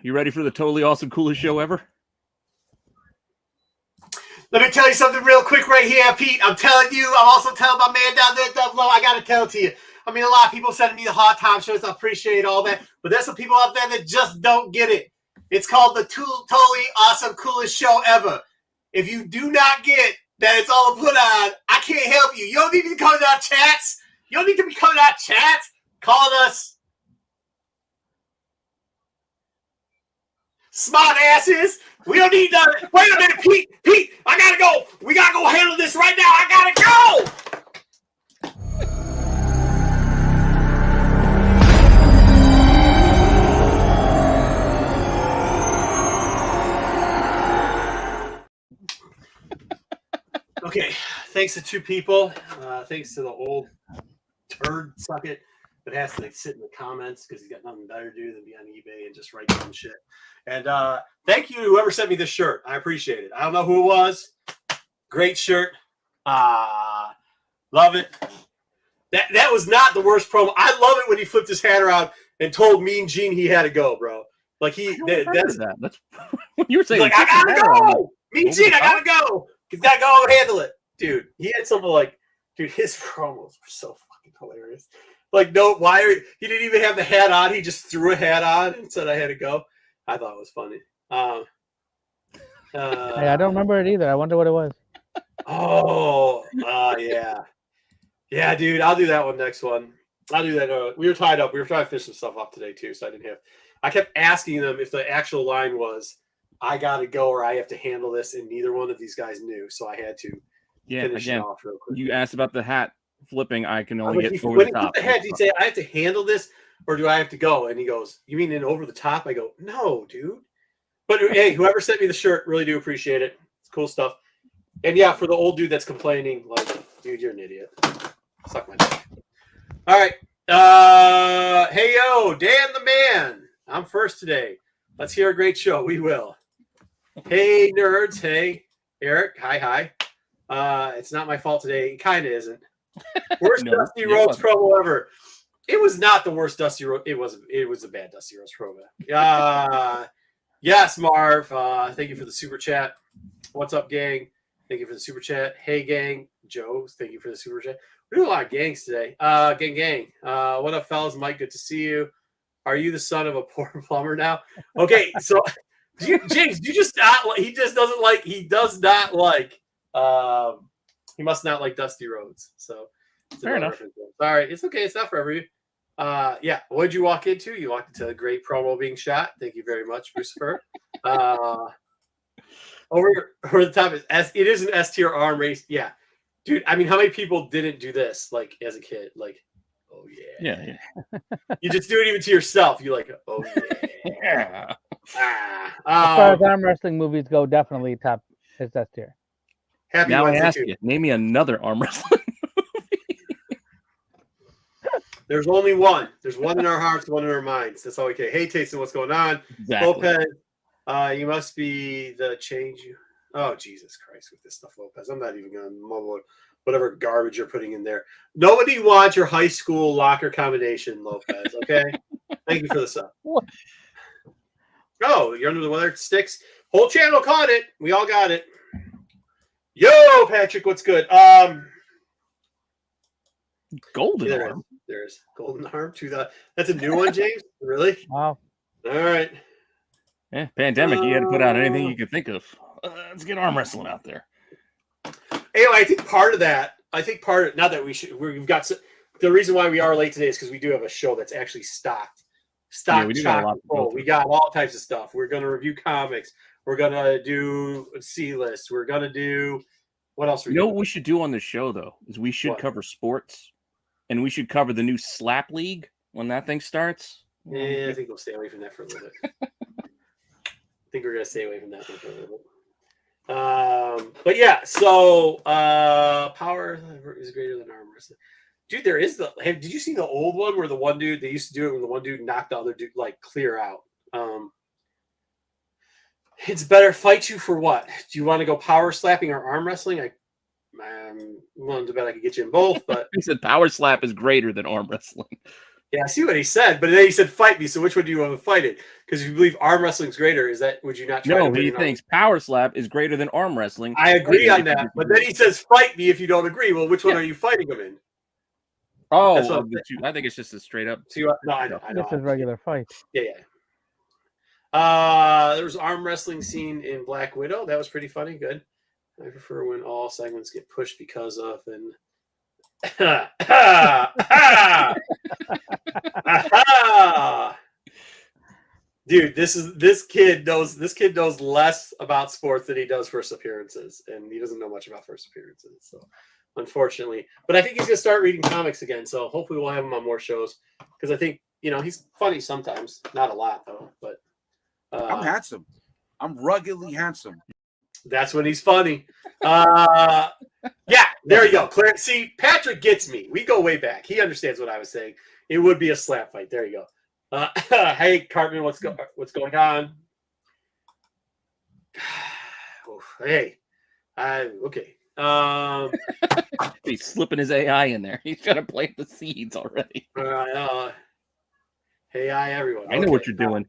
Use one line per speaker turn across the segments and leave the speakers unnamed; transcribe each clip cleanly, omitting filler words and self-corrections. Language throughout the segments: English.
You ready for the totally awesome, coolest show ever?
Let me tell you something real quick right here, Pete. I'm telling you. I'm also telling my man down there, down below. I got to tell it to you. I mean, a lot of people sending me the hard time shows. I appreciate all that. But there's some people out there that just don't get it. It's called the totally awesome, coolest show ever. If you do not get that it's all put on, I can't help you. You don't need to be coming to our chats. You don't need to be coming to our chats, calling us smart asses. We don't need that. Wait a minute, Pete, I gotta go. We gotta go handle this right now. I gotta go. Okay, thanks to two people. Thanks to the old turd sucket that has to sit in the comments because he's got nothing better to do than be on eBay and just write down shit. And thank you to whoever sent me this shirt. I appreciate it. I don't know who it was. Great shirt. Love it. That was not the worst promo. I love it when he flipped his hat around and told Mean Gene he had to go, bro. Like that's
when you were saying
like, I gotta go. Mean Gene, I gotta go. He's gotta go handle it. Dude, he had something like, dude, his promos were so fucking hilarious. Like, no, he didn't even have the hat on. He just threw a hat on and said I had to go. I thought it was funny.
Hey, I don't remember it either. I wonder what it was.
Yeah. Yeah, dude, I'll do that one next one. I'll do that. We were tied up. We were trying to fish some stuff up today, too, so I kept asking them if the actual line was, I got to go or I have to handle this, and neither one of these guys knew, so I had to finish it off real quick.
You asked about the hat flipping. I can only get over
when
the top.
When he put the hat, did he say, I have to handle this, or do I have to go? And he goes, you mean in over the top? I go, no, dude. But, hey, whoever sent me the shirt, really do appreciate it. It's cool stuff. And, yeah, for the old dude that's complaining, like, dude, you're an idiot. Suck my dick. All right. Hey, yo, Dan the man. I'm first today. Let's hear a great show. We will. Hey, nerds. Hey, Eric. Hi. It's not my fault today. It kind of isn't. Worst Dusty Rhodes promo ever. It was not the worst Dusty Rhodes. It was a bad Dusty Rhodes promo. Yes, Marv. Thank you for the super chat. What's up, gang? Thank you for the super chat. Hey, gang. Joe, thank you for the super chat. We're doing a lot of gangs today. Gang. What up, fellas? Mike, good to see you. Are you the son of a poor plumber now? Okay, so James, you just not. He just doesn't like. He does not like. He must not like Dusty Rhodes. So
fair enough.
Sorry, it's okay. It's not for every. Yeah. What did you walk into? You walked into a great promo being shot. Thank you very much, Lucifer. Over the top is it is an S tier arm race. Yeah, dude. I mean, how many people didn't do this like as a kid? Like, oh yeah. You just do it even to yourself. You like, oh yeah.
As far as arm wrestling movies go, definitely top is S tier.
Happy
now
Wednesday
I ask you, name me another arm wrestling movie.
There's only one. There's one in our hearts, one in our minds. That's all we can. Hey, Tayson, what's going on?
Exactly.
Lopez, you must be the change. Oh, Jesus Christ, with this stuff, Lopez. I'm not even going to mumble whatever garbage you're putting in there. Nobody wants your high school locker combination, Lopez, okay? Thank you for the sub. Oh, you're under the weather, sticks. Whole channel caught it. We all got it. Yo, Patrick, what's good?
Golden Arm.
There's Golden Arm. That's a new one, James? Really?
Wow.
All right.
Yeah, pandemic. You had to put out anything you could think of. Let's get arm wrestling out there.
Anyway, I think part of that. Not that we've got. The reason why we are late today is because we do have a show that's actually stocked.
Yeah, we
got all types of stuff. We're going to review comics. We're going to do C-list. We're going to do what else?
What we should do on the show though is we should cover sports, and we should cover the new Slap League when that thing starts.
Yeah, I think we'll stay away from that for a little bit. I think we're going to stay away from that for a little bit. But yeah, so power is greater than arm wrestling. Dude, there is did you see the old one where the one dude, they used to do it when the one dude knocked the other dude like clear out? It's better fight you for what? Do you want to go power slapping or arm wrestling? I'm willing to bet I could get you in both, but
he said power slap is greater than arm wrestling.
Yeah, I see what he said, but then he said fight me. So which one do you want to fight it? Because if you believe arm wrestling's greater, would you not try
No,
to win
he
an arm?
thinks power slap is greater than arm wrestling.
I agree on that, but then he says fight me if you don't agree. Well, which one are you fighting him in?
Oh,
That's what
I think it's just a straight up.
no, I know.
It's a regular fight.
Yeah. There was arm wrestling scene in Black Widow. That was pretty funny. Good. I prefer when all segments get pushed because of and. Dude, this kid knows less about sports than he does first appearances, and he doesn't know much about first appearances. So, unfortunately, but I think he's gonna start reading comics again. So hopefully we'll have him on more shows because I think he's funny sometimes, not a lot though. But
I'm handsome. I'm ruggedly handsome.
That's when he's funny. Yeah, there you go. Clarence, see, Patrick gets me. We go way back. He understands what I was saying. It would be a slap fight. There you go. Hey, Cartman, what's going on? Hey, okay.
He's slipping his AI in there. He's trying to plant the seeds already.
Hey, hi, everyone.
I know what you're doing.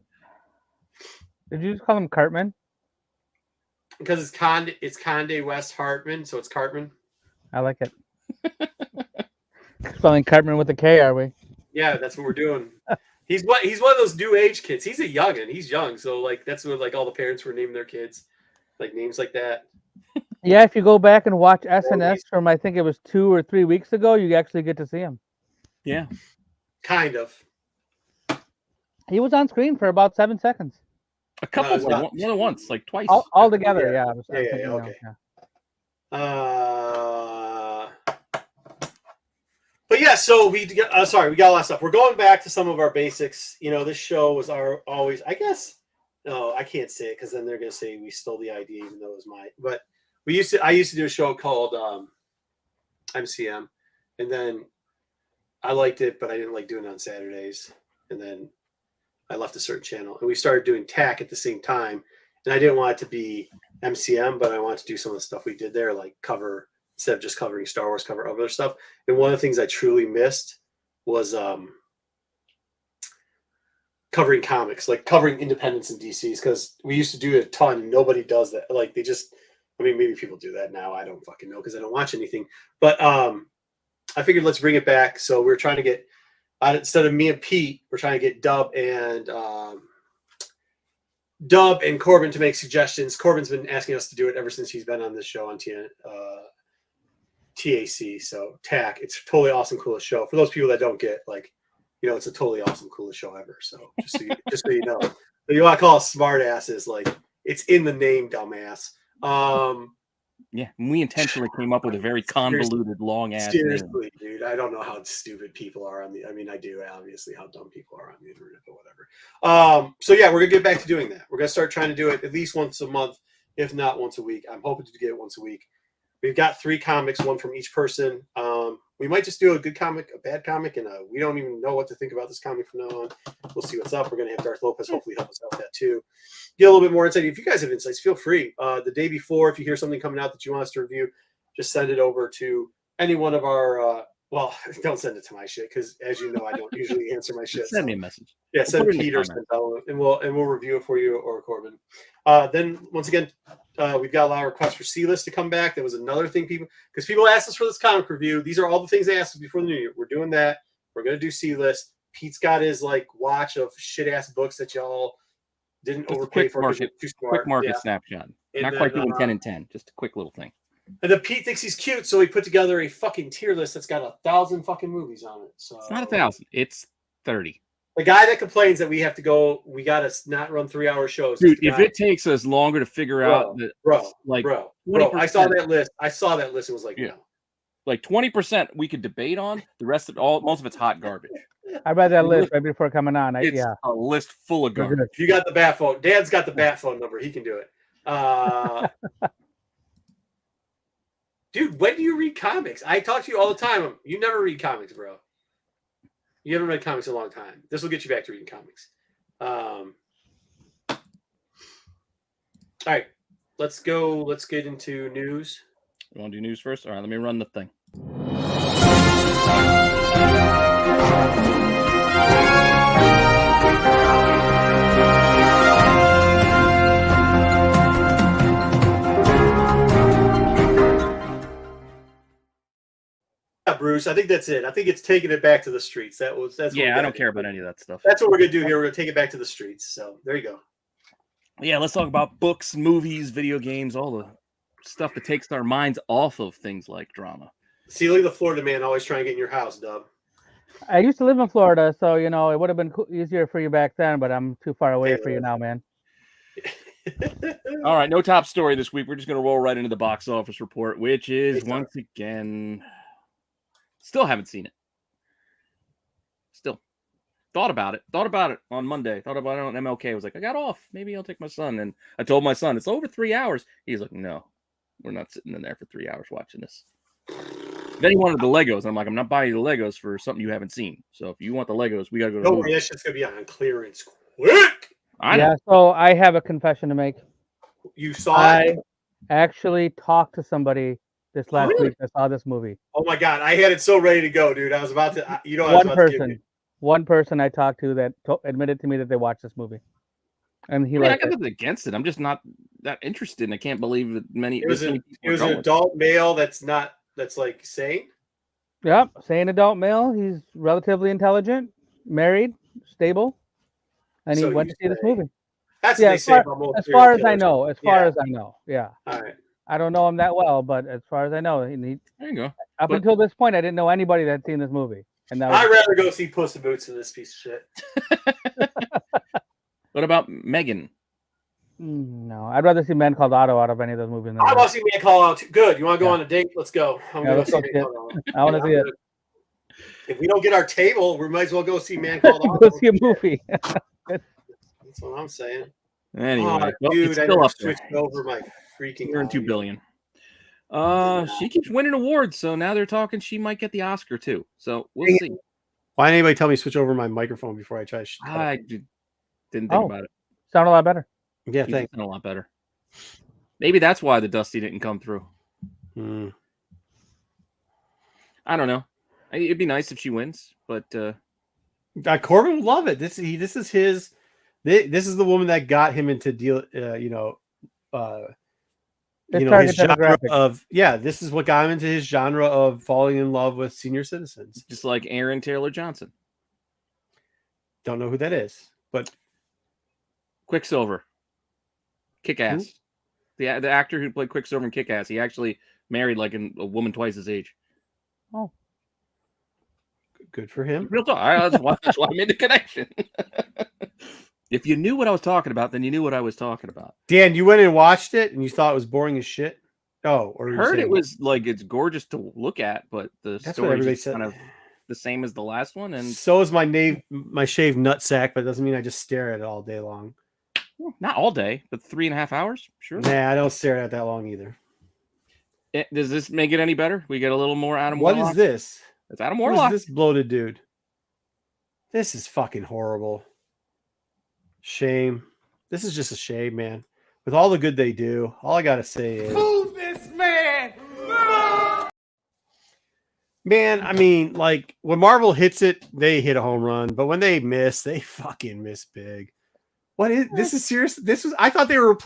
Did you just call him Cartman?
Because it's Conde West Hartman, so it's Cartman.
I like it. Spelling Cartman with a K, are we?
Yeah, that's what we're doing. He's one of those new age kids. He's a youngin'. He's young, so like that's what like all the parents were naming their kids, like names like that.
Yeah, if you go back and watch SNS from I think it was 2 or 3 weeks ago, you actually get to see him.
Yeah,
kind of.
He was on screen for about 7 seconds.
a couple, more than once, like twice.
All together, yeah.
Okay. But yeah, so we got a lot of stuff. We're going back to some of our basics. This show was always, I guess. No, I can't say it because then they're gonna say we stole the idea, even though it was mine. But I used to do a show called MCM, and then I liked it, but I didn't like doing it on Saturdays. And then I left a certain channel, and we started doing TAC at the same time. And I didn't want it to be MCM, but I wanted to do some of the stuff we did there, like cover. Instead of just covering Star Wars, cover other stuff. And one of the things I truly missed was covering comics, like covering independents and DCs, because we used to do it a ton and nobody does that. Like maybe people do that now. I don't fucking know because I don't watch anything. But I figured let's bring it back. So we're trying to get, instead of me and Pete, we're trying to get Dub and Corbin to make suggestions. Corbin's been asking us to do it ever since he's been on this show on TAC, so TAC. It's totally awesome, coolest show. For those people that don't get, it's a totally awesome, coolest show ever. So just so you know, if you want to call us smart asses, like it's in the name, dumbass.
Yeah, we intentionally came up with a very convoluted, long ass.
Seriously, dude, I don't know how stupid people are on the. I mean, I do obviously how dumb people are on the internet, but whatever. So yeah, we're gonna get back to doing that. We're gonna start trying to do it at least once a month, if not once a week. I'm hoping to get it once a week. We've got 3 comics, one from each person. We might just do a good comic, a bad comic, and we don't even know what to think about this comic from now on. We'll see what's up. We're going to have Darth Lopez hopefully help us out with that too. Get a little bit more insight. If you guys have insights, feel free. The day before, if you hear something coming out that you want us to review, just send it over to any one of our well, don't send it to my shit because, as you know, I don't usually answer my shit.
Send me a message.
Yeah, send Peter, and we'll review it for you or Corbin. Then once again, we've got a lot of requests for C-List to come back. That was another thing people asked us for this comic review. These are all the things they asked us before the new year. We're doing that. We're gonna do C-List. Pete's got his watch of shit ass books that y'all didn't overpay for.
Quick market snapshot. And not quite doing 10 and 10. Just a quick little thing.
And then Pete thinks he's cute, so he put together a fucking tier list that's got 1,000 fucking movies on it. So
it's not 1,000, it's 30.
The guy that complains that we have to go, we gotta not run 3-hour shows.
Dude, if it takes us longer to figure out that,
bro, I saw that list. It was like,
yeah, like 20% we could debate on. The rest of most of it's hot garbage.
I read that list right before coming on.
It's a list full of garbage.
You got the bat phone. Dad's got the bat phone number. He can do it. Dude, when do you read comics? I talk to you all the time. You never read comics, bro. You haven't read comics in a long time. This will get you back to reading comics. All right, let's go. Let's get into news.
You want to do news first? All right, let me run the thing.
Bruce. I think that's it. I think it's taking it back to the streets. That's what
Yeah, I don't care about any of that stuff.
That's what we're gonna do here. We're gonna take it back to the streets. So there you go.
Yeah, let's talk about books, movies, video games, all the stuff that takes our minds off of things like drama.
See, look at the Florida man always trying to get in your house, Dub.
I used to live in Florida, so it would have been easier for you back then, but I'm too far away for you now, man.
All right, no top story this week. We're just going to roll right into the box office report, which is once again, still haven't seen it. Still thought about it on Monday. Thought about it on MLK. I was like, I got off. Maybe I'll take my son. And I told my son, it's over 3 hours. He's like, no, we're not sitting in there for 3 hours watching this. Then he wanted the Legos. I'm like, I'm not buying you the Legos for something you haven't seen. So if you want the Legos, we got to go to the movie.
That shit's going to be on clearance quick.
Yeah, so I have a confession to make.
You saw
I actually talked to somebody this last week that saw this movie.
Oh my God, I had it so ready to go, dude. I was about to,
One person I talked to that admitted to me that they watched this movie. And I
got nothing against it. I'm just not that interested, and I can't believe that many.
It was an adult male that's like sane.
Yep, sane adult male. He's relatively intelligent, married, stable, and he went to see this movie.
That's what they say about most
as far as I know. As far as I know, yeah.
All right.
I don't know him that well, but as far as I know,
there you go.
Until this point, I didn't know anybody that had seen this movie. And
I'd rather go see Puss in Boots than this piece of shit.
What about Megan?
No, I'd rather see Man Called Otto out of any of those movies.
I want to see Man Called Otto. Good. You want to go on a date? Let's go. I want to
see it.
If we don't get our table, we might as well go see Man Called Otto.
Go see a movie.
That's what I'm saying.
Anyway,
dude, I never switched over my freaking.
We're in $2 billion. She keeps winning awards, so now they're talking she might get the Oscar too. So we'll see.
Why didn't anybody tell me to switch over my microphone before I try?
I didn't think about it.
Sound a lot better.
Yeah, thanks.
A lot better. Maybe that's why the Dusty didn't come through. I don't know. It'd be nice if she wins, but
Corbin would love it. This is his. This is the woman that got him into deal. His genre of This is what got him into his genre of falling in love with senior citizens,
just like Aaron Taylor Johnson.
Don't know who that is, but
Quicksilver, Kick-Ass, the actor who played Quicksilver in Kick-Ass. He actually married like a woman twice his age.
Oh,
good for him.
Real talk. That's why I made the connection. If you knew what I was talking about, then you knew what I was talking about.
Dan, you went and watched it and you thought it was boring as shit? Oh, or
heard it was like it's gorgeous to look at, but the story is kind of the same as the last one. And
so is my shaved nutsack, but it doesn't mean I just stare at it all day long.
Not all day, but 3.5 hours. Sure.
Nah, I don't stare at it that long either.
Does this make it any better? We get a little more Adam
What
Warlock.
Is this?
It's Adam Warlock.
What is this bloated dude? This is fucking horrible. Shame. This is just a shame, man. With all the good they do, all I gotta say is move this man. Man, I mean, like when Marvel hits it, they hit a home run, but when they miss, they fucking miss big. What is this? Is serious? This was I thought they were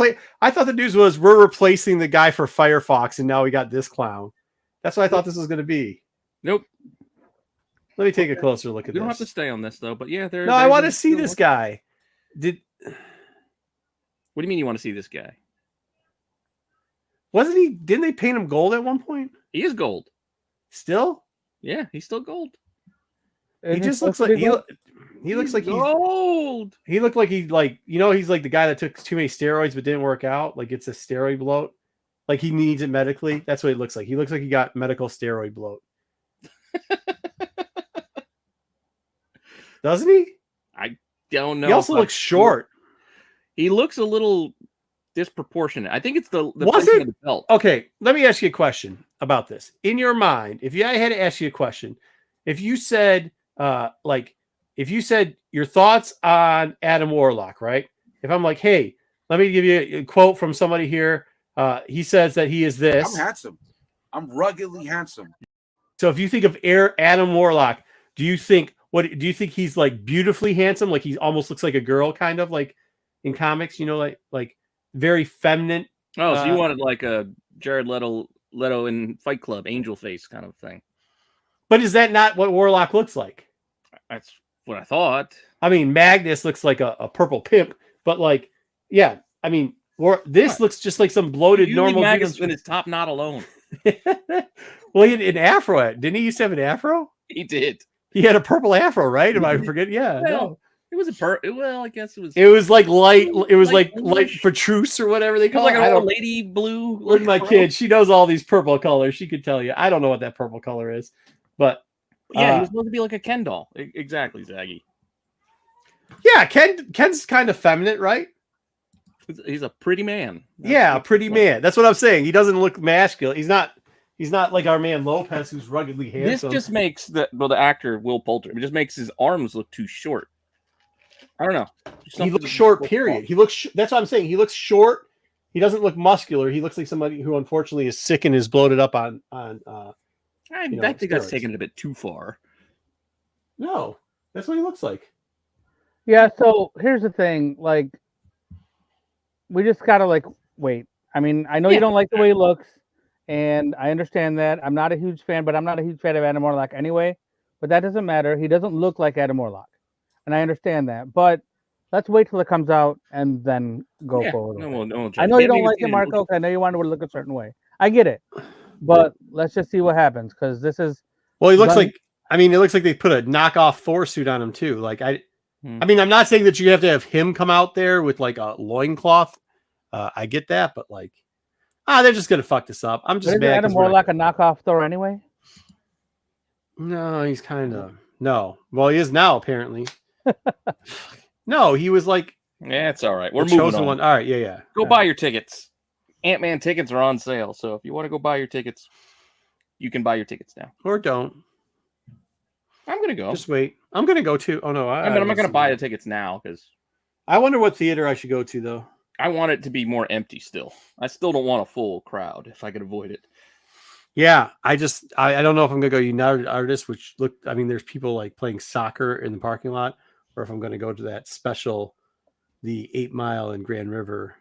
I thought the news was we're replacing the guy for Firefox, and now we got this clown. That's what I thought this was gonna be.
Nope.
Let me take a closer look at this.
You don't have to stay on this though, but yeah,
No, I want to see this guy.
What do you mean you want to see this guy?
Wasn't he? Didn't they paint him gold at one point?
He is gold.
Still?
Yeah, he's still gold.
He just looks like he looks like
gold.
He looked like he's like the guy that took too many steroids but didn't work out. Like it's a steroid bloat. Like he needs it medically. That's what he looks like. He looks like he got medical steroid bloat. Doesn't he?
I don't know.
He also looks short.
He looks a little disproportionate. I think it's the
was it?
Of the belt.
Okay, let me ask you a question about this. In your mind, I had to ask you a question, if you said if you said your thoughts on Adam Warlock, right? If I'm like, hey, let me give you a quote from somebody here. He says that he is this.
I'm handsome. I'm ruggedly handsome.
So if you think of Adam Warlock, do you think he's like beautifully handsome? Like he almost looks like a girl, kind of like in comics, like very feminine.
Oh, so you wanted like a Jared Leto in Fight Club, angel face kind of thing.
But is that not what Warlock looks like?
That's what I thought.
I mean, Magnus looks like a purple pimp, but like, yeah, I mean, this looks just like some bloated
You
normal.
leave Magnus in his top knot alone.
Well, he had an afro. Didn't he used to have an afro?
He did.
He had a purple afro, right? Am I forgetting? Yeah.
Well,
No.
it was well, I guess it was.
It was like light. It was like light
bluish.
for truce or whatever they
It was
call
like
it.
an
I
old
don't.
lady blue.
Look at my kid. She knows all these purple colors. She could tell you. I don't know what that purple color is, but
Yeah, he was supposed to be like a Ken doll. Exactly, Zaggy.
yeah, Ken's kind of feminine, right?
He's a pretty man.
Yeah, a pretty man. That's what I'm saying. He doesn't look masculine. He's not like our man Lopez, who's ruggedly handsome.
This just makes the actor Will Poulter. It just makes his arms look too short. I don't know.
He looks short. Period. He looks. That's what I'm saying. He looks short. He doesn't look muscular. He looks like somebody who unfortunately is sick and is bloated up on.
I
you know,
think that's
steroids.
taken it a bit too far.
No, that's what he looks like.
Yeah, so here's the thing, like we just gotta like wait. I mean, I know you don't like the way he looks, and I understand that. I'm not a huge fan, but I'm not a huge fan of Adam Warlock anyway. But that doesn't matter. He doesn't look like Adam Warlock, and I understand that. But let's wait till it comes out and then go forward. I know you don't like it, Marco. I know you want to look a certain way. I get it, but let's just see what happens because this is.
Well, he looks like. I mean, it looks like they put a knockoff Thor suit on him too. Like I mean, I'm not saying that you have to have him come out there with like a loincloth. I get that, but like, they're just gonna fuck this up. I'm just mad.
Adam Warlock a knockoff Thor anyway?
No, he's kind of no. Well, he is now apparently. No, he was like.
Yeah, it's all right. We're moving on.
One. All right, yeah.
Go buy your tickets. Ant-Man tickets are on sale, so if you want to go buy your tickets, you can buy your tickets now.
Or don't.
I'm gonna go.
Just wait. I'm gonna go too. Oh no,
I'm not gonna buy the tickets now because
I wonder what theater I should go to though.
I want it to be more empty still. I still don't want a full crowd if I could avoid it.
Yeah, I don't know if I'm gonna go United Artists, which I mean, there's people like playing soccer in the parking lot, or if I'm gonna go to that special, the 8 Mile and Grand River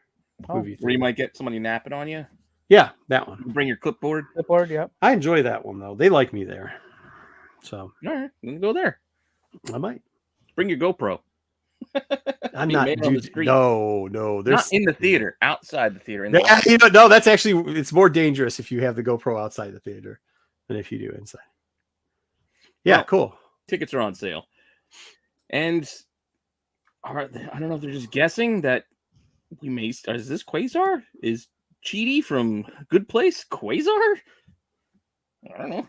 movie
where you might get somebody napping on you.
Yeah, that one.
Bring your clipboard.
Yep.
I enjoy that one though. They like me there. So
all right, then go there.
I might
bring your GoPro.
I'm not. No. There's
not in the theater, outside the theater.
No, that's actually it's more dangerous if you have the GoPro outside the theater than if you do inside. Yeah, cool.
Tickets are on sale, and I don't know if they're just guessing that we may. Is this Quasar? Is Chidi from Good Place Quasar? I don't know.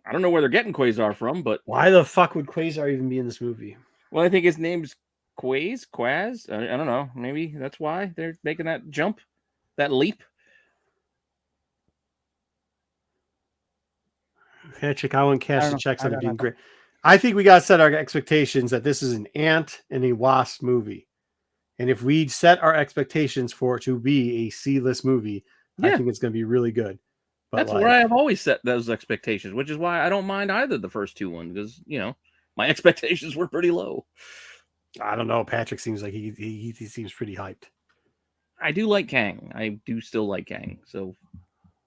I don't know where they're getting Quasar from, but
why the fuck would Quasar even be in this movie?
Well, I think his name's Quaz. I don't know. Maybe that's why they're making that jump, that leap.
Patrick, I want cash the checks on it being great. I think we got to set our expectations that this is an ant and a wasp movie. And if we set our expectations for it to be a C-list movie, I think it's going to be really good. But
that's where I have always set those expectations, which is why I don't mind either the first two ones because, my expectations were pretty low.
I don't know. Patrick seems like he seems pretty hyped.
I do like Kang. I do still like Kang. So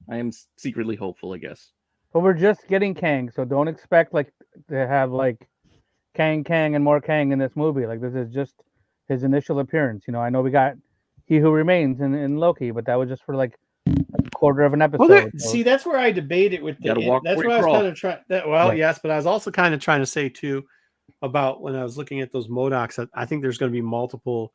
I am secretly hopeful, I guess.
But we're just getting Kang, so don't expect like to have like Kang and more Kang in this movie. Like this is just his initial appearance. I know we got He Who Remains in Loki, but that was just for like a quarter of an episode.
Well, see, that's where I debate it with
that's where
I was kind of trying. Yes, but I was also kind of trying to say too about when I was looking at those MODOKs. I think there's going to be multiple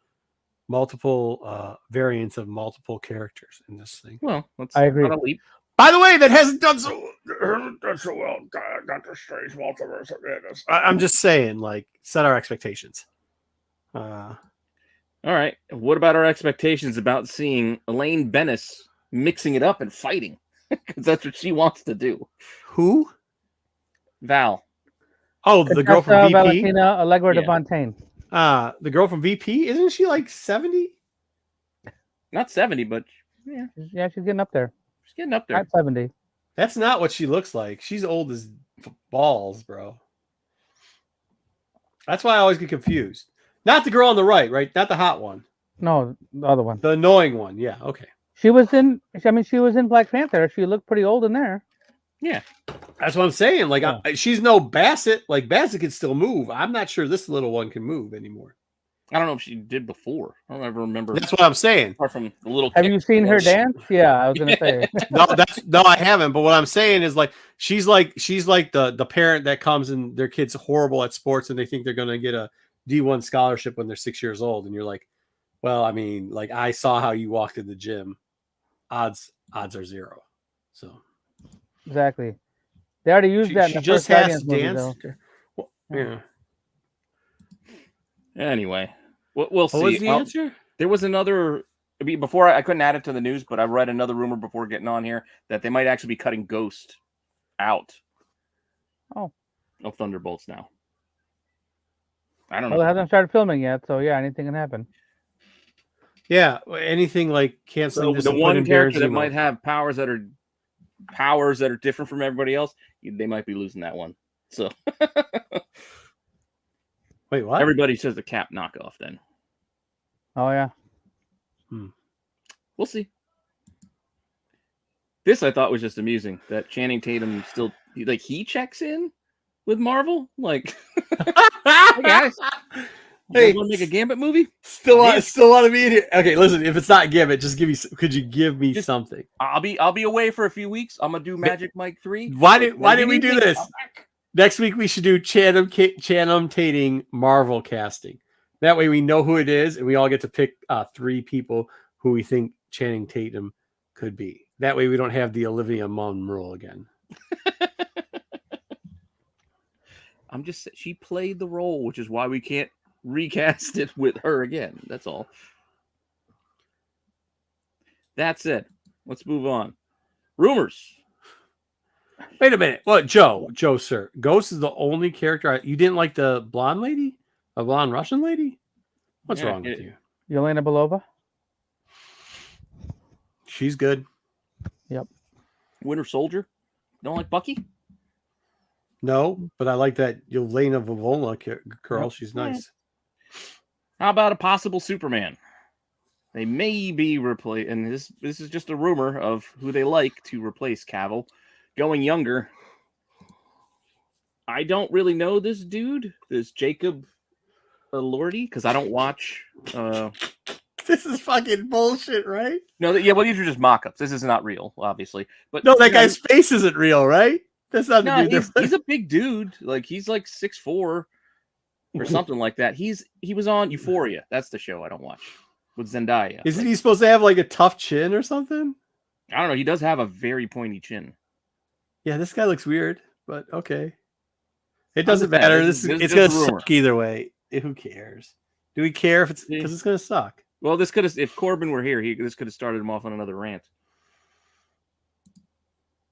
variants of multiple characters in this thing.
Well,
I agree.
By the way, that hasn't done so well. Doctor Strange Multiverse of Madness. I'm just saying, like, set our expectations.
All right. What about our expectations about seeing Elaine Bennis mixing it up and fighting? Because that's what she wants to do.
Who?
Val.
Oh, the girl from VP?
Valentina Allegra de Fontaine.
The girl from VP? Isn't she like 70?
Not 70, but yeah.
Yeah, she's getting up there.
She's getting up there.
Not 70.
That's not what she looks like. She's old as balls, bro. That's why I always get confused. Not the girl on the right? Not the hot one.
No, the other one.
The annoying one. Yeah, okay.
She was in Black Panther. She looked pretty old in there.
Yeah.
That's what I'm saying. Like,
Yeah.
she's no Bassett. Like, Bassett can still move. I'm not sure this little one can move anymore.
I don't know if she did before. I don't ever remember.
That's what I'm saying.
Apart from the little.
Have
kick.
you seen her dance? Yeah, I was gonna say.
No, I haven't. But what I'm saying is like she's like the parent that comes and their kid's horrible at sports and they think they're gonna get a D1 scholarship when they're 6 years old, and you're like, well, I mean, like I saw how you walked in the gym. Odds are zero. So
Exactly. They already used that in
she
the
just
first
has
Guardians
to
movie,
dance.
though.
Well, yeah.
Anyway, we'll see.
What was the answer?
There was another. Before I couldn't add it to the news, but I read another rumor before getting on here that they might actually be cutting Ghost out.
Oh.
Of Thunderbolts now. I don't
Well,
know.
they haven't started filming yet, so yeah, anything can happen.
Yeah, anything like canceling
So
this.
the
and put
one
in
character that
Darren's
might
email.
have powers that are different from everybody else, they might be losing that one. So
Wait, what?
everybody says the Cap knockoff. Then
Oh yeah.
we'll see. This I thought was just amusing that Channing Tatum still he checks in with Marvel. Like, hey guys,
Hey,
want to make a Gambit movie?
still want to be in here. Okay, listen. If it's not Gambit, just give me. Could you give me something?
I'll be away for a few weeks. I'm gonna do Magic Mike 3.
Why did we do this? Next week we should do Channing Tatum Marvel casting. That way we know who it is, and we all get to pick 3 people who we think Channing Tatum could be. That way we don't have the Olivia Munn rule again.
She played the role, which is why we can't recast it with her again. That's all. That's it. Let's move on. Rumors.
Wait a minute. What, Joe, sir? Ghost is the only character you didn't like. The blonde lady, a blonde Russian lady. What's wrong with you?
Yelena Belova.
She's good.
Yep.
Winter Soldier. Don't like Bucky?
No, but I like that Yelena Vavola girl. She's nice.
How about a possible Superman? They may be replaced, and this is just a rumor of who they like to replace Cavill. Going younger. I don't really know this dude, this Jacob Elordi, because I don't watch.
This is fucking bullshit, right?
No, well, these are just mock-ups. This is not real, obviously. But
No, that guy's face isn't real, right? That's not the dude.
he's a big dude. Like he's like 6'4" or something like that. He was on Euphoria. That's the show I don't watch with Zendaya.
Isn't he supposed to have like a tough chin or something?
I don't know. He does have a very pointy chin.
Yeah, this guy looks weird, but okay. It doesn't matter. It's
just
gonna
a rumor.
suck either way. Who cares? Do we care if it's because it's gonna suck?
Well, this could have, if Corbin were here, this could have started him off on another rant.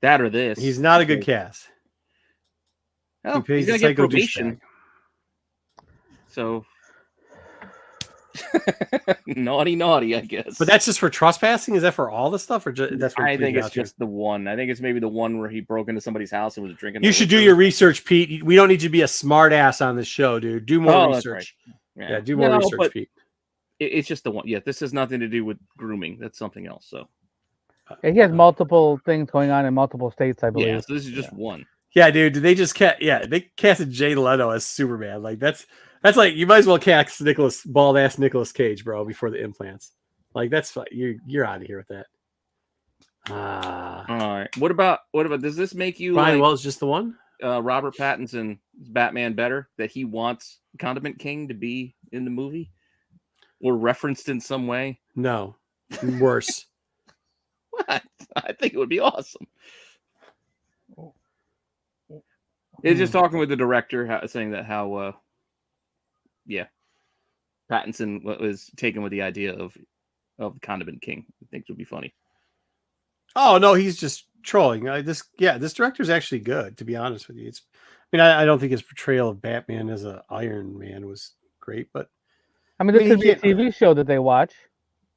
That or this.
He's not a good cast.
Oh,
He
he's
pays
gonna
a
get
psycho
probation.
douchebag.
So naughty, I guess.
But that's just for trespassing. Is that for all the stuff, or that's? For
I think it's
out here?
just the one. I think it's maybe the one where he broke into somebody's house and was drinking.
You should do your research, Pete. We don't need you to be a smart ass on this show, dude. Do more research.
Right.
Yeah, do more research, Pete.
It's just the one. Yeah, this has nothing to do with grooming. That's something else. So
Yeah, he has multiple things going on in multiple states, I believe.
yeah, so this is just one.
Yeah, dude. They just they casted Jay Leno as Superman. Like that's like you might as well cast bald ass Nicolas Cage, bro, before the implants. Like that's you're out of here with that.
All right. What about does this make you
Ryan Wells just the one?
Robert Pattinson's Batman better? That he wants Condiment King to be in the movie or referenced in some way?
No, worse.
What? I think it would be awesome. It's just talking with the director, saying that how Pattinson was taken with the idea of Condiment King. I think it would be funny.
Oh no, he's just trolling. This director's actually good, to be honest with you. I don't think his portrayal of Batman as an Iron Man was great, but
this could be a TV show that they watch.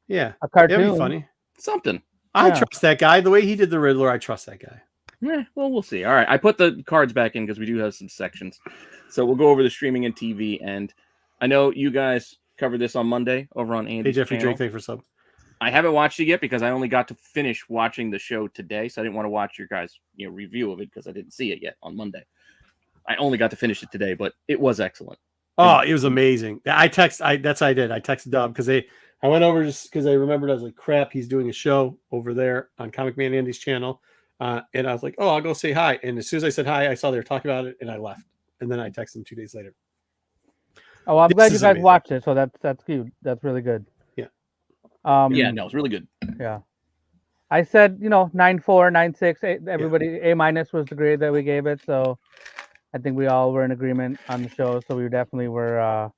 Yeah,
a cartoon.
That'd be funny.
Something.
I trust that guy. The way he did the Riddler, I trust that guy.
Yeah, well, we'll see. All right, I put the cards back in because we do have some sections. So we'll go over the streaming and TV. And I know you guys covered this on Monday over on Andy's
Hey, Jeffrey
channel.
Drake, thanks for sub.
I haven't watched it yet because I only got to finish watching the show today, so I didn't want to watch your guys' review of it because I didn't see it yet on Monday. I only got to finish it today, but it was excellent.
Oh, it was amazing. That's what I did. I texted Dub because I went over just because I remembered I was like, crap, he's doing a show over there on Comic Man Andy's channel. And I was like, oh, I'll go say hi. And as soon as I said hi, I saw they were talking about it and I left. And then I texted him 2 days later.
Oh, I'm
This
glad you
is
guys
amazing.
watched it. So that's cute. That's really good.
Yeah.
Yeah, no, it's really good.
Yeah. I said, 9.4, 9.6. Everybody, A- was the grade that we gave it. So I think we all were in agreement on the show. So we definitely were,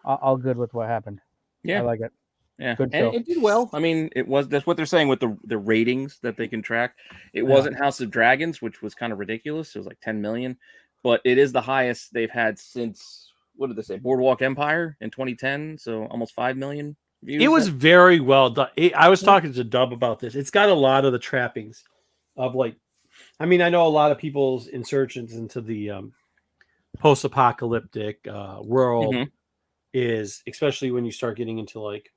all good with what happened.
Yeah.
I like it.
Yeah,
Good
and
show.
it did well. I mean, that's what they're saying with the ratings that they can track. It wasn't House of Dragons, which was kind of ridiculous. It was like 10 million, but it is the highest they've had since, what did they say, Boardwalk Empire in 2010. So almost 5 million views.
It was very well done. I was talking to Dub about this. It's got a lot of the trappings of like, I mean, I know a lot of people's insertions into the post-apocalyptic world is, especially when you start getting into like,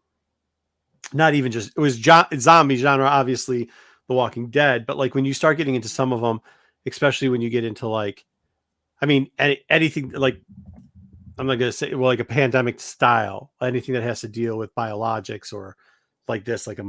not even just, it was zombie genre, obviously The Walking Dead, but like when you start getting into some of them, especially when you get into like, I mean, anything like, I'm not going to say, well, like a pandemic style, anything that has to deal with biologics or like this, like a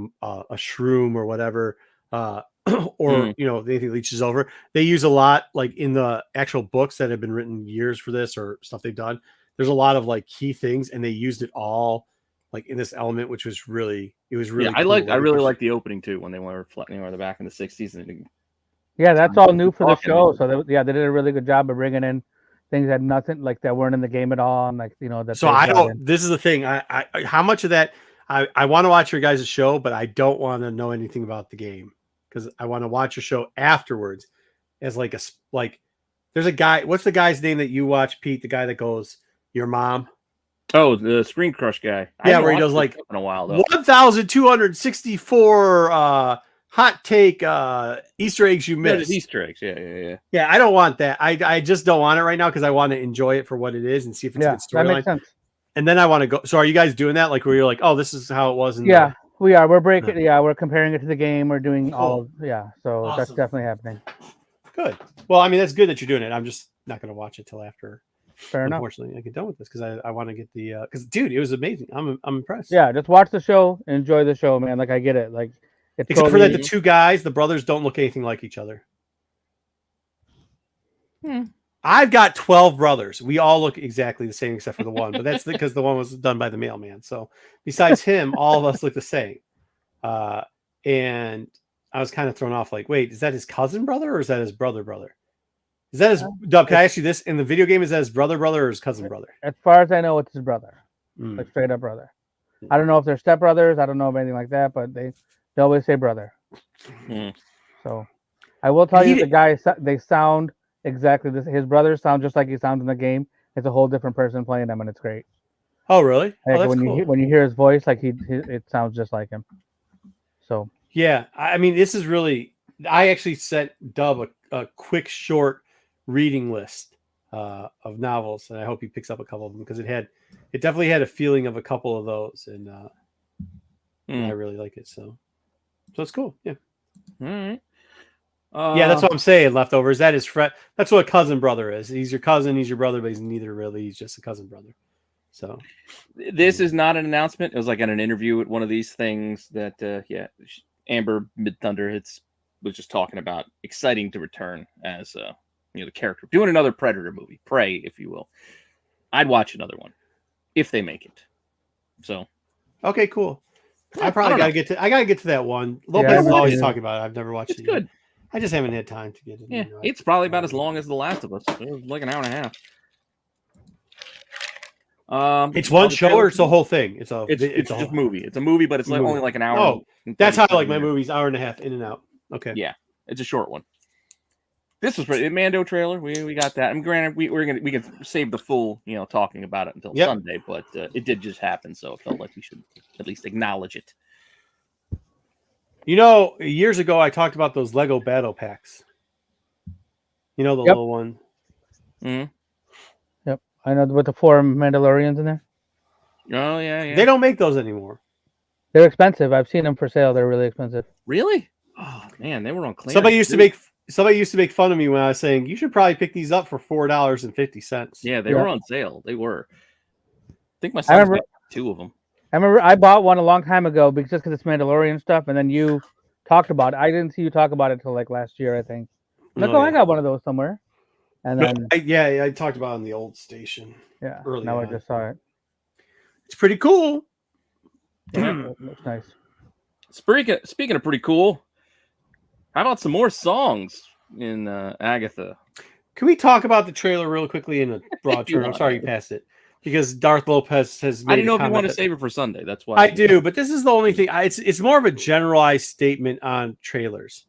shroom or whatever, or, anything leeches over. They use a lot, like in the actual books that have been written years for this or stuff they've done. There's a lot of like key things, and they used it all like in this element, which was really, it was really.
Yeah,
cool.
I really like the opening too when they were they're back in the 60s. And
Yeah, that's all new for the show. So they did a really good job of bringing in things that nothing like that weren't in the game at all, and like that.
So I don't. This is the thing. I how much of that I want to watch your guys' show, but I don't want to know anything about the game because I want to watch your show afterwards. As like there's a guy. What's the guy's name that you watch, Pete? The guy that goes, your mom.
Oh, the Screen Crush guy.
Yeah, where he does like
in a while though.
1,264 hot take Easter eggs you missed.
Easter eggs. Yeah.
Yeah, I don't want that. I just don't want it right now because I want to enjoy it for what it is and see if it's a good storyline.
That makes sense.
And then I want to go. So are you guys doing that? Like where you're like, oh, this is how it was.
We are. We're breaking. Yeah, we're comparing it to the game. We're doing all. Yeah, so
awesome.
That's definitely happening.
Good. Well, I mean, that's good that you're doing it. I'm just not going to watch it till after.
Fair enough.
Unfortunately, I get done with this because I want to get the because dude, it was amazing. I'm impressed.
Yeah, just watch the show, enjoy the show, man. Like I get it. Like it's
except for that, the two guys, the brothers, don't look anything like each other. I've got 12 brothers. We all look exactly the same except for the one, but that's because the one was done by the mailman. So besides him, all of us look the same. And I was kind of thrown off. Like, wait, is that his cousin brother or is that his brother? Is that his Dub? Can I ask you this? In the video game, is that his brother or his cousin brother?
As far as I know, it's his brother. Like straight up brother. I don't know if they're stepbrothers. I don't know of anything like that, but they always say brother. So I will tell you, the guys, they sound exactly this. His brothers sound just like he sounds in the game. It's a whole different person playing them, and it's great.
Oh, really?
Like
that's cool.
when you hear his voice, like it sounds just like him. So
yeah, I mean, this is really. I actually sent Dub a quick short reading list of novels, and I hope he picks up a couple of them because it definitely had a feeling of a couple of those, and I really like it. So it's cool. Yeah.
All right.
Yeah, that's what I'm saying. Leftovers. That is that's what a cousin brother is. He's your cousin. He's your brother, but he's neither really. He's just a cousin brother. So
this is not an announcement. It was like in an interview at one of these things that Amber Mid-Thunder was just talking about. Exciting to return as the character doing another Predator movie, Prey, if you will. I'd watch another one if they make it. So
okay, cool. I gotta get to that one. Lopez is always talking about it. I've never watched it.
It's good.
I just haven't had time to get it.
Yeah, it's probably about as long as The Last of Us. It was like an hour and a half.
It's one show or it's a whole thing? It's
just a movie. It's a movie, but it's like only like an hour.
Oh, that's how I like my movies, hour and a half in and out. Okay.
Yeah, it's a short one. This was pretty. Mando trailer. We got that. And granted, we can save the full talking about it until Sunday, but it did just happen, so it felt like we should at least acknowledge it.
Years ago I talked about those Lego battle packs. The little one.
Mm-hmm.
Yep, I know with the 4 Mandalorians in there.
Oh yeah.
They don't make those anymore.
They're expensive. I've seen them for sale. They're really expensive.
Really? Oh man, they were on clearance.
Somebody used to make fun of me when I was saying you should probably pick these up for $4.50.
Yeah, they were on sale. They were. I think my
I
son
remember-
got 2 of them.
I remember I bought one a long time ago because it's Mandalorian stuff, and then you talked about it. I didn't see you talk about it till like last year, I think. I'm like,
Oh,
I
yeah.
got one of those somewhere. And then
I talked about it on the old station.
yeah,
early
now I
on.
just saw it.
It's pretty cool.
Yeah, it looks nice.
Speaking of pretty cool, how about some more songs in Agatha?
Can we talk about the trailer real quickly in a broad
If you
term? I'm
want.
sorry you passed it because Darth Lopez has made
I didn't know
a
if you
comment
want to
that-
save it for Sunday. That's why
I do, but this is the only thing. It's more of a generalized statement on trailers.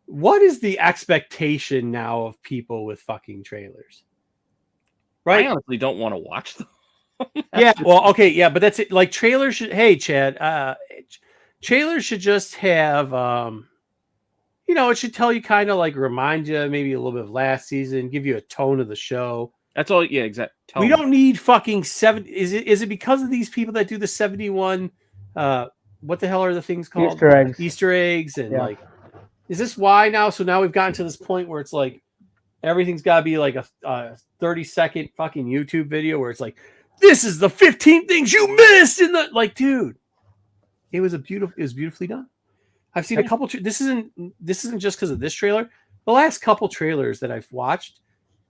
What is the expectation now of people with fucking trailers? Right?
I honestly don't want to watch them.
Yeah. Well, okay. Yeah, but that's it. Like trailers should. Hey, Chad. Trailers should just have. It should tell you kind of like remind you maybe a little bit of last season, give you a tone of the show.
That's all. Yeah, exactly.
We don't need fucking 7. Is it because of these people that do the 71? What the hell are the things called? Easter eggs, and like, is this why now? So now we've gotten to this point where it's like everything's got to be like a 30-second fucking YouTube video where it's like, this is the 15 things you missed in the like, dude. It was beautifully done. I've seen a couple. This isn't just because of this trailer. The last couple trailers that I've watched,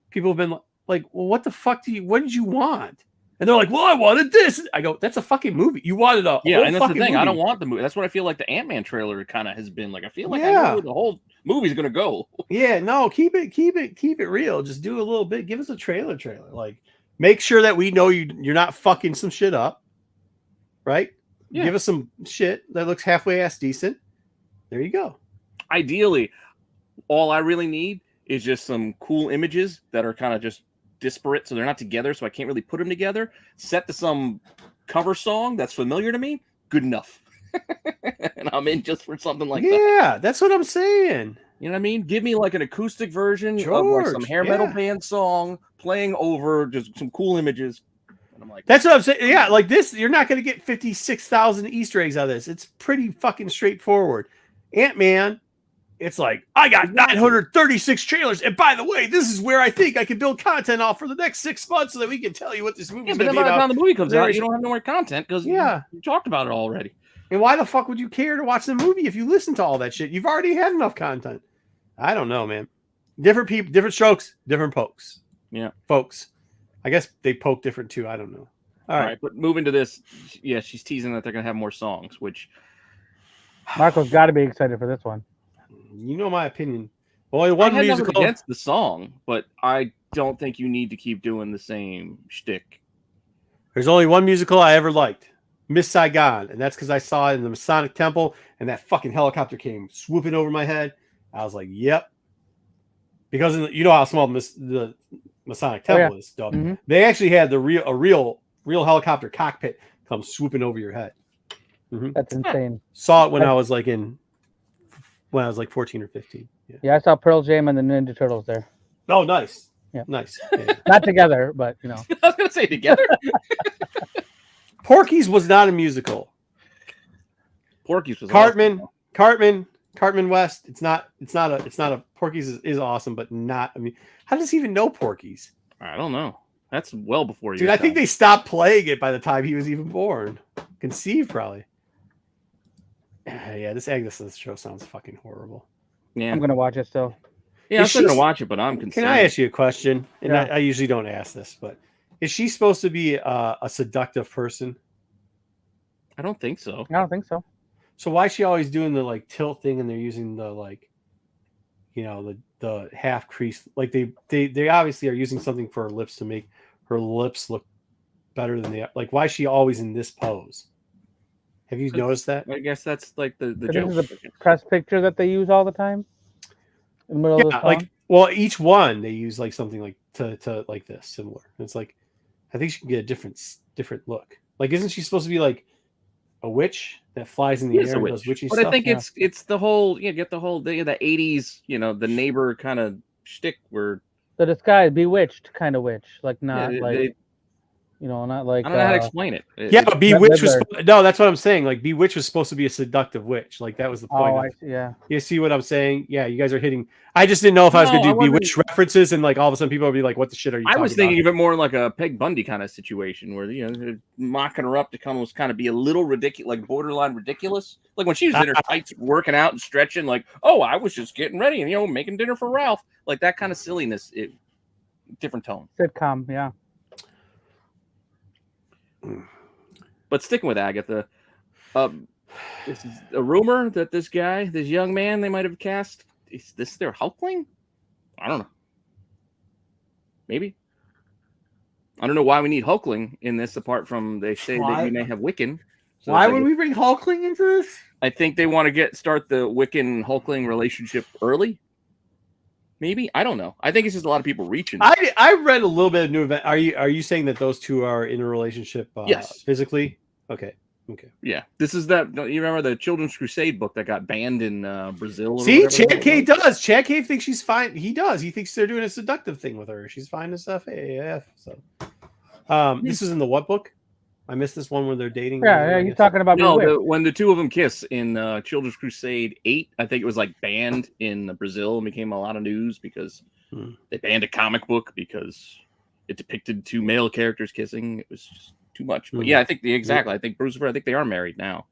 people have been like, well, what the fuck what did you want? And they're like, well, I wanted this. I go, that's a fucking movie. You wanted a whole
and that's the thing.
movie.
I don't want the movie. That's what I feel like the Ant-Man trailer kind of has been like. I feel like I know where the whole movie's gonna go.
Yeah, no, keep it real. Just do a little bit. Give us a trailer. Like, make sure that we know you're not fucking some shit up, right?
Yeah.
Give us some shit that looks halfway ass decent. There you go.
Ideally, all I really need is just some cool images that are kind of just disparate, so they're not together, so I can't really put them together. Set to some cover song that's familiar to me. Good enough. And I'm in just for something like that.
Yeah, that's what I'm saying.
You know what I mean? Give me like an acoustic version of like some hair metal band song playing over just some cool images. And I'm like,
that's what I'm saying. Yeah, like this, you're not going to get 56,000 Easter eggs out of this. It's pretty fucking straightforward. Ant-Man, it's like, I got 936 trailers. And by the way, this is where I think I can build content off for the next 6 months so that we can tell you what this movie is going to be
by the
about.
time the movie comes out, you don't have no more content because you talked about it already.
And why the fuck would you care to watch the movie if you listen to all that shit? You've already had enough content. I don't know, man. Different people, different strokes, different pokes.
Yeah.
Folks. I guess they poke different too. I don't know. All right.
But moving to this, yeah, she's teasing that they're going to have more songs, which
Marco's got to be excited for this one.
You know my opinion. Only one
I had
musical
nothing against the song, but I don't think you need to keep doing the same shtick.
There's only one musical I ever liked, Miss Saigon, and that's because I saw it in the Masonic Temple, and that fucking helicopter came swooping over my head. I was like, "Yep," because you know how small the Masonic Temple is. Dog.
Mm-hmm.
They actually had a real helicopter cockpit come swooping over your head. Mm-hmm.
That's insane.
Saw it when I was like 14 or 15.
Yeah, I saw Pearl Jam and the Ninja Turtles there.
Oh, nice.
Yeah,
nice. Yeah.
Not together, but you know.
I was gonna say together.
Porky's was not a musical.
Porky's was
Cartman West. It's not a Porky's is awesome, but not. I mean, how does he even know Porky's?
I don't know. That's well before you.
Dude, I think they stopped playing it by the time he was even born. Conceived, probably. Yeah, this Agnes show sounds fucking horrible.
Yeah,
I'm gonna watch it still.
Yeah, I'm still gonna watch it, but I'm concerned.
Can I ask you a question? And
Yeah.
I usually don't ask this, but is she supposed to be a seductive person?
I don't think so.
I don't think so.
So why is she always doing the like tilt thing and they're using the like, the half crease? Like they obviously are using something for her lips to make her lips look better than they like. Why is she always in this pose? Have you noticed that?
I guess that's like the
This
joke.
is a press picture that they use all the time. In the middle of the song.
like each one they use like something like to like this similar. It's like I think she can get a different look. Like, isn't she supposed to be like a witch that flies in the air and does witchy
but
stuff?
I think it's the whole get the whole the 80s, the neighbor kind of shtick where
the disguise, bewitched kind of witch, like not like You know, not like
I don't know how to explain it.
Yeah, but Bewitch was
Riddler.
no. That's what I'm saying. Like Bewitch was supposed to be a seductive witch. Like that was the point.
Oh,
of,
I see, yeah.
you see what I'm saying? Yeah, you guys are hitting. I just didn't know if I was
No,
going to
I
do
wasn't-
Bewitch references, and like all of a sudden people would be like, "What the shit are you?"
I was
talking
thinking
about?
of it more like a Peg Bundy kind of situation where they're mocking her up to almost kind of be a little ridiculous, like borderline ridiculous. Like when she was in her tights, working out and stretching, like, "Oh, I was just getting ready and making dinner for Ralph," like that kind of silliness. Different tone.
Sitcom, yeah.
But sticking with Agatha, this is a rumor that this young man they might have cast, is this their Hulkling? I don't know. Maybe. I don't know why we need Hulkling in this, apart from they say that we may have Wiccan. So
Why would we bring Hulkling into this?
I think they want to start the Wiccan Hulkling relationship early. Maybe, I don't know. I think it's just a lot of people reaching.
I read a little bit of new event. Are you saying that those two are in a relationship?
Yes.
Physically. Okay.
Yeah, this is that. You remember the Children's Crusade book that got banned in Brazil?
See, Chad K does. Chad K thinks she's fine. He does. He thinks they're doing a seductive thing with her. She's fine and stuff. AF. So, this is in the what book? I missed this one where they're dating.
Yeah, you're talking about
when the two of them kiss in Children's Crusade 8, I think it was like banned in Brazil and became a lot of news because they banned a comic book because it depicted two male characters kissing. It was just too much. But yeah, I think I think Brucifer, I think they are married now.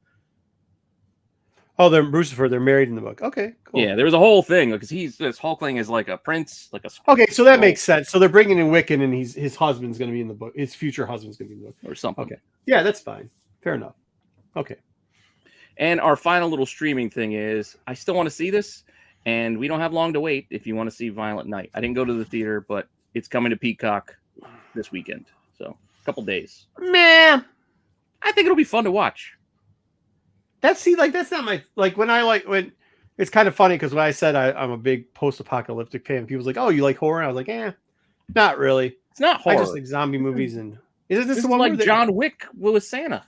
Oh, they're Brucifer. They're married in the book. Okay, cool.
Yeah, there was a whole thing because this Hulkling is like a prince, like a.
Okay, so that makes sense. So they're bringing in Wiccan, and his husband's going to be in the book. His future husband's going to be in the book,
or something.
Okay, yeah, that's fine. Fair enough. Okay.
And our final little streaming thing is, I still want to see this, and we don't have long to wait. If you want to see Violent Night, I didn't go to the theater, but it's coming to Peacock this weekend, so a couple days.
Man,
I think it'll be fun to watch.
That's not my when it's kind of funny because when I said I'm a big post-apocalyptic fan, people's like, "Oh, you like horror?" And I was like, not really.
It's not horror.
I just like zombie movies. And isn't this
This
the
is
one
like
where
John Wick with Santa?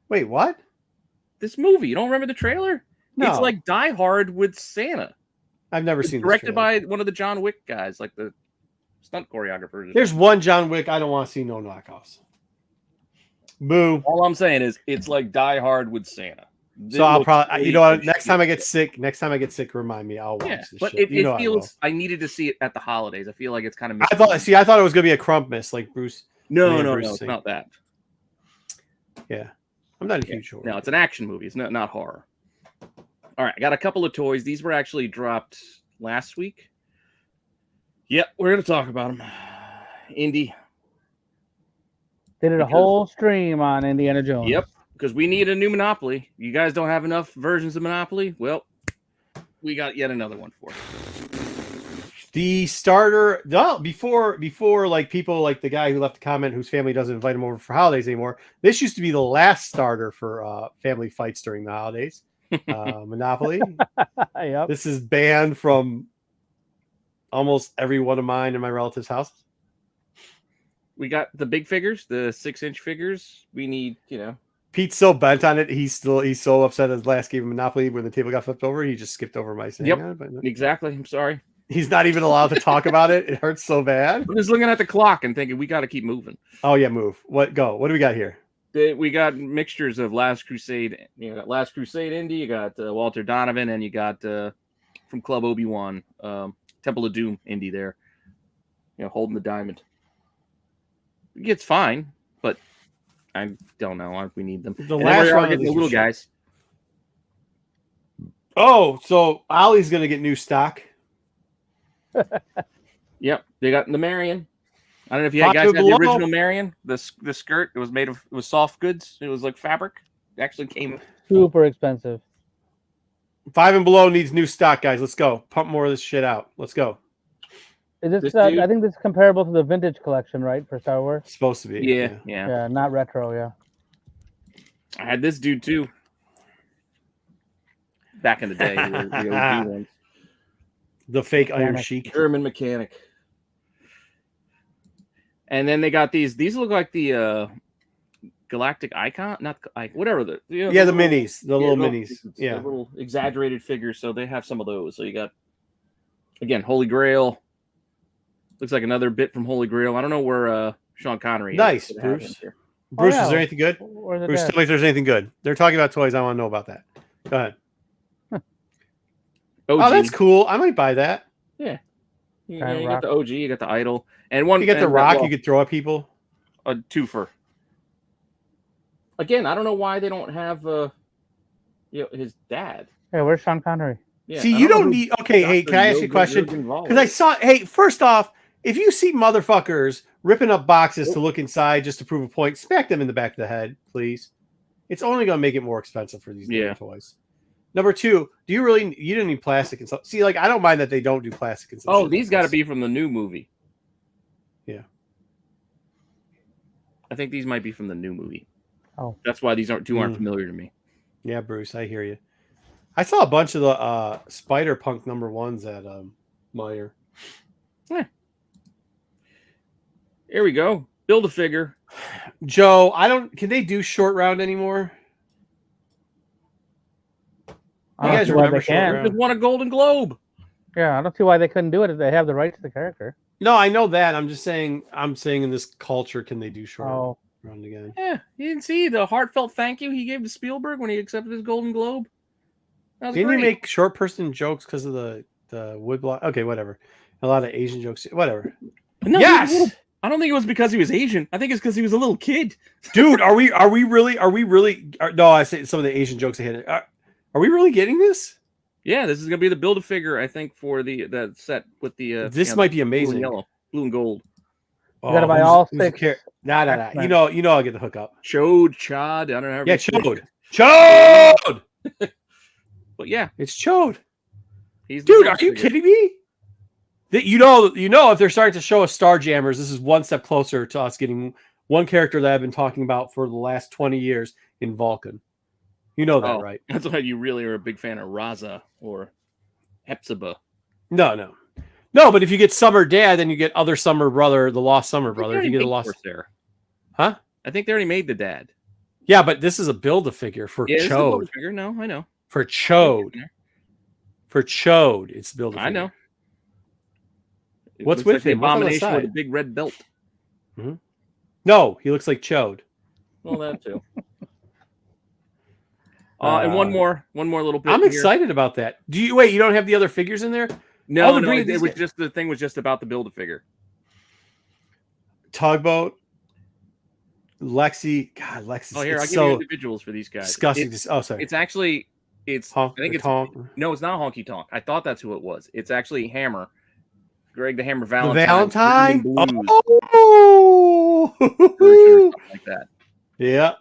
Wait, what?
This movie, you don't remember the trailer?
No.
It's like Die Hard with Santa.
I've never seen.
Directed by one of the John Wick guys, like the stunt choreographers.
There's one John Wick. I don't want to see no knockoffs. Boo.
All I'm saying is it's like Die Hard with Santa.
So I'll probably, next time I get sick, remind me. I'll watch this
but
shit.
it feels. I needed to see it at the holidays. I feel like it's kind of.
I thought it was gonna be a Crumpmas like Bruce.
No, it's not that.
Yeah, I'm not a huge horror.
No, it's an action movie. It's not horror. All right, I got a couple of toys. These were actually dropped last week. Yep, we're gonna talk about them. Indy.
They did a whole stream on Indiana Jones.
Yep, because we need a new Monopoly. You guys don't have enough versions of Monopoly? Well, we got yet another one for you.
The starter, before like people like the guy who left a comment whose family doesn't invite him over for holidays anymore. This used to be the last starter for family fights during the holidays. Monopoly.
Yep.
This is banned from almost every one of mine and my relatives' houses.
We got the big figures, the 6-inch figures. We need,
Pete's so bent on it. He's so upset at his last game of Monopoly when the table got flipped over. He just skipped over my saying.
Yep, exactly. I'm sorry.
He's not even allowed to talk about it. It hurts so bad.
I'm just looking at the clock and thinking we got to keep moving.
Oh yeah, move. What do we got here?
We got mixtures of Last Crusade. You got Last Crusade Indy. You got Walter Donovan, and you got from Club Obi-Wan, Temple of Doom Indy there. Holding the diamond. It's fine, but I don't know if we need them.
The last one
getting the little guys.
Oh, so Ollie's gonna get new stock.
Yep, they got the Marion. I don't know if you guys had the original Marion. The skirt, it was soft goods. It was like fabric. It actually came
super expensive.
5 and below needs new stock, guys. Let's go. Pump more of this shit out. Let's go.
Is this? I think this is comparable to the vintage collection, right, for Star Wars?
It's supposed to be.
Yeah, not retro. Yeah.
I had this dude too. Back in the day, the OG ones.
The fake Iron Sheik.
German mechanic. And then they got these. These look like the Galactic Icon, not whatever the
the minis, the little minis,
the little exaggerated figures. So they have some of those. So you got again Holy Grail. Looks like another bit from Holy Grail. I don't know where Sean Connery.
Nice,
to have
Bruce.
him here.
Bruce,
yeah.
is there anything good?
Where's the
Bruce,
dad?
tell me if there's anything good. They're talking about toys. I want to know about that. Go ahead.
OG.
Oh, that's cool. I might buy that.
Yeah,
Giant
you
rock.
got the OG, you got the Idol, and one.
You get the
and,
rock.
well,
You could throw at people.
a twofer. Again, I don't know why they don't have his dad.
Hey, where's Sean Connery?
Yeah,
See,
I
you
know
don't
who
need. Okay, hey,
Dr.
can I ask you a
Jürgen
question?
Wahl
Because I
is.
saw. Hey, first off, if you see motherfuckers ripping up boxes to look inside just to prove a point, smack them in the back of the head, please. It's only going to make it more expensive for these damn toys. Number two, you didn't need plastic and stuff. See, like, I don't mind that they don't do plastic and stuff.
Oh, these got to be from the new movie.
Yeah.
I think these might be from the new movie.
Oh.
That's why these aren't familiar to me.
Yeah, Bruce, I hear you. I saw a bunch of the Spider Punk #1s at Meyer.
Yeah. Here we go. Build a figure.
Joe, can they do short round anymore?
I
You
don't
guys
see why
remember
they
Short
can't.
Round?
Just won a Golden Globe.
Yeah, I don't see why they couldn't do it if they have the rights to the character.
No, I know that. I'm just saying. I'm saying in this culture, can they do short
Oh,
round again?
Yeah, you didn't see the heartfelt thank you he gave to Spielberg when he accepted his Golden Globe. That was
Didn't
great.
you make short person jokes because of the woodblock? Okay, whatever. A lot of Asian jokes. Whatever.
No,
Yes,
I don't think it was because he was Asian. I think it's because he was a little kid.
dude. Are we really? No, I say some of the Asian jokes I had. Are we really getting this?
Yeah, this is gonna be the build a figure. I think for the set with the.
This might be
blue and
amazing.
yellow, blue and gold.
you gotta buy all
who's the
6.
Nah.
X-Men.
You know, I'll get the hookup.
Chod. I don't know.
Yeah, Chode.
But yeah,
It's Chode.
he's the
Dude,
build
are you
figure.
kidding me? That you know, if they're starting to show us Starjammers, this is one step closer to us getting one character that I've been talking about for the last 20 years in Vulcan. You know that, right?
That's why you really are a big fan of Raza or Hepzibah.
No. But if you get Summer Dad, then you get other Summer Brother, the Lost Summer Brother. If you get a Lost,
there,
huh?
I think they already made the dad.
Yeah, but this is a Build-A-Figure for
Yeah,
Chode.
figure. No, I know.
For Chode. For Chode, it's Build-A-Figure.
I know. It
What's
looks
with
like the
him? What's on the
Abomination with a
side?
big red belt?
No, he looks like Chode.
Well, that too. And one more little bit.
I'm
here.
excited about that. You don't have the other figures in there?
No,
the
no,
breed-
it was just the thing was just about the build a figure.
Tugboat, Lexi. God, Lexi.
Oh, here I'll
it's
give you
so
individuals for these guys.
disgusting. Sorry.
It's actually I think it's
Tonk.
no, it's not Honky Tonk. I thought that's who it was. It's actually Hammer, Greg the Hammer
The
Valentine.
Valentine.
Blues,
Oh,
or something like that.
yeah.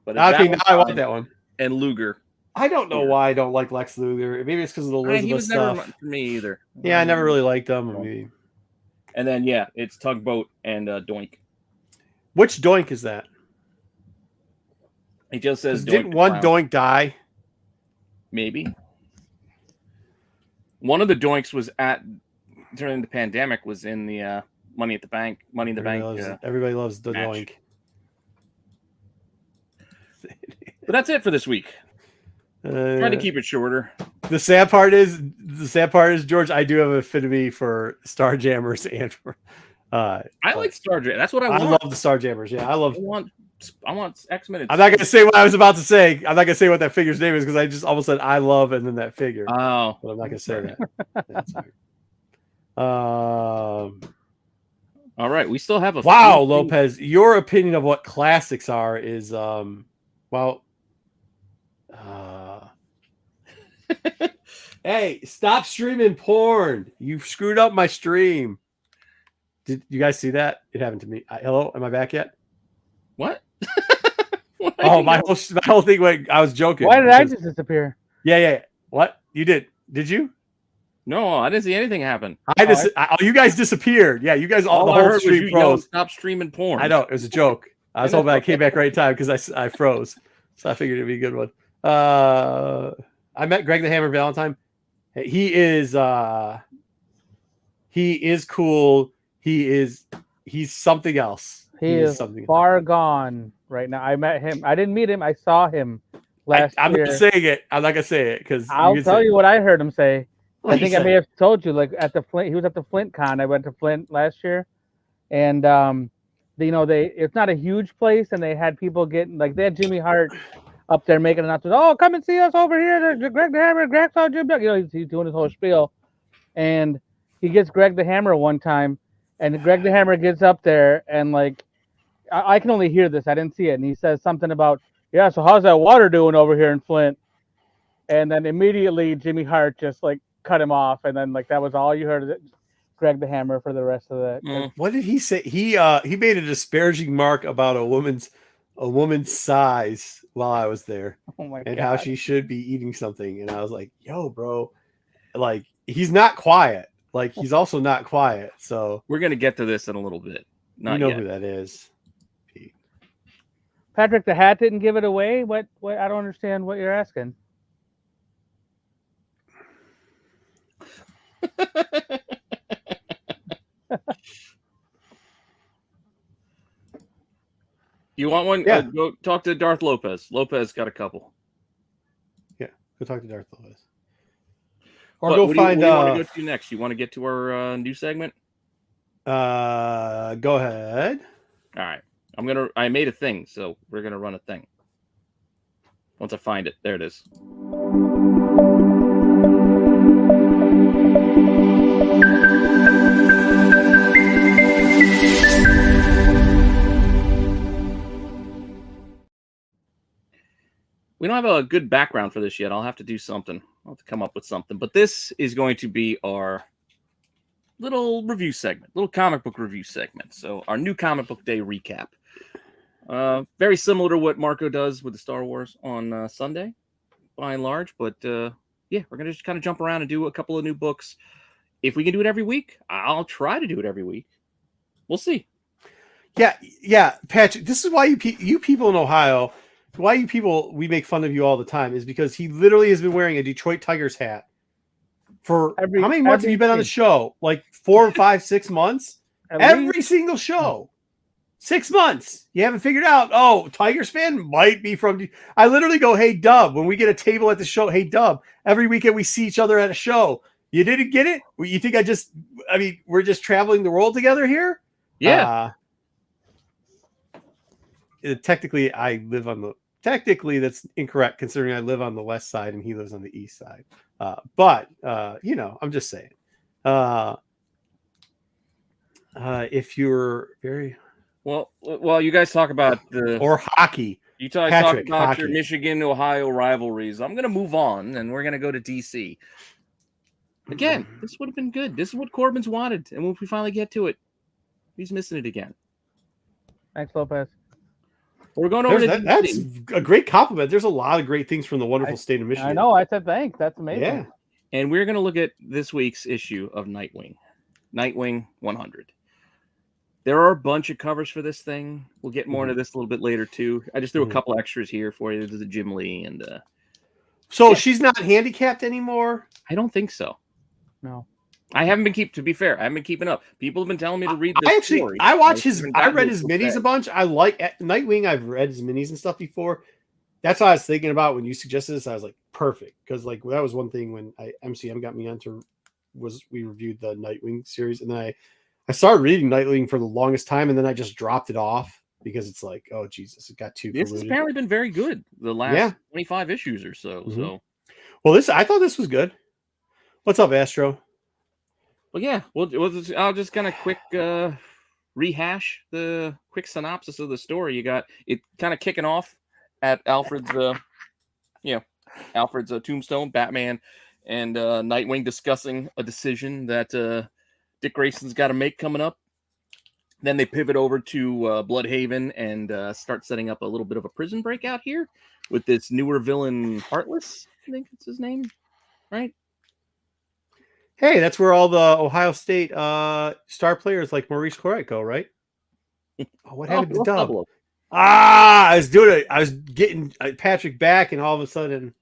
But it's
Okay, now I want
Valentine
that one.
and Luger.
I don't know why I don't like Lex Luger. Maybe it's because of the Elizabeth
He was never
stuff.
for me either.
Yeah, I never really liked them. Maybe.
And then it's Tugboat and Doink.
Which Doink is that?
It just says Doink.
Didn't
the
one
Clown.
Doink die?
Maybe. One of the Doinks was during the pandemic was in the Money in the Bank.
Everybody loves the
match.
Doink.
But that's it for this week. Try to keep it shorter.
The sad part is, George, I do have an affinity for Starjammers and for.
I like Starjammers. That's what I
I
want.
love the Starjammers. Yeah, I
want X-Men.
I'm not gonna say what I was about to say. I'm not gonna say what that figure's name is because I just almost said I love and then that figure.
Oh,
But I'm not gonna say that. That's weird.
all right. We still have a
Wow,
few things-
Lopez, your opinion of what classics are is hey, stop streaming porn. You screwed up my stream. Did you guys see that? It happened to me. Hello, am I back yet?
What?
Oh, my whole thing went. I was joking.
why did I just disappear?
Yeah. What you did? Did you?
No, I didn't see anything happen.
You guys disappeared. Yeah, you guys
All
the
I
whole
heard was
stream
you yell,
froze.
"Stop streaming porn."
I know it was a joke. I was hoping I came back right in time because I froze, so I figured it'd be a good one. I met Greg the Hammer Valentine. He is cool. He's something else.
He is
something
far gone right now. I met him. I didn't meet him. I saw him last
I'm
year.
not saying it. I'm not gonna say it because
I'll tell you what I heard him say. I
What
think
he
I may
said.
have told you, like at the Flint. He was at the Flint Con. I went to Flint last year, and it's not a huge place, and they had people getting like they had Jimmy Hart up there making announcements. Oh, come and see us over here. Greg the Hammer, Greg saw Jim. He's doing his whole spiel, and he gets Greg the Hammer one time, and Greg the Hammer gets up there and like I can only hear this. I didn't see it, and he says something about yeah. So how's that water doing over here in Flint? And then immediately Jimmy Hart just like cut him off, and then like that was all you heard. Greg the Hammer for the rest of the.
What did he say? He made a disparaging mark about a woman's size while I was there,
Oh my
and
God.
how she should be eating something. And I was like, "Yo, bro, like he's not quiet. Like he's also not quiet." So
We're gonna get to this in a little bit. Not
you know
yet.
who that is. Pete.
Patrick, the hat didn't give it away. What? I don't understand what you're asking.
You want one?
Yeah.
Go talk to Darth Lopez. Lopez got a couple.
Yeah, go talk to Darth Lopez. Or
What
go
do
find.
you want to go to next? You want to get to our new segment?
Go ahead.
All right. I made a thing, so we're gonna run a thing. Once I find it, there it is. We don't have a good background for this yet. I'll have to do something. I'll have to come up with something. But this is going to be our little review segment, little comic book review segment. So our new comic book day recap. Very similar to what Marco does with the Star Wars on Sunday, by and large. But yeah, we're going to just kind of jump around and do a couple of new books. If we can do it every week, I'll try to do it every week. We'll see.
Yeah, Patrick. This is why you people in Ohio, why you people we make fun of you all the time is because he literally has been wearing a Detroit Tigers hat for how many months have you been on the show? Like 4, 5, 6 months. Every single show. 6 months. You haven't figured out. Oh, Tigers fan might be from. I literally go, hey Dub, when we get a table at the show. Hey Dub, every weekend we see each other at a show. You didn't get it? You think we're just traveling the world together here?
Yeah.
Technically, that's incorrect considering I live on the west side and he lives on the east side. But I'm just saying. If you're very
well, you guys talk about
or hockey.
You talk about your Michigan-Ohio rivalries. I'm going to move on, and we're going to go to D.C. Again, this would have been good. This is what Corbin's wanted, and when we finally get to it, he's missing it again.
Thanks, Lopez.
We're going over to DC.
That's a great compliment. There's a lot of great things from the wonderful state of Michigan.
I know. I said thanks. That's amazing.
Yeah.
And we're going to look at this week's issue of Nightwing 100. There are a bunch of covers for this thing. We'll get more into this a little bit later, too. I just threw a couple extras here for you. There's a Jim Lee. And
So she's not handicapped anymore?
I don't think so.
No.
I haven't been keeping up. People have been telling me to read this story.
I read his minis a bunch. I like Nightwing. I've read his minis and stuff before. That's what I was thinking about when you suggested this. I was like, perfect. Because like that was one thing when MCM got me onto we reviewed the Nightwing series. And then I started reading Nightwing for the longest time. And then I just dropped it off because it's like, oh, Jesus, it got too
This has apparently been very good the last 25 issues or so.
Mm-hmm.
So,
well, I thought this was good. What's up, Astro?
Well, yeah, I'll just kind of quick rehash the quick synopsis of the story. You got it kind of kicking off at Alfred's tombstone, Batman and Nightwing discussing a decision that Dick Grayson's got to make coming up. Then they pivot over to Bloodhaven and start setting up a little bit of a prison breakout here with this newer villain, Heartless, I think it's his name, right?
Hey, that's where all the Ohio State star players like Maurice Claret go, right? Oh, what happened to Dub? I was doing it. I was getting Patrick back, and all of a sudden,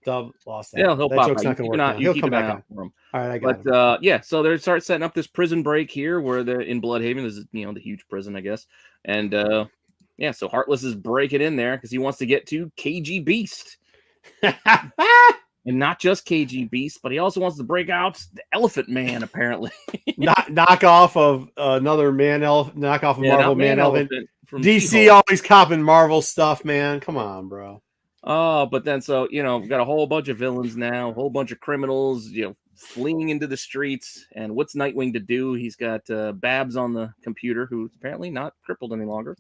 Dub lost that.
Yeah, he'll
that
pop
joke's
out.
not going to work out. He'll come back on.
For him.
All right, I got
it. Yeah, so they start setting up this prison break here, where they're in Bloodhaven. This is the huge prison, I guess, and so Heartless is breaking in there because he wants to get to KG Beast. And not just KG Beast, but he also wants to break out the Elephant Man, apparently.
knock off of another knock off of Marvel
not
Man Elephant.
from
DC
She-Hulk.
always copping Marvel stuff, man. Come on, bro.
Oh, but then so we've got a whole bunch of villains now, a whole bunch of criminals, fleeing into the streets. And what's Nightwing to do? He's got Babs on the computer, who's apparently not crippled any longer.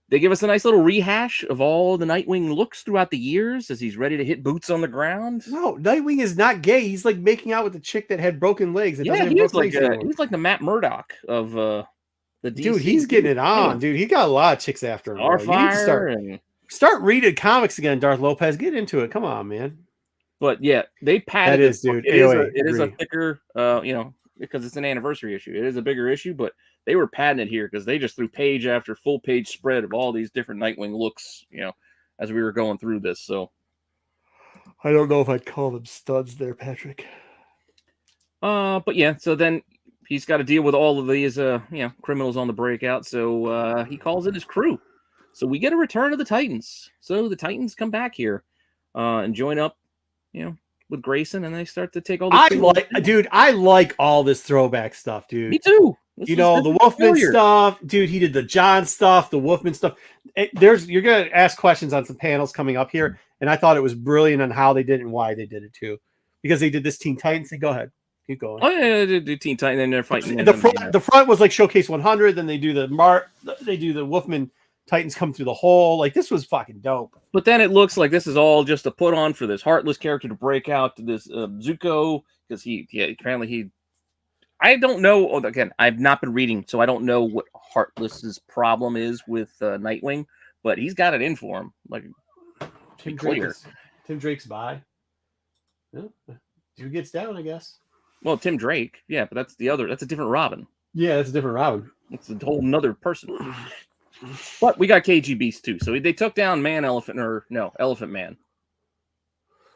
They give us a nice little rehash of all the Nightwing looks throughout the years as he's ready to hit boots on the ground.
No, Nightwing is not gay. He's like making out with the chick that had broken legs. He's
like the Matt Murdock of the DC.
Dude, he's getting it on, dude. He got a lot of chicks after him.
Starfire
You need to start reading comics again, Darth Lopez. Get into it. Come on, man.
But yeah, they padded
that is, dude.
It is a thicker, because it's an anniversary issue. It is a bigger issue, but they were padding it here because they just threw page after full page spread of all these different Nightwing looks, as we were going through this. So
I don't know if I'd call them studs there, Patrick.
But yeah, so then he's got to deal with all of these, criminals on the breakout. So he calls in his crew. So we get a return of the Titans. So the Titans come back here and join up, with Grayson, and they start to take all the.
I like all this throwback stuff, dude.
Me too.
The Wolfman stuff, dude. He did the John stuff, the Wolfman stuff. You're gonna ask questions on some panels coming up here, and I thought it was brilliant on how they did it and why they did it too, because they did this Teen Titans thing. Go ahead, keep going.
Oh yeah, they do Teen Titans, and they're fighting.
The front was like Showcase 100. Then they do the Wolfman Titans come through the hole. Like, this was fucking dope.
But then it looks like this is all just a put on for this Heartless character to break out to this Zuko, because apparently I don't know. Again, I've not been reading, so I don't know what Heartless's problem is with Nightwing, but he's got it in for him. Like,
Tim Drake's by. Yeah. Who gets down, I guess.
Well, Tim Drake, yeah, but that's a different Robin.
Yeah, that's a different Robin.
It's a whole nother person. But we got KG Beast too. So they took down Elephant Man.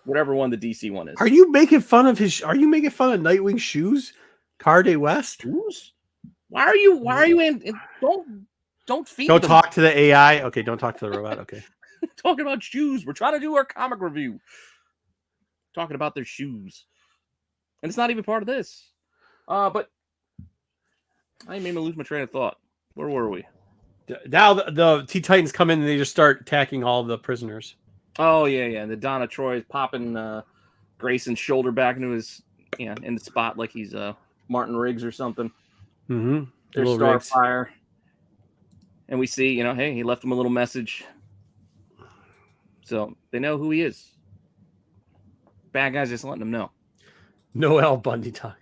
Whatever one the DC one is.
Are you making fun of Nightwing's shoes? Carde West?
Shoes? Why are you don't feed
Don't
them.
talk to the AI. Okay, don't talk to the robot. Okay.
Talking about shoes. We're trying to do our comic review. Talking about their shoes. And it's not even part of this. But I made me lose my train of thought. Where were we?
Now the Teen Titans come in and they just start attacking all the prisoners.
Oh yeah. And the Donna Troy is popping Grayson's shoulder back into his in the spot like he's Martin Riggs or something.
Mm-hmm.
There's Starfire. And we see, hey, he left him a little message. So they know who he is. Bad guys just letting them know.
No Al Bundy time.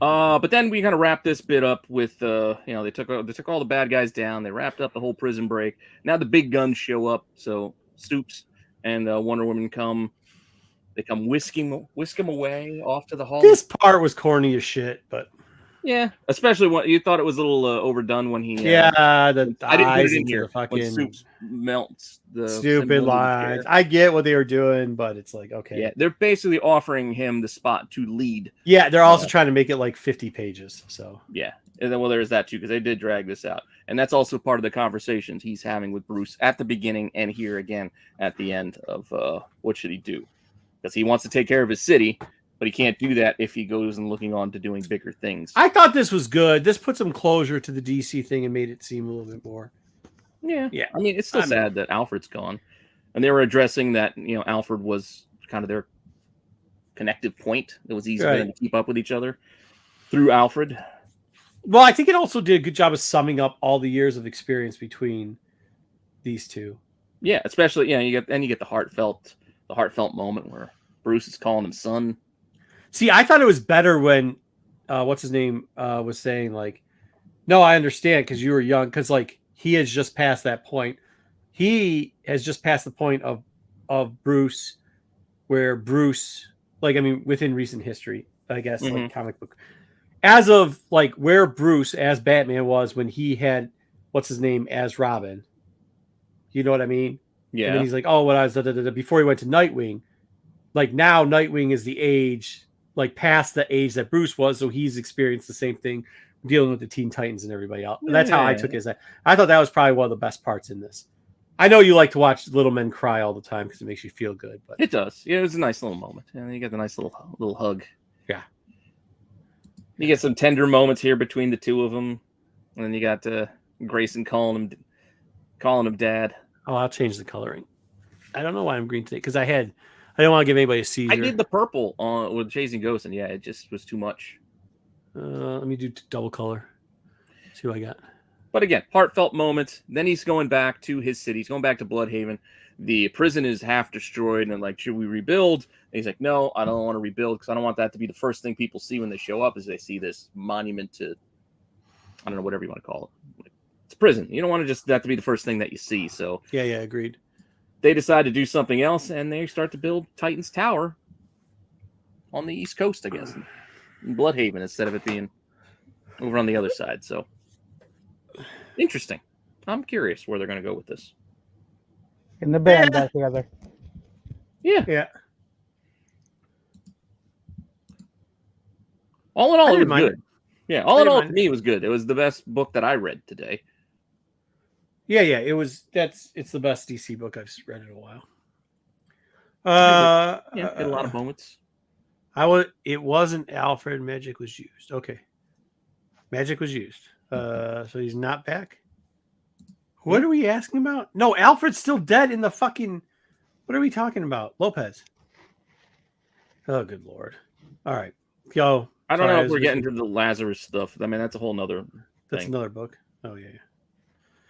But then we kind of wrap this bit up with, they took all the bad guys down. They wrapped up the whole prison break. Now the big guns show up. So Stoops and Wonder Woman come. They come whisk him away off to the hall.
This part was corny as shit, but
yeah, especially when you thought it was a little overdone when he.
The
I didn't put it in here.
Fucking
when Stoops melts the
stupid lines. I get what they were doing, but it's like, okay.
Yeah, they're basically offering him the spot to lead.
Yeah, they're also trying to make it like 50 pages. So yeah,
and then there's that too, because they did drag this out, and that's also part of the conversations he's having with Bruce at the beginning and here again at the end of what should he do, because he wants to take care of his city. But he can't do that if he goes and looking on to doing bigger things.
I thought this was good. This put some closure to the DC thing and made it seem a little bit more.
Yeah. I mean, it's still sad that Alfred's gone. And they were addressing that, Alfred was kind of their connective point. It was easy for them to keep up with each other through Alfred.
Well, I think it also did a good job of summing up all the years of experience between these two.
Yeah, especially, you get the heartfelt moment where Bruce is calling him son.
See, I thought it was better when, what's his name, was saying like, no, I understand because you were young. Because like he has just passed that point. He has just passed the point of Bruce, where Bruce, within recent history, I guess, like comic book, as of like where Bruce as Batman was when he had what's his name as Robin. You know what I mean?
Yeah.
And then he's like, oh, when I was before he went to Nightwing, like now Nightwing is the age. Like past the age that Bruce was, so he's experienced the same thing dealing with the Teen Titans and everybody else. And that's how I took it. I thought that was probably one of the best parts in this. I know you like to watch little men cry all the time because it makes you feel good. But
It does. Yeah, it was a nice little moment. And you get the nice little hug.
Yeah.
You get some tender moments here between the two of them, and then you got Grayson calling him dad.
oh, I'll change the coloring. I don't know why I'm green today because I didn't want to give anybody a seizure.
I did the purple with Chasing Ghosts, and yeah, it just was too much.
Let me do double color. See what I got.
But again, heartfelt moment. Then he's going back to his city. He's going back to Bloodhaven. The prison is half destroyed, and like, should we rebuild? And he's like, no, I don't want to rebuild because I don't want that to be the first thing people see when they show up. Is they see this monument to, I don't know, whatever you want to call it. It's prison. You don't want to just that to be the first thing that you see. So
Yeah, agreed.
they decide to do something else, and they start to build Titan's Tower on the East Coast, I guess, in Bloodhaven, instead of it being over on the other side. So interesting. I'm curious where they're going to go with this.
In the band back together.
Yeah.
All in all,
I
it was
didn't mind
good. Yeah, all in
didn't
all,
mind
to me, it was good. It was the best book that I read today.
Yeah. It was. It's the best DC book I've read in a while.
Yeah, had a lot of moments.
It wasn't Alfred. Magic was used. Okay. Magic was used. So he's not back. What are we asking about? No, Alfred's still dead in the fucking. What are we talking about? Lopez. Oh, good lord. All right. Go.
I don't know if we're getting to the Lazarus stuff. I mean, that's a whole nother thing.
That's another book. Oh, yeah.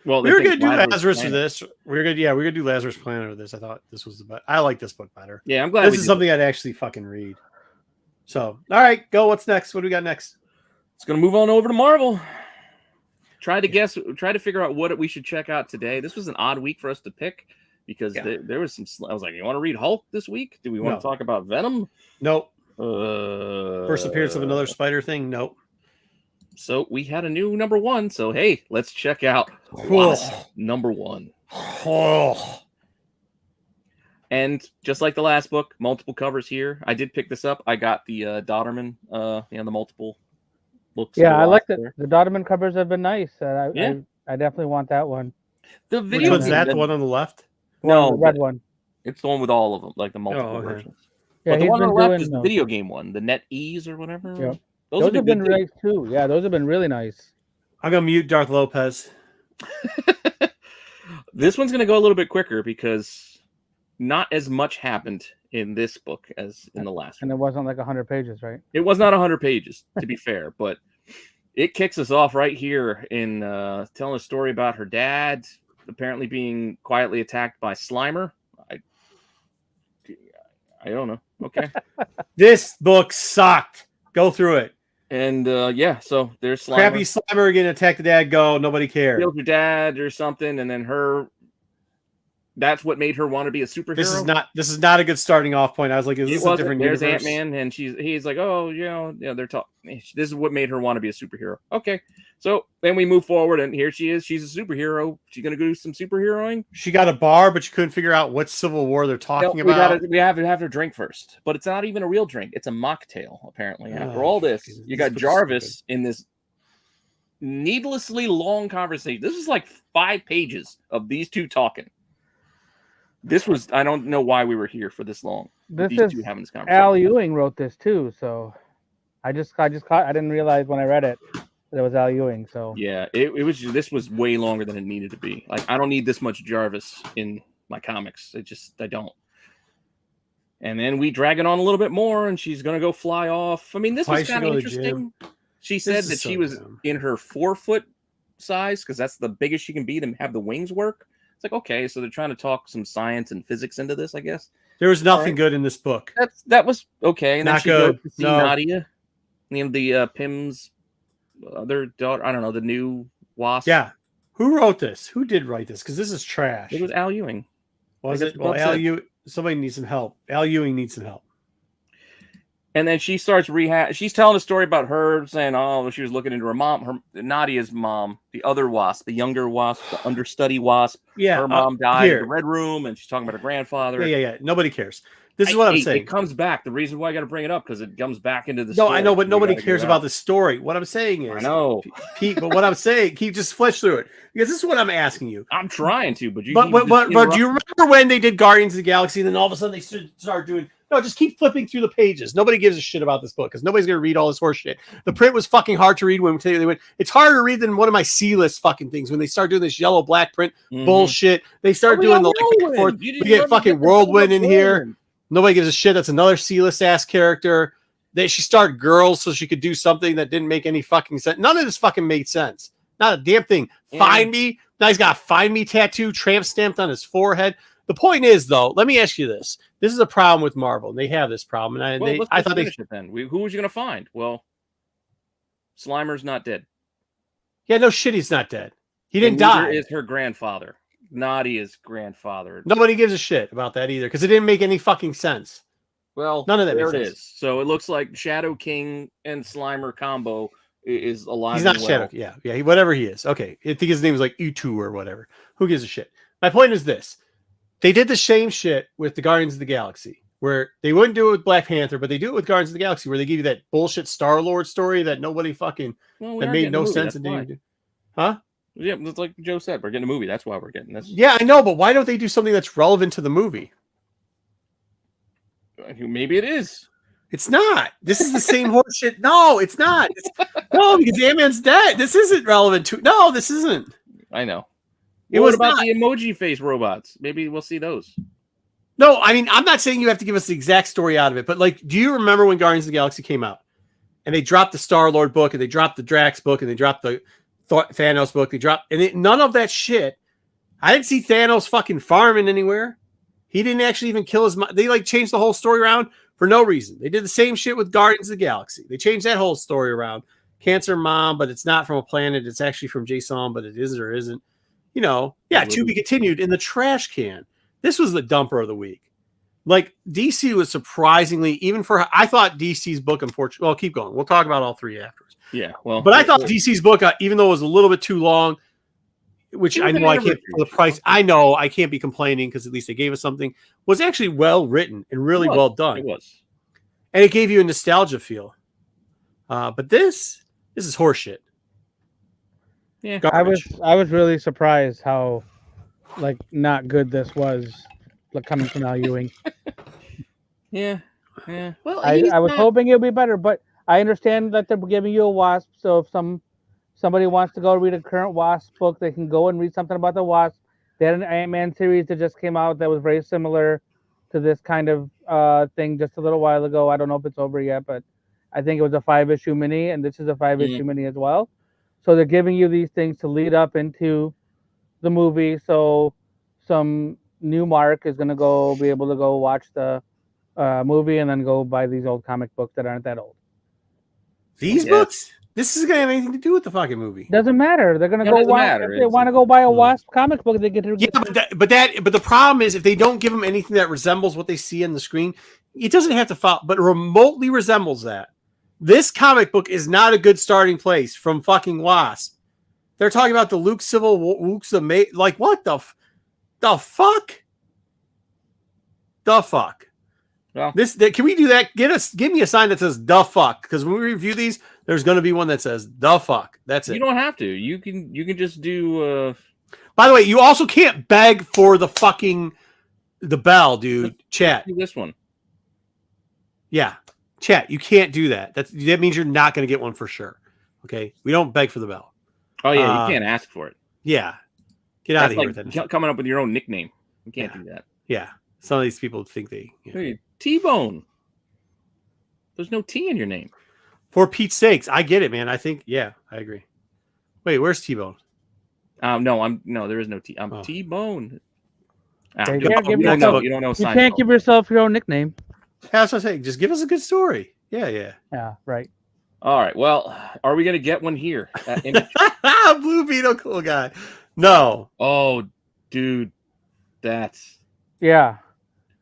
Well,
We were going to do Lazarus
Planet.
for this. We're going to do Lazarus Planet for this. I thought this was the best. I like this book better.
Yeah, I'm glad
This is something I'd actually fucking read. So, all right, go. What's next? What do we got next?
It's going to move on over to Marvel. Try to figure out what we should check out today. This was an odd week for us to pick because there was some. I was like, you want to read Hulk this week? Do we want to talk about Venom?
Nope. First appearance of another spider thing? Nope.
So we had a new number one. So hey, let's check out number one. And just like the last book, multiple covers here. I did pick this up. I got the Dodderman, the multiple looks.
Yeah, I like the Dodderman covers have been nice. I definitely want that one.
The
Which
video
one's that? The one on the left?
No,
the red one.
It's the one with all of them, like the multiple versions.
Yeah,
but the one on the left is the
those.
video game one, the Net Ease or whatever.
Yeah.
Those
have been nice too. Yeah, those have been really nice.
I'm gonna mute Darth Lopez.
This one's gonna go a little bit quicker because not as much happened in this book as in the last one.
And it wasn't like 100 pages, right?
It was not 100 pages, to be fair, but it kicks us off right here in telling a story about her dad apparently being quietly attacked by Slimer. I don't know. Okay.
This book sucked. Go through it.
And so there's Slimer.
Crappy Slimer getting attacked the dad. Go. Nobody cared.
Killed your dad or something, and then that's what made her want to be a superhero.
This is not a good starting off point. I was like, is this a different
There's
universe?
Ant-Man, and he's like, oh, they're talking. This is what made her want to be a superhero. Okay, so then we move forward, and here she is. She's a superhero. She's gonna go do some superheroing.
She got a bar, but you couldn't figure out what Civil War they're talking about.
We have to have her drink first, but it's not even a real drink. It's a mocktail, apparently. After all this, you got Jarvis in this needlessly long conversation. This is like 5 pages of these two talking. I don't know why we were here for this long.
This
these
is
two having this conversation.
Al Ewing wrote this too, so I just caught. I didn't realize when I read it that it was Al Ewing. So
yeah, this was way longer than it needed to be. Like, I don't need this much Jarvis in my comics. I don't. And then we drag it on a little bit more, and she's gonna go fly off. I mean, this was kind of interesting. She said that she was in her 4-foot size because that's the biggest she can be to have the wings work. It's like, okay, so they're trying to talk some science and physics into this, I guess.
There was nothing good in this book.
That was okay. And
Not
then she
good.
goes to see
No.
Nadia, the Pym's other daughter. I don't know, the new Wasp.
Yeah. Who wrote this? Who did write this? Because this is trash.
It was Al Ewing.
Was
Like
it? Well,
Bob
Al
said.
Ewing. Somebody needs some help. Al Ewing needs some help.
And then she starts she's telling a story about her saying, oh, she was looking into her mom, Nadia's mom, the other Wasp, the younger Wasp, the understudy Wasp.
Yeah.
Her mom died in the Red Room, and she's talking about her grandfather.
Yeah. Nobody cares. This is what I'm saying.
It comes back. The reason why I got to bring it up because it comes back into the
No,
story.
I know, but
We
nobody
gotta get
cares
it
about
out.
the story. What I'm saying is,
I know.
Pete. But what I'm saying, keep just flesh through it because this is what I'm asking you.
I'm trying to, but you.
But
keep just
do you
interrupting.
remember when they did Guardians of the Galaxy, and then all of a sudden they start doing? No, just keep flipping through the pages. Nobody gives a shit about this book because nobody's gonna read all this horse shit. The print was fucking hard to read when they went. It's harder to read than one of my C-list fucking things when they start doing this yellow black print bullshit. They start doing the back and forth. We get fucking Whirlwind in here. Nobody gives a shit. That's another C-list ass character. She started girls so she could do something that didn't make any fucking sense. None of this fucking made sense. Not a damn thing. Find me. Now he's got a find me tattoo, tramp stamped on his forehead. The point is, though, let me ask you this. This is a problem with Marvel. They have this problem. And I thought
finish it then. Who was you going to find? Well, Slimer's not dead.
Yeah, no shit, he's not dead. He didn't
Neither
die.
is her grandfather. Nadia's grandfather.
Nobody gives a shit about that either because it didn't make any fucking sense.
Well,
none of that
there
makes
it
sense.
is. So it looks like Shadow King and Slimer combo is alive.
He's not
and well.
Shadow. Yeah, whatever he is. Okay, I think his name is like U2 or whatever. Who gives a shit? My point is this. They did the same shit with the Guardians of the Galaxy, where they wouldn't do it with Black Panther, but they do it with Guardians of the Galaxy, where they give you that bullshit Star-Lord story that nobody fucking that made no sense and didn't do. Huh?
Yeah, it's like Joe said, we're getting a movie. That's why we're getting this.
Yeah, I know, but why don't they do something that's relevant to the movie?
Maybe it is.
It's not. This is the same horse shit. No, it's not. No, because Ant-Man's dead. This isn't relevant to. No, this isn't.
I know.
It
what
was
about
not.
the emoji face robots? Maybe we'll see those.
No, I mean, I'm not saying you have to give us the exact story out of it, but like, do you remember when Guardians of the Galaxy came out and they dropped the Star-Lord book and they dropped the Drax book and they dropped the Thanos book? They dropped, and none of that shit. I didn't see Thanos fucking farming anywhere. He didn't actually even kill his mom. They like changed the whole story around for no reason. They did the same shit with Guardians of the Galaxy. They changed that whole story around. Cancer mom, but it's not from a planet. It's actually from Jason, but it is or isn't. You know, yeah, to be continued in the trash can. This was the dumper of the week. Like, DC was surprisingly, even for, I thought DC's book, unfortunately, well, keep going. We'll talk about all three afterwards.
Yeah, well.
But I thought DC's book, even though it was a little bit too long, which I know I can't, for the price, I know I can't be complaining because at least they gave us something, was actually well written and really well done.
It was.
And it gave you a nostalgia feel. But this is horseshit.
Yeah,
garbage. I was really surprised how like not good this was, like coming from Al Ewing.
Yeah. Well,
I was hoping it would be better, but I understand that they're giving you a Wasp. So if somebody wants to go read a current Wasp book, they can go and read something about the Wasp. They had an Ant-Man series that just came out that was very similar to this kind of thing just a little while ago. I don't know if it's over yet, but I think it was a 5-issue mini, and this is a 5-issue mini as well. So they're giving you these things to lead up into the movie. So some new Mark is going to be able to go watch the movie and then go buy these old comic books that aren't that old.
These books? This isn't going to have anything to do with the fucking movie.
Doesn't matter. They're going to go watch. If they want to go buy a Wasp comic book, they get to.
Yeah, but the problem is if they don't give them anything that resembles what they see on the screen, it doesn't have to follow, but remotely resembles that. This comic book is not a good starting place from fucking Wasp. They're talking about the Luke like what the fuck? The fuck?
Well,
can we do that? Give me a sign that says the fuck, because when we review these, there's going to be one that says the fuck. That's it.
You don't have to. You can just do.
By the way, you also can't beg for the bell, dude. Chat.
Do this one.
Yeah. Chat, you can't do that. That means you're not going to get one for sure. Okay? We don't beg for the bell.
Oh, yeah. You can't ask for it.
Yeah. Get out of here
like
with that.
Coming up with your own nickname. You can't do that.
Yeah. Some of these people think they.
Hey, T-Bone. There's no T in your name.
For Pete's sakes. I get it, man. I think, yeah, I agree. Wait, where's T-Bone?
No, there is no T. I'm T-Bone.
You
don't know.
You can't give yourself your own nickname.
That's what I'm saying. Just give us a good story. Yeah.
Yeah, right.
All right. Well, are we going to get one here?
Blue Beetle, cool guy. No.
Oh, dude. That's.
Yeah.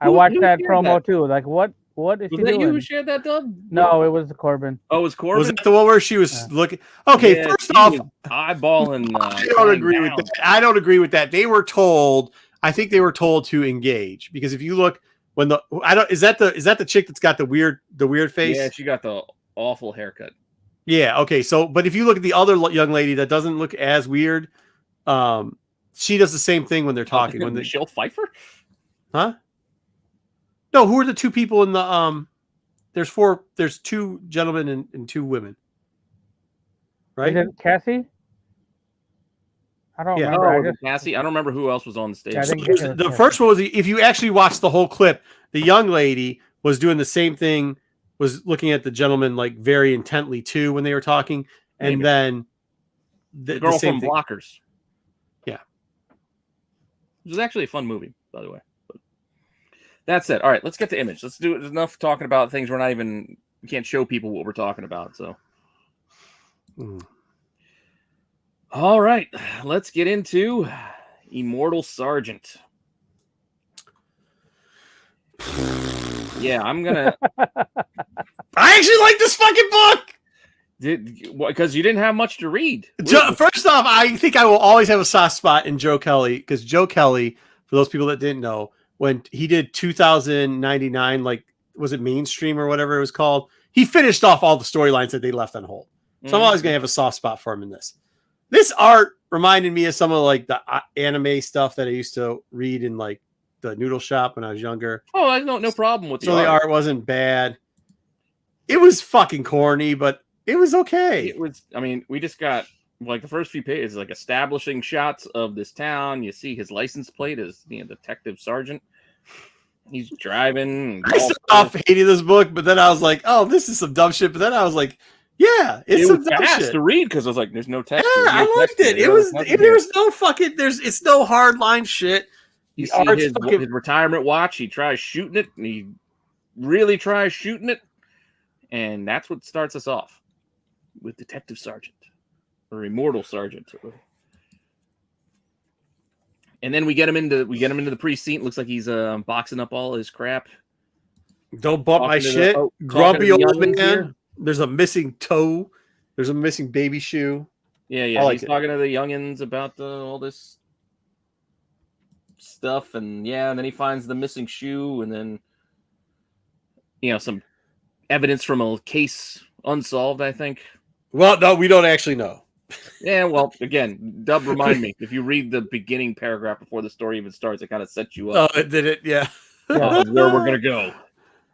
I watched that promo too. Like, what is she doing? Was that
you who shared that, Doug?
No, it was Corbin.
Oh, it was Corbin?
Was that the one where she was looking? Okay, first off.
Eyeballing.
I don't agree with that. They were told, I think they were told to engage. Because if you look, when the I don't is that the chick that's got the weird face?
Yeah, she got the awful haircut.
Yeah. Okay. So, but if you look at the other young lady that doesn't look as weird, she does the same thing when they're talking. When
Michelle Pfeiffer?
Huh? No. Who are the two people in the There's two gentlemen and two women. Right?
Is it Cassie? I don't
Yeah.
remember.
Cassie. I don't remember who else was on the stage.
Yeah, I
So
think it was
the
Cassie.
first one was, if you actually watch the whole clip, the young lady was doing the same thing, was looking at the gentleman like very intently too when they were talking, and
Maybe.
then
the girl
same
from
thing.
Blockers.
Yeah.
It was actually a fun movie, by the way. But that's it. All right, let's get to Image. Let's do it. There's enough talking about things we can't show people what we're talking about. So, all right, let's get into Immortal Sergeant. Yeah, I'm gonna.
I actually like this fucking book.
Because you didn't have much to read.
First off, I think I will always have a soft spot in Joe Kelly, because Joe Kelly, for those people that didn't know, when he did 2099, like, was it Mainstream or whatever it was called, he finished off all the storylines that they left on hold. So I'm always going to have a soft spot for him in this. This art reminded me of some of like the anime stuff that I used to read in like the noodle shop when I was younger.
Oh, I no problem with
So the art wasn't bad. It was fucking corny, but it was okay.
It was. I mean, we just got like the first few pages, like establishing shots of this town. You see his license plate as Detective Sergeant. He's driving.
I started off hating this book, but then I was like, "Oh, this is some dumb shit." But then I was like, "Yeah, it's some dumb
fast
shit
to read," because I was like, "There's no text."
Yeah, I liked it. It was. There's no fucking. It's no hard line shit.
You see his retirement watch. He tries shooting it, and he really tries shooting it, and that's what starts us off with Detective Sergeant or Immortal Sergeant. And then we get him into the precinct. Looks like he's boxing up all his crap.
Don't bump my shit. Grumpy old man. Here. There's a missing toe. There's a missing baby shoe.
Yeah. He's talking to the youngins about all this stuff, and then he finds the missing shoe, and then some evidence from a case unsolved, I think.
Well, no, we don't actually know.
Yeah, well, again, Dub, remind me, if you read the beginning paragraph before the story even starts, it kind of sets you up.
Oh, it did it, yeah.
Where we're gonna go.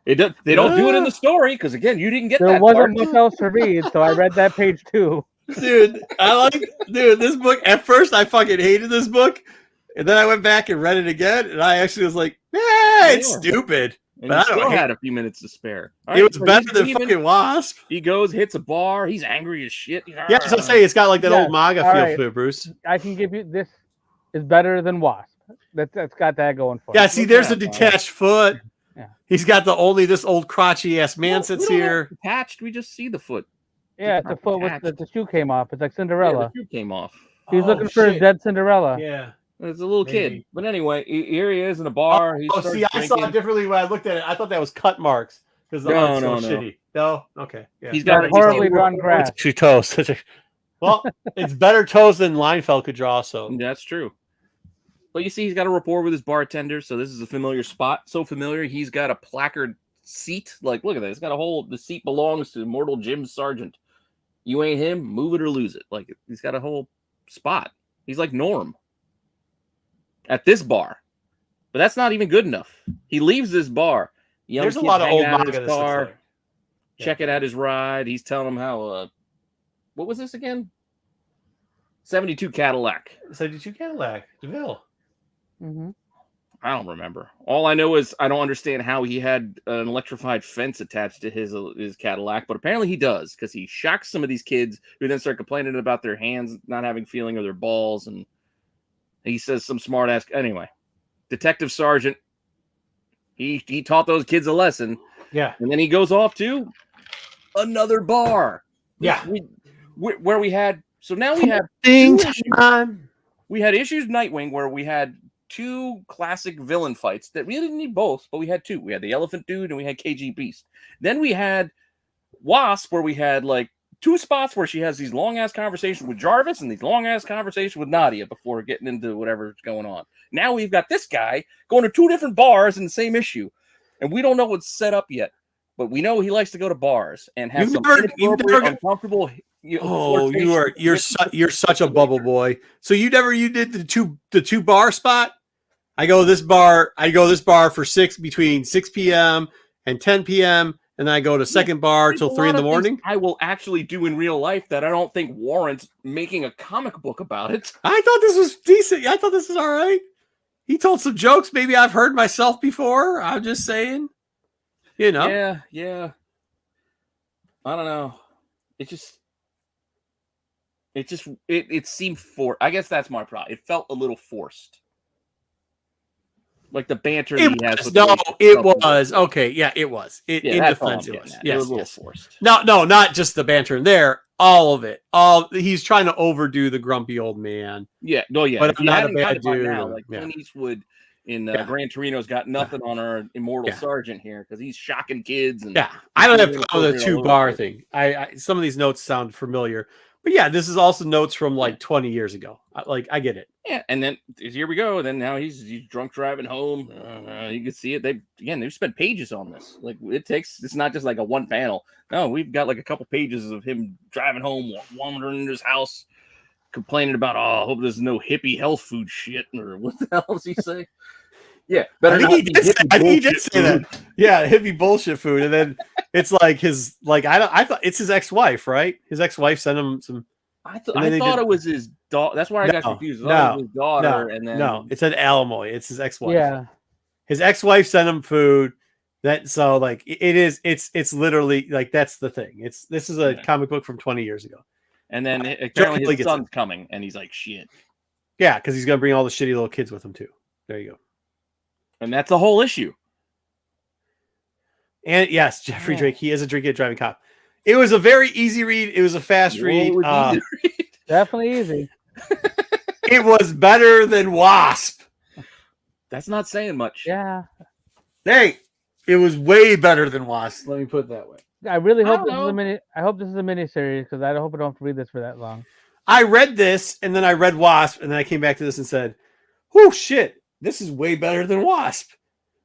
They don't do it in the story because, again, you didn't get that.
There wasn't much else to read, so I read that page too.
Dude, this book. At first, I fucking hated this book, and then I went back and read it again, and I actually was like, it's stupid.
And but I had a few minutes to spare.
It was better than fucking Wasp.
He goes, hits a bar. He's angry as shit.
Yeah, so say it's got like that old manga feel to it, Bruce.
I can give you this is better than Wasp. That's got that going for it.
Yeah, see, there's a detached foot.
Yeah,
he's got this old crotchety ass man sits here.
Detached. We just see the foot.
Yeah, it's a foot with the shoe came off. It's like Cinderella.
Yeah, the shoe came off.
He's looking for his dead Cinderella.
Yeah.
It's a little kid. But anyway, here he is in a bar.
I saw it differently when I looked at it. I thought that was cut marks because the art's so shitty. No? Okay. Yeah.
He's got horribly drawn grass.
It's actually toes. Well, it's better toes than Leinfeld could draw, so.
That's true. But you see, he's got a rapport with his bartender, so this is a familiar spot. So familiar, he's got a placard seat. Like, look at that. It's got the seat belongs to Immortal Jim Sargent. You ain't him, move it or lose it. Like, he's got a whole spot. He's like Norm at this bar. But that's not even good enough. He leaves this bar.
There's a lot of old manga
car, checking out his ride. He's telling him how, what was this again? 72 Cadillac.
72 Cadillac. DeVille.
Mm-hmm.
I don't remember. All I know is I don't understand how he had an electrified fence attached to his Cadillac, but apparently he does, because he shocks some of these kids who then start complaining about their hands not having feeling or their balls, and he says some smart ass. Anyway, Detective Sergeant, he taught those kids a lesson.
Yeah,
and then he goes off to another bar.
Yeah,
where we had. So now we have
time.
We had issues Nightwing where we had two classic villain fights that we didn't need both, but we had two. We had the Elephant Dude and we had KG Beast. Then we had Wasp where we had like two spots where she has these long ass conversations with Jarvis and these long ass conversations with Nadia before getting into whatever's going on. Now we've got this guy going to two different bars in the same issue. and we don't know what's set up yet. But we know he likes to go to bars and have
You've
some
never
uncomfortable.
You're such a bubble boy. So you did the two bar spot. I go this bar for between 6 p.m. and 10 p.m. and then I go to second bar till 3 in the morning.
I will actually do in real life that I don't think warrants making a comic book about it.
I thought this was decent. I thought this was all right. He told some jokes maybe I've heard myself before. I'm just saying. You know.
Yeah. I don't know. It seemed forced. I guess that's my problem. It felt a little forced. Like the banter he has.
It was. Okay, yeah, it was. In defense, it was.
Yes, it was a little forced.
No, not just the banter in there. All of it. He's trying to overdo the grumpy old man.
Yeah, no, yeah.
But I'm not a bad dude.
Now, like Clint Eastwood in Gran Torino's got nothing on our immortal sergeant here because he's shocking kids. And
I don't have the two bar thing. I some of these notes sound familiar, but yeah, this is also notes from like 20 years ago. I get it.
Yeah, and then here we go. Then now he's drunk driving home. You can see it. They've spent pages on this. Like it's not just like a one panel. No, we've got like a couple pages of him driving home, wandering into his house, complaining about, I hope there's no hippie health food shit, or what the hell does he say? Yeah,
I think he did say that. Yeah, hippie bullshit food, and then it's like I thought it's his ex-wife, right? His ex-wife sent him some.
I thought it was his daughter. That's why I got confused. It was his daughter, and then
it said Alamoy. It's his ex-wife.
Yeah,
his ex-wife sent him food. It's literally like that's the thing. This is a comic book from 20 years ago.
And then apparently his son's coming, and he's like, shit.
Yeah, because he's gonna bring all the shitty little kids with him too. There you go.
And that's the whole issue.
And yes, Jeffrey Drake, he is a drinking and driving cop. It was a very easy read. It was a fast read.
Definitely easy.
It was better than Wasp.
That's not saying much.
Yeah.
Hey, it was way better than Wasp. Let me put it that way.
I really hope this is a mini. I hope this is a mini series because I hope I don't have to read this for that long.
I read this and then I read Wasp and then I came back to this and said, "Oh shit, this is way better than Wasp."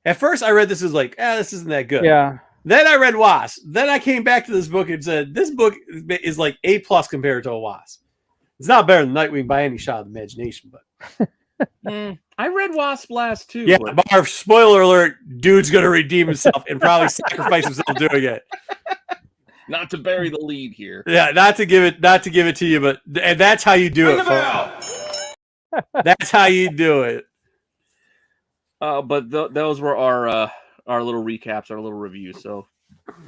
At first, I read this as like, this isn't that good.
Yeah.
Then I read Wasp. Then I came back to this book and said, this book is like A+ compared to a Wasp. It's not better than Nightwing by any shot of the imagination, but
I read Wasp last too.
Yeah, Marv, spoiler alert, dude's gonna redeem himself and probably sacrifice himself doing it.
Not to bury the lead here.
Yeah, not to give it to you, but and that's how you do it. That's how you do it.
But those were our little recaps, our little reviews. So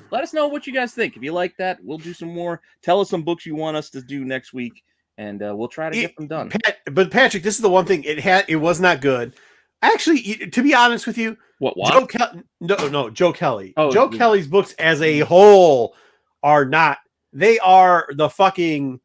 let us know what you guys think. If you like that, we'll do some more. Tell us some books you want us to do next week, and we'll try to get them done.
But Patrick, this is the one thing it was not good. Actually, to be honest with you, Joe Kelly.
Oh,
Joe Kelly's books as a whole are not. They are the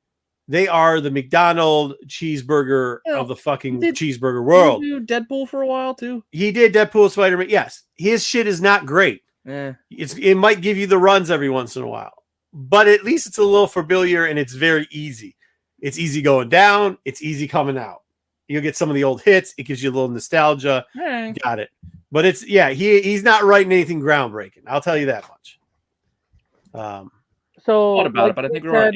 McDonald's cheeseburger of the fucking cheeseburger world.
Did he do Deadpool for a while too?
He did Deadpool, Spider-Man. Yes, his shit is not great. It might give you the runs every once in a while, but at least it's a little familiar and it's very easy. It's easy going down. It's easy coming out. You'll get some of the old hits. It gives you a little nostalgia. Got it. But he's not writing anything groundbreaking. I'll tell you that much.
So
thought about it, but I think we're on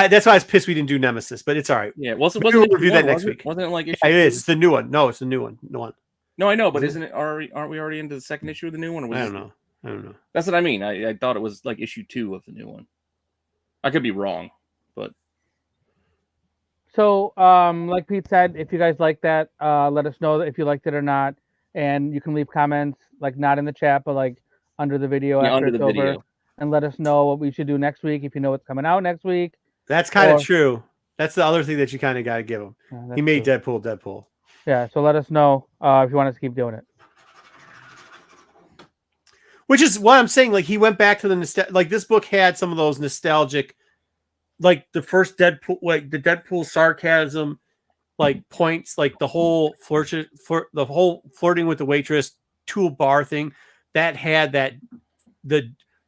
that's why I was pissed we didn't do Nemesis, but it's all right.
Yeah, we'll
review that next week.
Wasn't it like issue
it is. It's the new one. No, it's the new one.
No, I know, but isn't it? Aren't we already into the second issue of the new one? Or
I don't know.
That's what I mean. I thought it was like issue 2 of the new one. I could be wrong, but
so like Pete said, if you guys like that, let us know if you liked it or not, and you can leave comments like not in the chat, but like under the video after it's over. And let us know what we should do next week if you know what's coming out next week.
That's kind of true. That's the other thing that you kind of got to give him. He made true. Deadpool.
Yeah, so let us know if you want us to keep doing it.
Which is what I'm saying. Like he went back to like this book had some of those nostalgic, like the first Deadpool, like the Deadpool sarcasm, like points, like the whole flirting with the waitress to a bar thing that had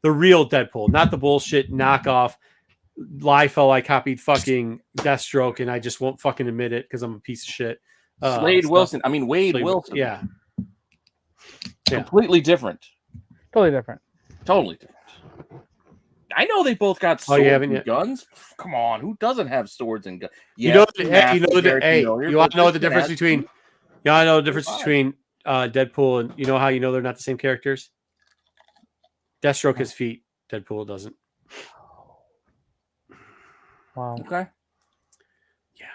the real Deadpool, not the bullshit knockoff. Liefeld, I copied fucking Deathstroke, and I just won't fucking admit it because I'm a piece of shit.
Wade Wilson. Yeah.
Yeah.
Completely different.
Totally different.
Totally different. I know they both got
Oh, you
swords
haven't
and
yet?
guns. Come on, who doesn't have swords and guns?
You know,
Yes,
hey, you know the
very
hey,
familiar,
you want
but
to know
this
the
one
difference
has-
between you want to know the difference
25.
between Deadpool and you know how you know they're not the same characters? Deathstroke has feet. Deadpool doesn't.
Wow.
Okay.
Yeah.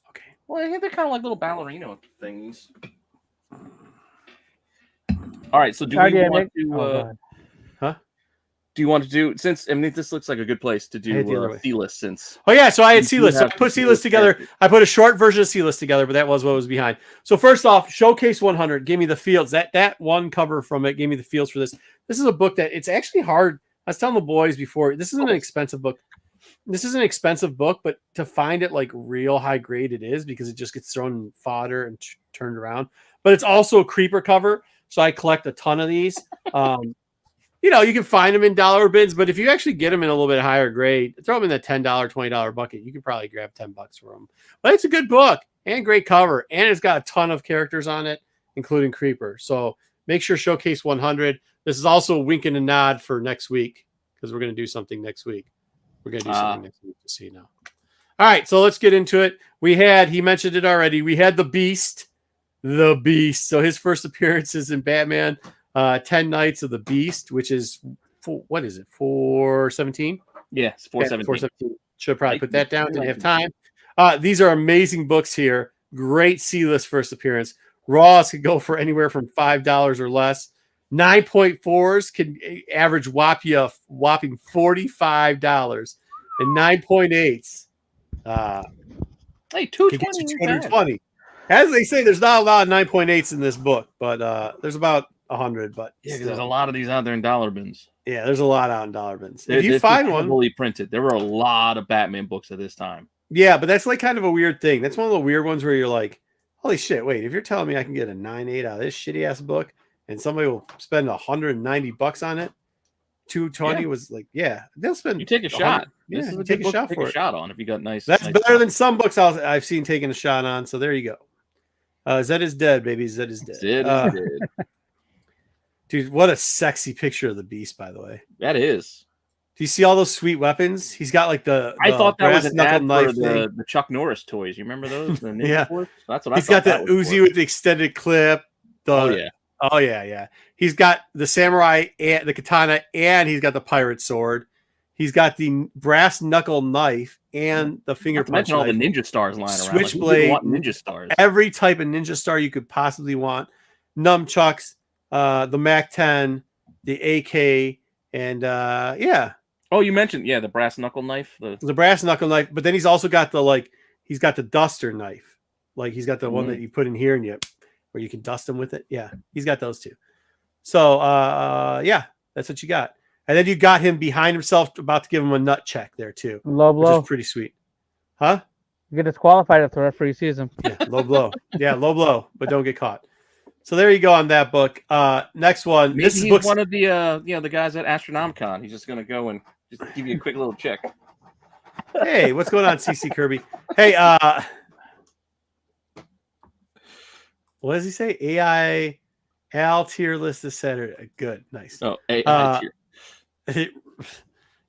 Okay.
Well, I think they're kind of like little ballerina things. All right, so do
Sorry,
we
Nick.
want
Oh, go
to?
ahead.
Do you want to do since? I mean, this looks like a good place to
I had the other
do
way.
C-list since.
Oh yeah, so I had
You do
C-list. So I
have
put
some
C-list
C-list
together.
characters.
I put a short version of C-list together, but that was what was behind. So first off, Showcase 100 gave me the feels. That one cover from it gave me the feels for this. This is a book that it's actually hard. I was telling the boys before, this isn't an expensive book. This is an expensive book, but to find it like real high grade, it is because it just gets thrown in fodder and turned around. But it's also a creeper cover, so I collect a ton of these. You know, you can find them in dollar bins, but if you actually get them in a little bit higher grade, throw them in the $10, $20 bucket. You can probably grab $10 for them. But it's a good book and great cover, and it's got a ton of characters on it, including Creeper. So make sure Showcase 100. This is also a wink and a nod for next week because we're going to do something next week. We're going to do something next week to see now. All right, so let's get into it. He mentioned it already. We had the Beast. So his first appearance is in Batman 10 Nights of the Beast, which is, what is it, 417?
Yeah, it's 417.
417. Should probably put that down. Didn't have time. These are amazing books here. Great C-list first appearance. Raws could go for anywhere from $5 or less. 9.4s can average whopping $45. And 9.8s
Hey,
can get you 220. As they say, there's not a lot of 9.8s in this book, but there's about 100. But
Yeah, because there's a lot of these out there in dollar bins.
Yeah, there's a lot out in dollar bins.
If
you find one,
heavily printed. There were a lot of Batman books at this time.
yeah, but that's like kind of a weird thing. That's one of the weird ones where you're like, holy shit, wait, if you're telling me I can get a 9.8 out of this shitty ass book and somebody will spend $190 on it, 220 was like, yeah, they'll spend.
You take a shot.
Yeah,
This is
you
a
take
good
a
book
shot
to
for
take a
it.
shot on if you got nice.
That's
nice
better
shot.
than some books I've seen taking a shot on. So there you go. Zed is dead, baby. Zed is dead.
Zed is dead.
Dude, what a sexy picture of the Beast, by the way.
That is.
Do you see all those sweet weapons? He's got like the
I thought that was
brass
an
knuckle
ad
knife
for
thing.
the Chuck Norris toys. You remember those? The Ninja
Yeah.
Force? That's what I
He's
thought
got the
that was
Uzi
for.
with the extended clip. Oh yeah. He's got the samurai and the katana, and he's got the pirate sword. He's got the brass knuckle knife and the finger
Not to
punch
mention all the
knife.
ninja stars lying around.
Switchblade.
Like, ninja stars.
Every type of ninja star you could possibly want. Nunchucks, the MAC-10, the AK, and yeah.
Oh, you mentioned the brass knuckle knife.
The brass knuckle knife, but then he's also got he's got the duster knife. Like he's got the one that you put in here and where you can dust them with it. Yeah, he's got those too. So yeah, that's what you got. And then you got him behind himself, about to give him a nut check there too.
Low blow.
Which is pretty sweet. Huh?
You get disqualified if the referee sees him.
Yeah, low blow. Yeah, low blow, but don't get caught. So there you go on that book. Next one.
Maybe
This is
he's one of the the guys at Astronomicon. He's just gonna go and just give you a quick little check.
Hey, what's going on, CC Kirby? Hey, what does he say? AI Al tier list is Saturday. Good, nice.
Oh, AI tier.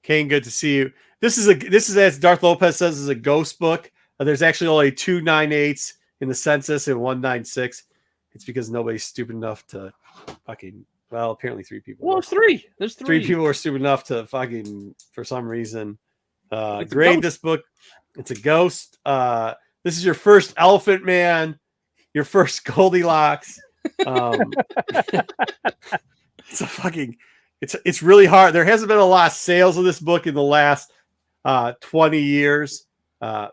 Kane, good to see you. This is as Darth Lopez says, is a ghost book. There's actually only 2 9/8s in the census and 1 9/6. It's because nobody's stupid enough to fucking. Well, apparently 3 people.
Well, it's 3. There's 3.
3 people are stupid enough to fucking, for some reason,
It's a
grade
ghost.
this book. It's a ghost. This is your first Elephant Man, your first Goldilocks. It's a fucking. It's really hard. There hasn't been a lot of sales of this book in the last 20 years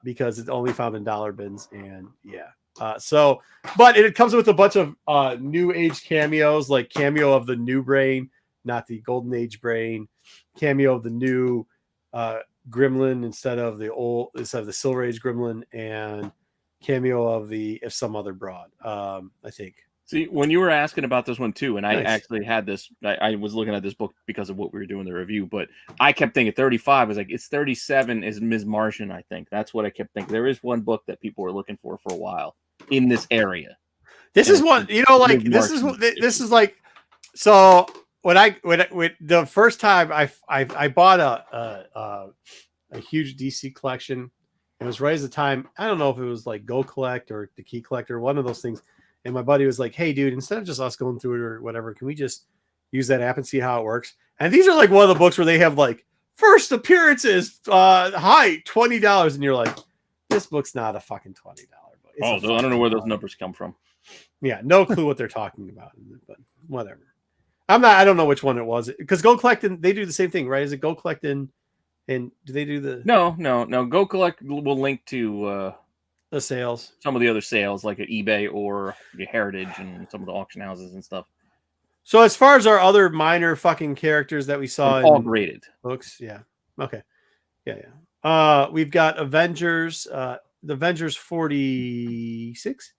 because it's only found in dollar bins, and yeah. But it comes with a bunch of new age cameos, like cameo of the new brain, not the golden age brain, cameo of the new gremlin instead of the silver age gremlin, and cameo of if some other broad. I think.
See, when you were asking about this one too, and I
Nice.
actually had this, I was looking at this book because of what we were doing the review, but I kept thinking 35. I was like, it's 37 is Ms. Martian, I think. That's what I kept thinking. There is one book that people were looking for a while in this area.
This is one, like
Ms.
this is
Martian.
this is like So when the first time I bought a huge DC collection, it was right as the time. I don't know if it was like Go Collect or the Key Collector, one of those things. And my buddy was like, "Hey, dude, instead of just us going through it or whatever, can we just use that app and see how it works?" And these are like one of the books where they have like first appearances, height $20, and you're like, "This book's not a fucking $20 book."
I don't know where those numbers come from.
Yeah, no clue what they're talking about, but whatever. I don't know which one it was because Go Collect they do the same thing, right? Is it Go Collect and do they do the
No. Go Collect will link to
the sales,
some of the other sales like at eBay or Heritage and some of the auction houses and stuff.
So as far as our other minor fucking characters that we saw
all
in
graded
books, yeah, okay, yeah. We've got Avengers, the Avengers 46.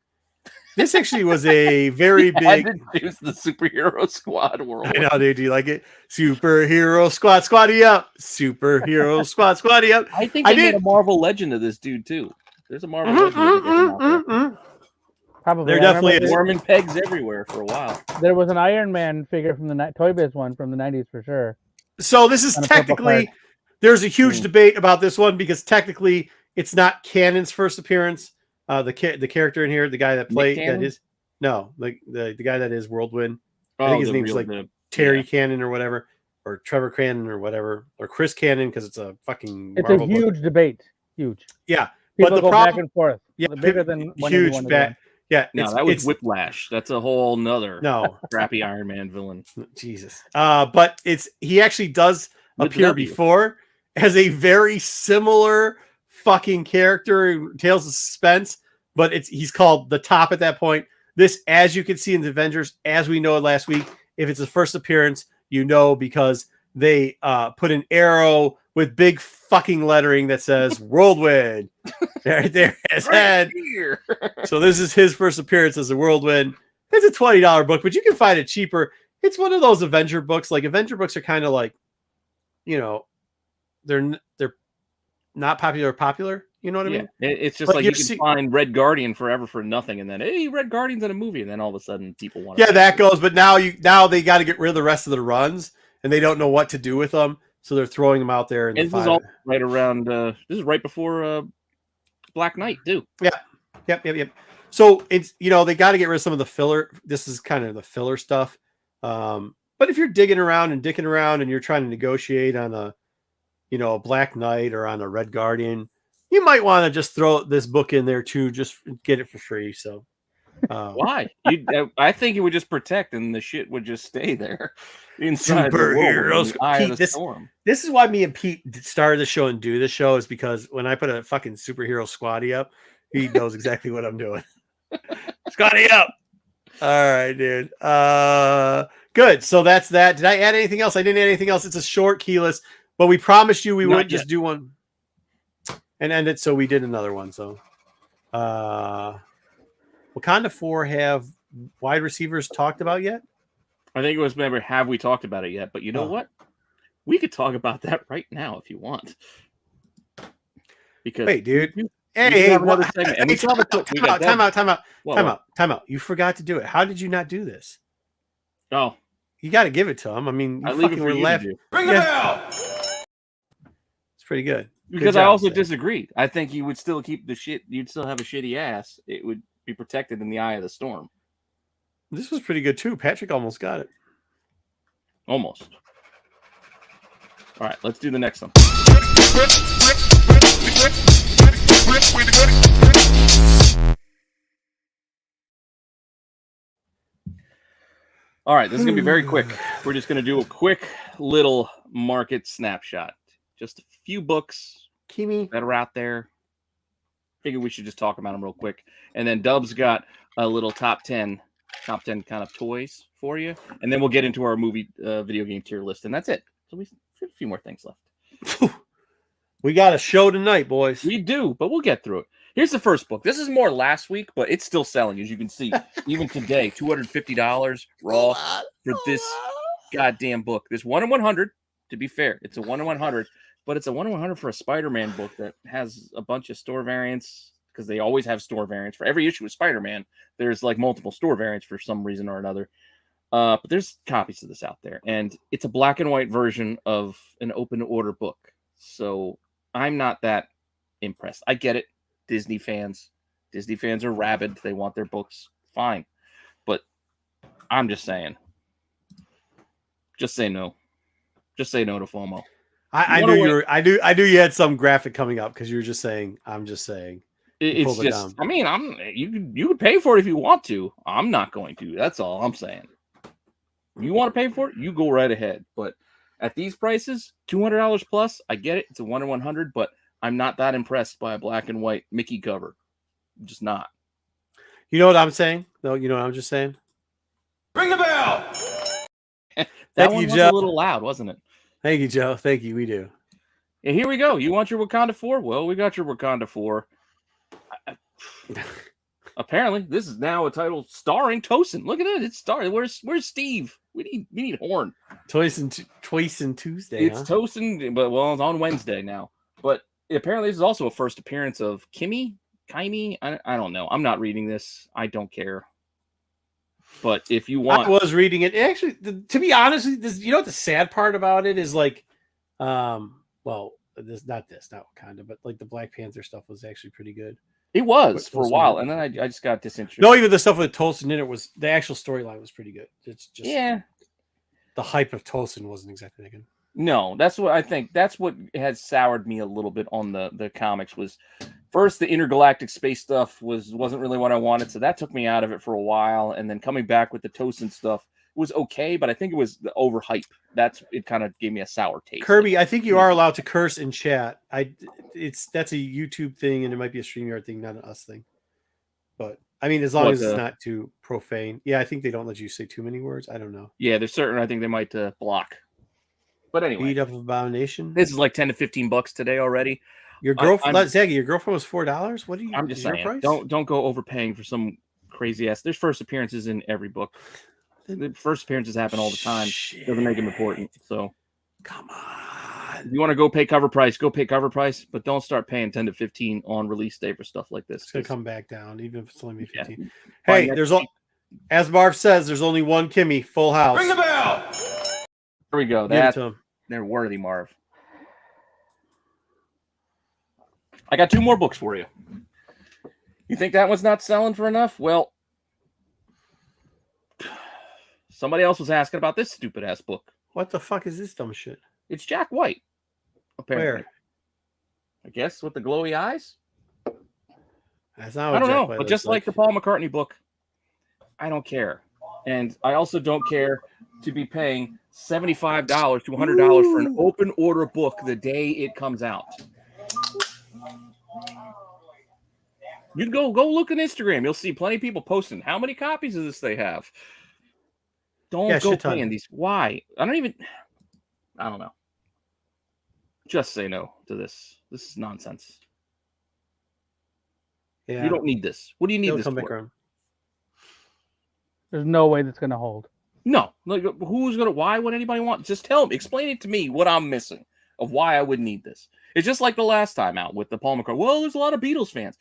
This actually was a very big.
Introduce the superhero squad world.
I know, dude. Do you like it? Superhero squad, squaddy up. Superhero squad, squaddy up.
I think they made a Marvel Legend of this dude too. There's a Marvel Legend.
Probably.
There definitely is.
Warming pegs everywhere for a while.
There was an Iron Man figure from the Toy Biz one from the 90s for sure.
So this is technically, there's a huge debate about this one because technically it's not Cannon's first appearance. The character in here, the guy that played that is the guy that is Whirlwind. I think his name's like Terry Cannon or whatever, or Trevor Cannon or whatever, or Chris Cannon because it's a fucking.
It's Marvel a huge book. Debate. Huge.
Yeah,
people
but the
go
problem,
back and forth.
Yeah,
bigger than
huge back. Yeah,
no, that was Whiplash. That's a whole nother crappy Iron Man villain.
Jesus. But he actually does appear before as a very similar fucking character, Tales of Suspense, but he's called the Top at that point. This, as you can see in the Avengers, as we know last week, if it's his first appearance, because they put an arrow with big fucking lettering that says Whirlwind right there as head. So this is his first appearance as a Whirlwind. It's a $20 book, but you can find it cheaper. It's one of those Avenger books. Like Avenger books are kind of like, they're not popular. You know what I mean?
It's just like you can find Red Guardian forever for nothing, and then hey, Red Guardian's in a movie, and then all of a sudden people want.
Yeah, that goes. But now they got to get rid of the rest of the runs, and they don't know what to do with them, so they're throwing them out there.
This is all right around. This is right before Black Knight, too.
Yeah, yep. So it's they got to get rid of some of the filler. This is kind of the filler stuff. But if you're digging around and dicking around, and you're trying to negotiate on a Black Knight or on a Red Guardian, you might want to just throw this book in there too, just get it for free. So
why? I think it would just protect, and the shit would just stay there inside
superheroes.
The storm.
This is why me and Pete started the show and do the show, is because when I put a fucking superhero squaddy up, he knows exactly what I'm doing. Squaddy up. All right, dude. Good. So that's that. Did I add anything else? I didn't add anything else. It's a short keyless, but we promised you we wouldn't just do one and end it, so we did another one. So Wakanda 4 have wide receivers talked about yet?
I think it was, remember, have we talked about it yet? But you know what? We could talk about that right now if you want. Because
wait, dude. Time out. You forgot to do it. How did you not do this?
Oh.
You got to give it to him. I mean,
I leave it for you to do.
Ring the bell!
It's pretty good.
Because I also disagreed. I think you would still keep the shit. You'd still have a shitty ass. It would be protected in the eye of the storm.
This was pretty good too. Patrick almost got it.
Almost. All right, let's do the next one. All right, this is going to be very quick. We're just going to do a quick little market snapshot. Just a few books that are out there. Figure we should just talk about them real quick. And then Dub's got a little top 10 kind of toys for you. And then we'll get into our movie video game tier list. And that's it. So we have a few more things left.
We got a show tonight, boys.
We do, but we'll get through it. Here's the first book. This is more last week, but it's still selling, as you can see. Even today, $250 raw for this goddamn book. This 1 in 100, to be fair. It's a 1 in 100, but it's a 1 in 100 for a Spider-Man book that has a bunch of store variants, because they always have store variants. For every issue of Spider-Man, there's like multiple store variants for some reason or another. But there's copies of this out there, and it's a black and white version of an open order book. So I'm not that impressed. I get it. Disney fans are rabid. They want their books. Fine. But I'm just saying. Just say no. Just say no to FOMO.
I knew you had some graphic coming up because you were just saying, I'm just saying.
It's just, I mean, you could pay for it if you want to. I'm not going to. That's all I'm saying. You want to pay for it? You go right ahead. But at these prices, $200 plus, I get it. It's a 1 in 100, but I'm not that impressed by a black and white Mickey cover. I'm just not.
You know what I'm saying? No, you know what I'm just saying?
Ring the bell!
That one was a little loud, wasn't it?
Thank you, Joe. Thank you. We do.
And here we go. You want your Wakanda 4? Well, we got your Wakanda 4. Apparently, this is now a title starring Tosin. Look at it. It's starring. Where's Steve? We need Horn.
Tosin Tuesday.
It's Tosin, but well, it's on Wednesday now. But apparently, this is also a first appearance of Kaimi. I don't know. I'm not reading this. I don't care. But if you want,
I was reading it. Actually, to be honest, you know what the sad part about it is, like, well, not Wakanda, but like the Black Panther stuff was actually pretty good.
It was for a while, and then I just got disinterested.
No, even the stuff with Tosin in it was the actual storyline was pretty good. It's just the hype of Tosin wasn't exactly that good.
No, that's what I think. That's what has soured me a little bit on the comics. Was first the intergalactic space stuff wasn't really what I wanted, so that took me out of it for a while. And then coming back with the Tosin stuff was okay, but I think it was the overhype. It kind of gave me a sour taste.
Kirby, I think you are allowed to curse in chat. That's a YouTube thing, and it might be a StreamYard thing, not an us thing. But I mean, as long as it's not too profane. Yeah, I think they don't let you say too many words. I don't know.
Yeah, there's certain. I think they might block. But anyway,
Beat Up Abomination.
This is like $10 to $15 today already.
Your girlfriend, Zaggy, your girlfriend was $4. What do you?
I'm just saying, price? Don't go overpaying for some crazy ass. There's first appearances in every book. The first appearances happen all the time. Doesn't make them important. So,
come on.
If you want to go pay cover price, but don't start paying 10 to 15 on release day for stuff like this.
It's gonna come back down, even if it's only 15.
Yeah.
Hey, as Marv says, there's only one Kimmy, full house.
Ring the bell.
Here we go. They're worthy, Marv. I got 2 more books for you. You think that one's not selling for enough? Well, somebody else was asking about this stupid ass book.
What the fuck is this dumb shit?
It's Jack White. Apparently.
Where?
I guess with the glowy eyes.
That's not what
I don't
Jack
know,
White
but just like the Paul McCartney book, I don't care. And I also don't care to be paying $75 to $100 for an open order book the day it comes out. You go look on Instagram. You'll see plenty of people posting how many copies of this they have. Don't go paying these. Why? I don't know. Just say no to this. This is nonsense.
Yeah.
You don't need this. What do you need this for?
There's no way that's going to hold.
No. Like, why would anybody want? Just tell them. Explain it to me what I'm missing of why I would need this. It's just like the last time out with the Paul McCartney. Well, there's a lot of Beatles fans.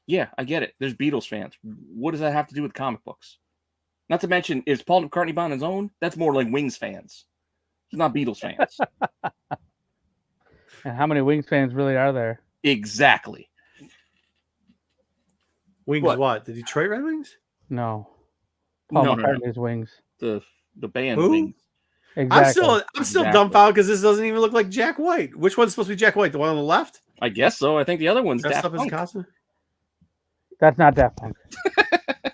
Yeah, I get it. There's Beatles fans. What does that have to do with comic books? Not to mention, is Paul McCartney on his own? That's more like Wings fans. He's not Beatles fans.
And how many Wings fans really are there?
Exactly.
Wings what? The Detroit Red Wings?
No. Paul McCartney's Wings.
The band Wings.
Exactly.
I'm still dumbfounded because this doesn't even look like Jack White. Which one's supposed to be Jack White? The one on the left?
I guess so. I think the other one's
Daft
Daft
Punk.
Punk.
That's not Daft Punk.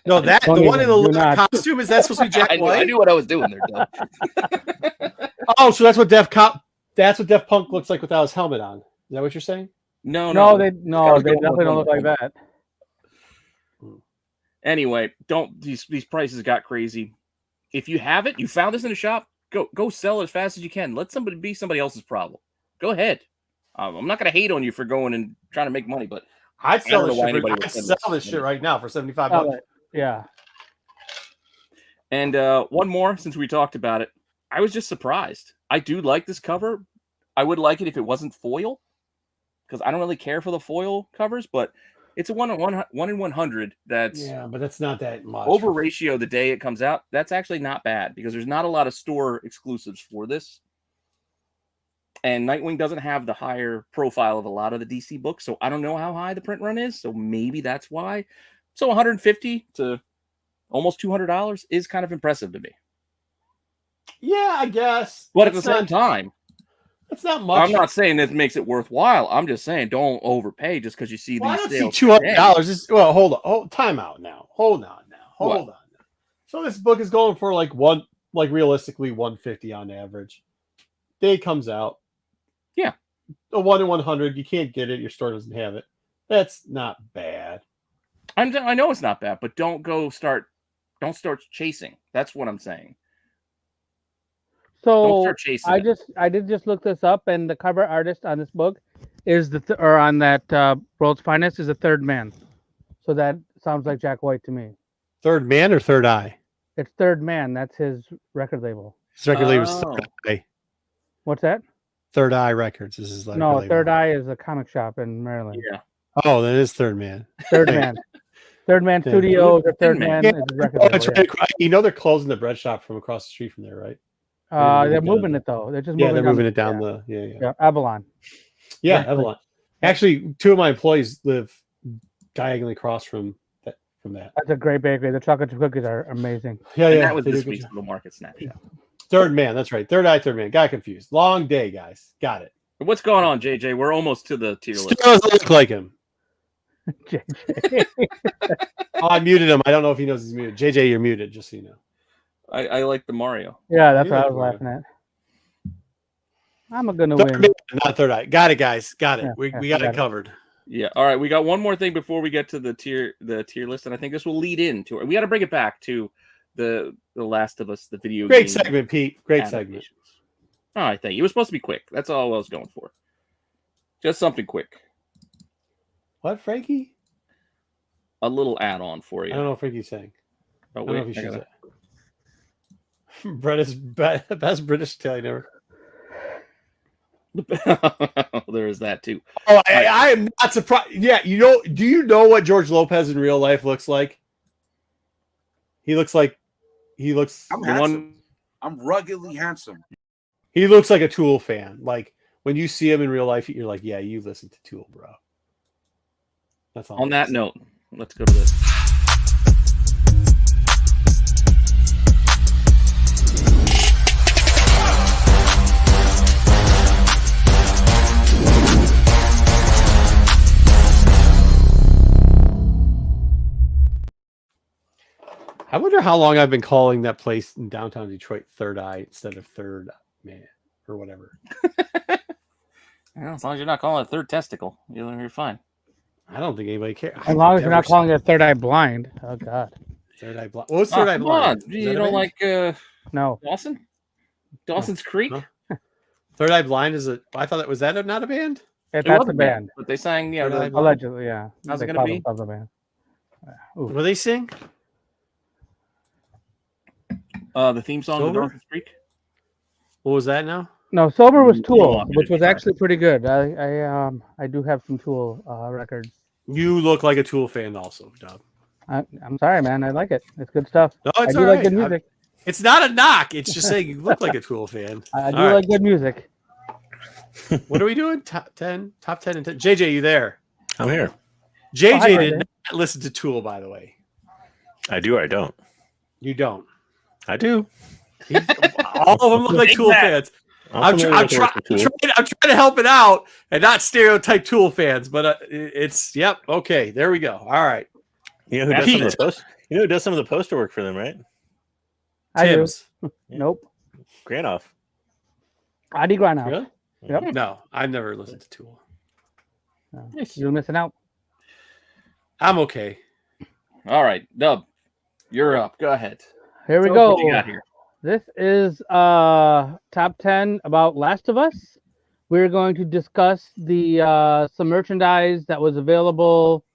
No, the one in the left costume, is that supposed to be Jack White?
I knew what I was doing there, Doug.
Oh, so that's what Daft Punk looks like without his helmet on. Is that what you're saying?
No, they definitely don't look like that.
Anyway, these prices got crazy. If you have it, you found this in a shop, go sell it as fast as you can. Let somebody be somebody else's problem. Go ahead. I'm not going to hate on you for going and trying to make money, but
I'd sell this shit right now for $75.
Yeah.
And one more, since we talked about it, I was just surprised. I do like this cover. I would like it if it wasn't foil, because I don't really care for the foil covers, but It's a 1 in 100. That's
Yeah, but that's not that much.
over ratio the day it comes out. That's actually not bad because there's not a lot of store exclusives for this. And Nightwing doesn't have the higher profile of a lot of the DC books, so I don't know how high the print run is. So maybe that's why. So 150 to almost $200 is kind of impressive to me.
Yeah, I guess.
But at the same time,
it's not much.
I'm not saying this makes it worthwhile. I'm just saying don't overpay just because you see
Well, I
these
don't
sales.
see $200. Well, hold on. Oh, time out now. Hold on now. Hold on. Now. So this book is going for like realistically 150 on average. Day comes out.
Yeah.
A 1 in 100. You can't get it. Your store doesn't have it. That's not bad.
I know it's not bad, but don't start chasing. That's what I'm saying. Don't
So
start chasing.
I did just look this up, and the cover artist on this book is or on that World's Finest is a Third Man. So that sounds like Jack White to me.
Third Man or Third Eye?
It's Third Man. That's his record label.
His record label is Third Eye.
What's that?
Third Eye Records. This is like
no, Third Eye is a comic shop in Maryland.
Yeah.
Oh, that is Third Man.
Third Man. Third Man Studios or Third Man is his record label.
Yeah. You know they're closing the bread shop from across the street from there, right?
They're moving it though. They're just
they're moving it down the
Avalon.
Yeah, Avalon. Actually, 2 of my employees live diagonally across from that.
That's a great bakery. The chocolate chip cookies are amazing.
Yeah,
and that was this week's Little Market Snapshot.
Third Man, that's right. Third Eye, Third Man. Got confused. Long day, guys. Got it.
What's going on, JJ? We're almost to the tier list.
Still doesn't look like him.
JJ.
Oh, I muted him. I don't know if he knows he's muted. JJ, you're muted, just so you know.
I like the Mario.
Yeah, that's what I was laughing at. I'm gonna win.
Man, not Third Eye. Got it, guys. Got it.
Yeah,
we got it covered.
Yeah. All right. We got one more thing before we get to the tier list, and I think this will lead into it. We got to bring it back to the Last of Us, the video.
Great
game
segment, Pete. Great segment.
All right, thank you. It was supposed to be quick. That's all I was going for. Just something quick.
What, Frankie?
A little add-on for you.
I don't know what Frankie's saying.
Oh,
I don't know if you should say. Best British Italian ever.
There is that too.
Oh, I am not surprised. Yeah, do you know what George Lopez in real life looks like? He looks.
I'm handsome. I'm ruggedly handsome.
He looks like a Tool fan. Like when you see him in real life, you're like, yeah, you listen to Tool, bro. That's all.
On that note, let's go to this.
I wonder how long I've been calling that place in downtown Detroit Third Eye instead of Third Man or whatever.
Well, as long as you're not calling it Third Testicle, you're fine.
I don't think anybody cares.
As long as you're not calling it Third Eye Blind. Oh God.
Third Eye Blind. What was Third Eye Blind?
You don't like
no
Dawson? Dawson's Creek?
No. Third Eye Blind is a. I thought was that not a band?
That's a band.
But they sang,
allegedly, yeah.
How's it gonna be?
A band.
What do they sing?
The theme song of Dawson's Creek.
What was that now?
No, Sober was Tool, which was actually pretty good. I do have some Tool records.
You look like a Tool fan, also, Dub.
I'm sorry, man. I like it. It's good stuff.
No, it's
I do like good music.
It's not a knock. It's just saying you look like a Tool fan.
I do like good music.
What are we doing? Top 10 and 10. JJ, you there?
I'm here.
JJ did not listen to Tool, by the way.
I do or I don't?
You don't.
I do.
All of them look like Tool fans. I'm trying to help it out and not stereotype Tool fans, but it's okay. There we go. All right.
You know who does some of the post? You know who does some of the poster work for them, right?
Tim's.
I do. Nope.
Granoff.
Adi Granoff.
Really?
Yep.
No, I've never listened to Tool.
You're missing out.
I'm okay.
All right, Dub, you're up. Go ahead.
Here we go.
What you got here?
This is top 10 about Last of Us. We're going to discuss the some merchandise that was available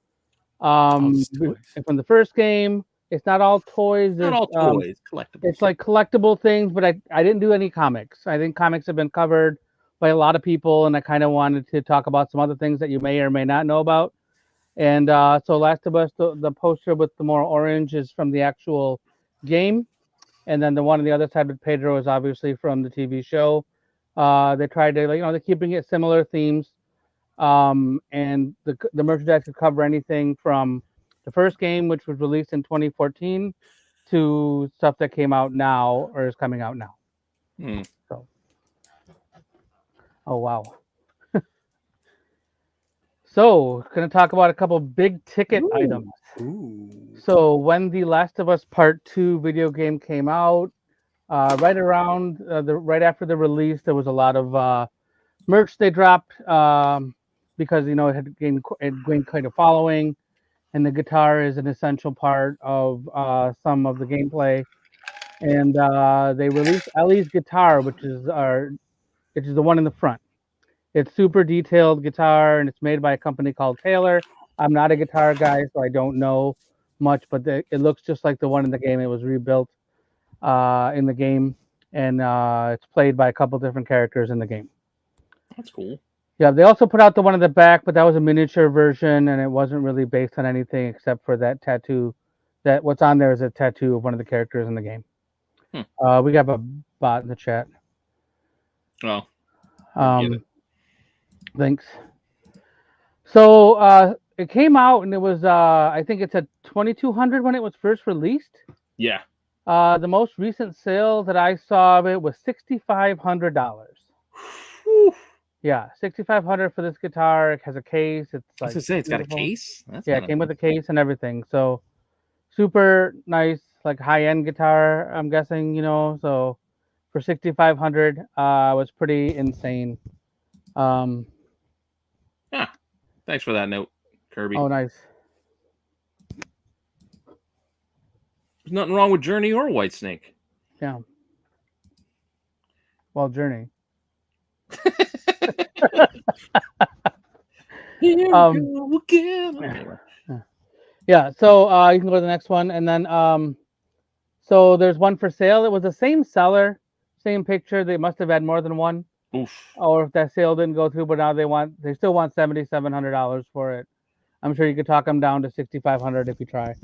from the first game. It's not all toys.
Not all toys, collectibles.
It's like collectible things, but I didn't do any comics. I think comics have been covered by a lot of people, and I kind of wanted to talk about some other things that you may or may not know about. And so Last of Us, the poster with the more orange is from the actual game, and then the one on the other side with Pedro is obviously from the TV show. They tried to, they're keeping it similar themes, and the merchandise could cover anything from the first game, which was released in 2014, to stuff that came out now or is coming out now. So, oh wow. So, going to talk about a couple big ticket items. So, when the Last of Us Part 2 video game came out, right around right after the release, there was a lot of merch they dropped because it had gained quite a following, and the guitar is an essential part of some of the gameplay. And they released Ellie's guitar, which is the one in the front. It's super detailed guitar, and it's made by a company called Taylor. I'm not a guitar guy, so I don't know much, but it looks just like the one in the game. It was rebuilt in the game, and it's played by a couple different characters in the game.
That's cool.
Yeah, they also put out the one in the back, but that was a miniature version, and it wasn't really based on anything except for that tattoo. That what's on there is a tattoo of one of the characters in the game. We got a bot in the chat.
Oh.
Thanks. So it came out, and it was I think it's at 2,200 when it was first released.
Yeah.
The most recent sale that I saw of it was $6,500. Yeah, $6,500 for this guitar. It has a case. It's
I was gonna say it's got a case.
It came with a case and everything. So super nice, like high-end guitar. I'm guessing, So for $6,500, was pretty insane.
Yeah. Thanks for that note, Kirby.
Oh, nice.
There's nothing wrong with Journey or Whitesnake.
Yeah. Well, Journey.
Here we go again.
Yeah, so you can go to the next one, and then so there's one for sale. It was the same seller, same picture. They must have had more than one.
Oof.
Or if that sale didn't go through, but now they still want $7,700 for it. I'm sure you could talk them down to $6,500 if you try.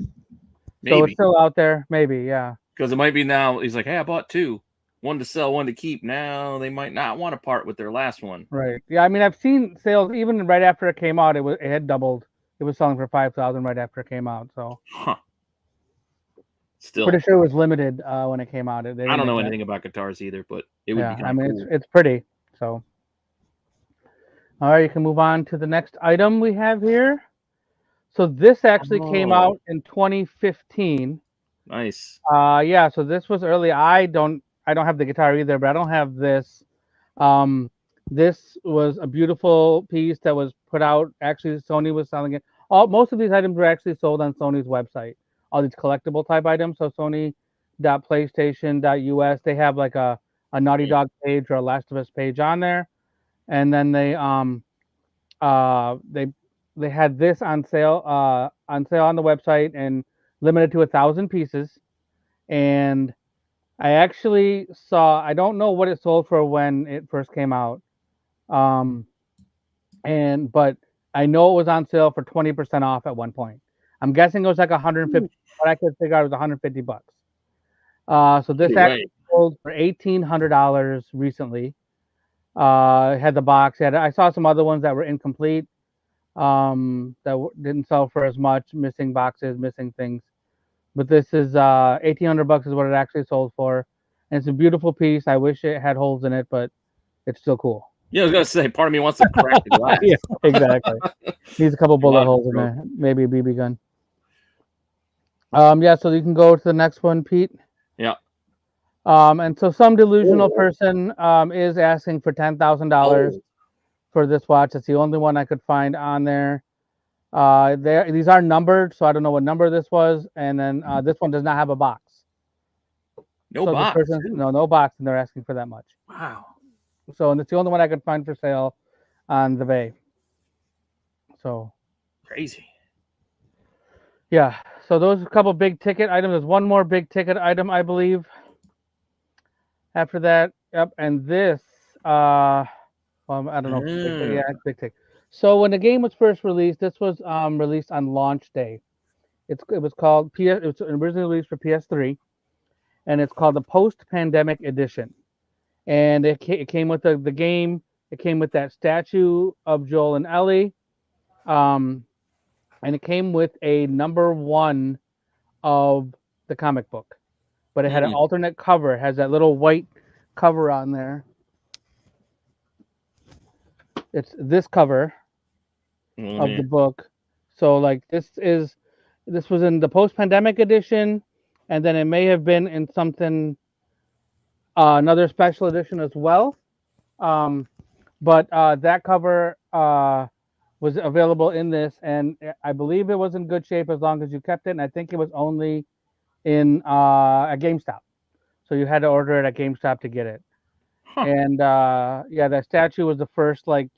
Maybe.
So it's still out there, maybe, yeah.
Because it might be now. He's like, hey, I bought two. One to sell, one to keep. Now they might not want to part with their last one.
Right. Yeah, I mean, I've seen sales even right after it came out. It had doubled. It was selling for $5,000 right after it came out. So.
Huh. Still.
Pretty sure it was limited when it came out. I
don't know anything about guitars either, but it would be kind of cool.
It's pretty. So. All right, you can move on to the next item we have here. So this actually came out in 2015.
Nice.
Yeah. So this was early. I don't have the guitar either, but I don't have this. This was a beautiful piece that was put out. Actually, Sony was selling it. Most of these items were actually sold on Sony's website. All these collectible type items. So Sony.PlayStation.us. They have like a Naughty Dog page or a Last of Us page on there, and then they had this on sale on the website and limited to 1,000 pieces. And I actually saw, I don't know what it sold for when it first came out. But I know it was on sale for 20% off at one point. I'm guessing it was like 150, but I could figure out it was $150. So this actually sold for $1,800 recently. It had the box. I saw some other ones that were incomplete, that didn't sell for as much, missing boxes, missing things. But this is $1,800 is what it actually sold for, and it's a beautiful piece. I wish it had holes in it, but it's still cool.
Yeah, I was gonna say, part of me wants to crack the glass.
Yeah, exactly. Needs a couple bullet holes in there, maybe a BB gun. Yeah, so you can go to the next one, Pete.
Yeah.
And so some delusional person is asking for $10,000 for this watch. It's the only one I could find on there. These are numbered, so I don't know what number this was. And then this one does not have a box.
No box.
No box, and they're asking for that much.
Wow.
So, and it's the only one I could find for sale on the Bay. So
crazy.
Yeah. So those are a couple big ticket items. There's one more big ticket item, I believe. After that, yep. And this, I don't know. Yeah, it's big ticket. So when the game was first released, this was released on launch day. It was called PS. It was originally released for PS3, and it's called the Post-Pandemic Edition. And it came with the game. It came with that statue of Joel and Ellie, and it came with a #1 of the comic book, but it had an alternate cover. It has that little white cover on there. It's this cover of the book. So like this was in the post-pandemic edition, and then it may have been in something another special edition as well. But that cover was available in this, and I believe it was in good shape as long as you kept it. And I think it was only in a GameStop, so you had to order it at GameStop to get it.
Huh.
And yeah, that statue was the first like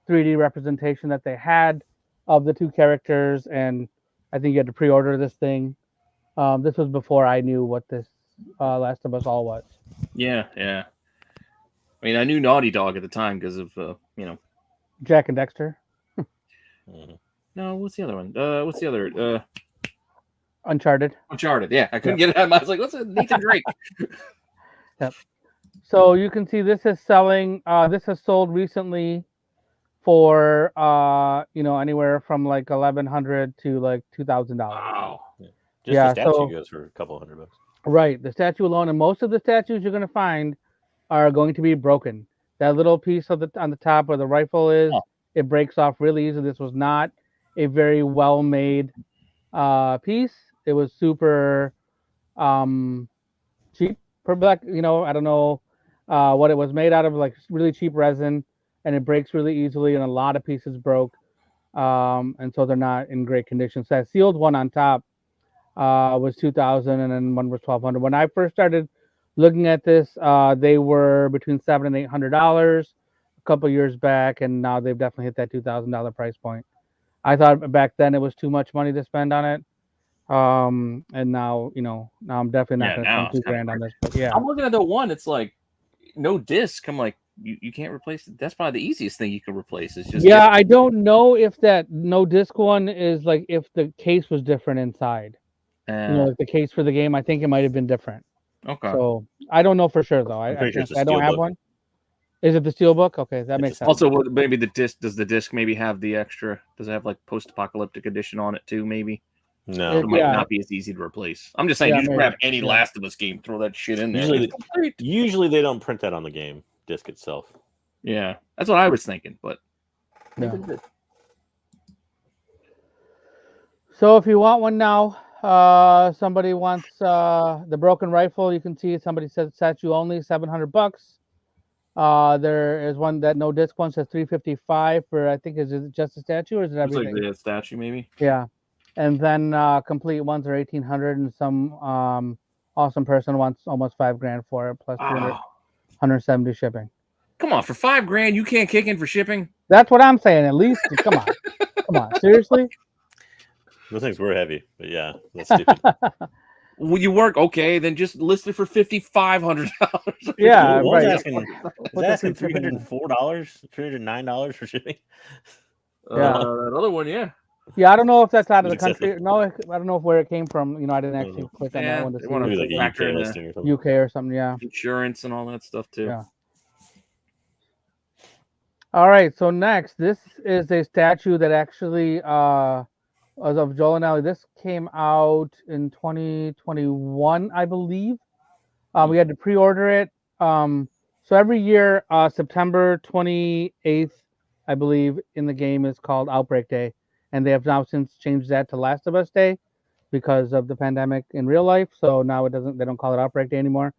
3D representation that they had of the two characters, and I think you had to pre-order this thing. This was before I knew what this Last of Us all was.
Yeah. I mean, I knew Naughty Dog at the time because of
Jack and Dexter.
No, what's the other one? What's the other?
Uncharted.
Uncharted. Yeah, I couldn't get it out. I was like, what's it? Nathan Drake.
Yep. So you can see this is selling. This has sold recently for anywhere from like $1,100 to like $2,000.
Wow.
Just the statue goes for a couple $100.
Right, the statue alone, and most of the statues you're going to find are going to be broken. That little piece on the top where the rifle is, it breaks off really easy. This was not a very well made piece. It was super cheap for black. I don't know what it was made out of, like really cheap resin, and it breaks really easily, and a lot of pieces broke, and so they're not in great condition. So that sealed one on top was $2,000, and then one was $1,200. When I first started looking at this, they were between $700 and $800 a couple years back, and now they've definitely hit that $2,000 price point. I thought back then it was too much money to spend on it, and now I'm definitely not going to spend $2,000 on this. But yeah,
I'm looking at the one. It's like no disc. I'm like, you can't replace it. That's probably the easiest thing you can replace. Is just
I don't know if that no disc one is like if the case was different inside. Like the case for the game, I think it might have been different.
Okay.
So I don't know for sure though. I don't have one. Is it the Steelbook? Okay, that makes sense.
Also, maybe the disc. Does the disc maybe have the extra? Does it have like post-apocalyptic edition on it too? Maybe.
No,
it might not be as easy to replace. I'm just saying, you just grab any Last of Us game, throw that shit in there.
Usually they don't print that on the game disc itself.
Yeah, that's what I was thinking, but.
Yeah. So if you want one now. Somebody wants the broken rifle. You can see somebody says statue only $700. There is one that no disc one says $355 for. I think is it just a statue or is it everything?
It's like the statue maybe.
Yeah, and then complete ones are $1,800, and some awesome person wants almost $5,000 for it plus 170 shipping.
Come on, for $5,000 you can't kick in for shipping.
That's what I'm saying. At least come on, seriously.
Those things were heavy, but yeah, that's stupid.
Will you work? Okay, then just list it for $5,500.
Yeah, right.
Asking $304, $309 for shipping.
Yeah,
that other one, yeah.
Yeah, I don't know if that's out of the country. No, I don't know where it came from. I didn't actually click on that one to see.
Maybe like a UK listing or something.
UK or something, yeah.
Insurance and all that stuff too.
Yeah. All right, so next, this is a statue that actually of Joel and Ellie. This came out in 2021, I believe. We had to pre-order it. So every year, September 28th, I believe, in the game is called Outbreak Day, and they have now since changed that to Last of Us Day because of the pandemic in real life. So now they don't call it Outbreak Day anymore.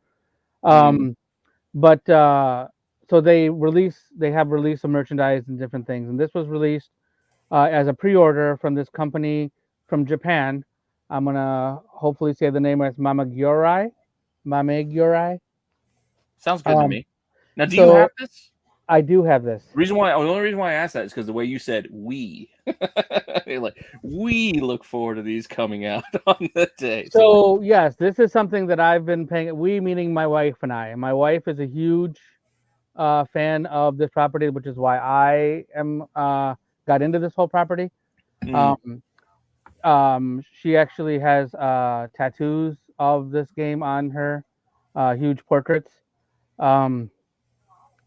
But so they have released some merchandise and different things, and this was released as a pre-order from this company from Japan. I'm gonna hopefully say the name right. Mamegurai.
Sounds good to me. Now, do you have this?
I do have this.
The only reason why I asked that is because the way you said "we," like we look forward to these coming out on the day.
So yes, this is something that I've been paying. We meaning my wife and I. My wife is a huge fan of this property, which is why I am got into this whole property.
Mm.
She actually has tattoos of this game on her, huge portraits.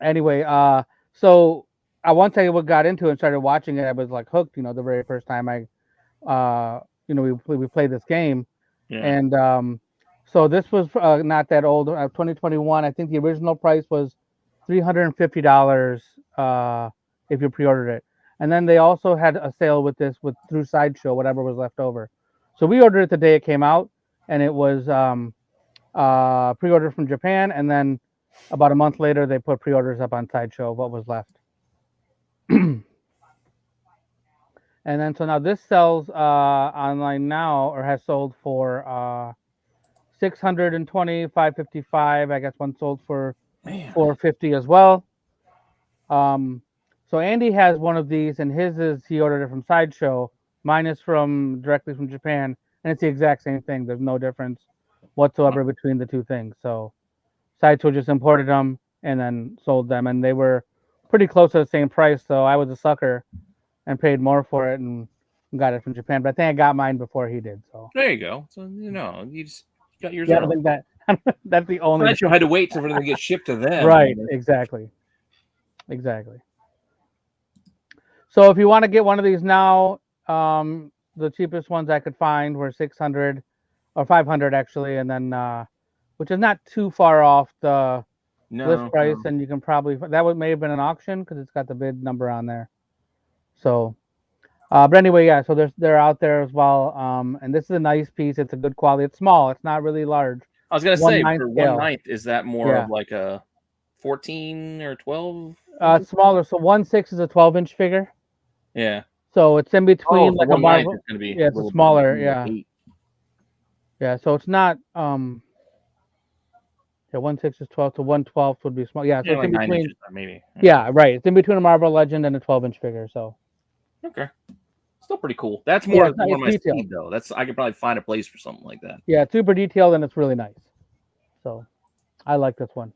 Anyway, so once I got into it and started watching it, I was like hooked. You know, the very first time we played this game,
Yeah.
and so this was not that old. 2021. I think the original price was $350 if you pre-ordered it, and then they also had a sale with this through Sideshow, whatever was left over. So we ordered it the day it came out, and it was pre-ordered from Japan, and then about a month later they put pre-orders up on Sideshow of what was left. And then so now this sells online now, or has sold for 620, 555. I guess one sold for
Man.
450 as well. So Andy has one of these, and his is he ordered it from Sideshow. Mine is directly from Japan, and it's the exact same thing. There's no difference whatsoever between the two things. So Sideshow just imported them and then sold them, and they were pretty close to the same price. So I was a sucker and paid more for it and got it from Japan. But I think I got mine before he did. So
There you go. So you just got yours.
yeah, I think that's the only.
Sideshow had to wait for them to get shipped to them.
Right. Exactly. So if you want to get one of these now, the cheapest ones I could find were 600 or 500 actually, and then which is not too far off the list price, and you can probably may have been an auction because it's got the bid number on there. So, but anyway, yeah. So they're out there as well, and this is a nice piece. It's a good quality. It's small. It's not really large.
I was gonna say for
scale.
1/9, is that more of like a 14 or 12?
Smaller. So 1/6 is a 12-inch figure.
Yeah.
So it's in between like a Marvel.
It's gonna be
yeah, it's smaller. Yeah.
8.
Yeah. So it's not. Yeah, 1/6 is 12, so 1/12 would be small. Yeah, so it's
like
in
9
between.
inches, maybe.
Yeah, right. It's in between a Marvel Legend and a 12-inch figure. So.
Okay. Still pretty cool. That's more of my
detailed.
speed, though. I could probably find a place for something like that.
Yeah, it's super detailed and it's really nice. So, I like this one.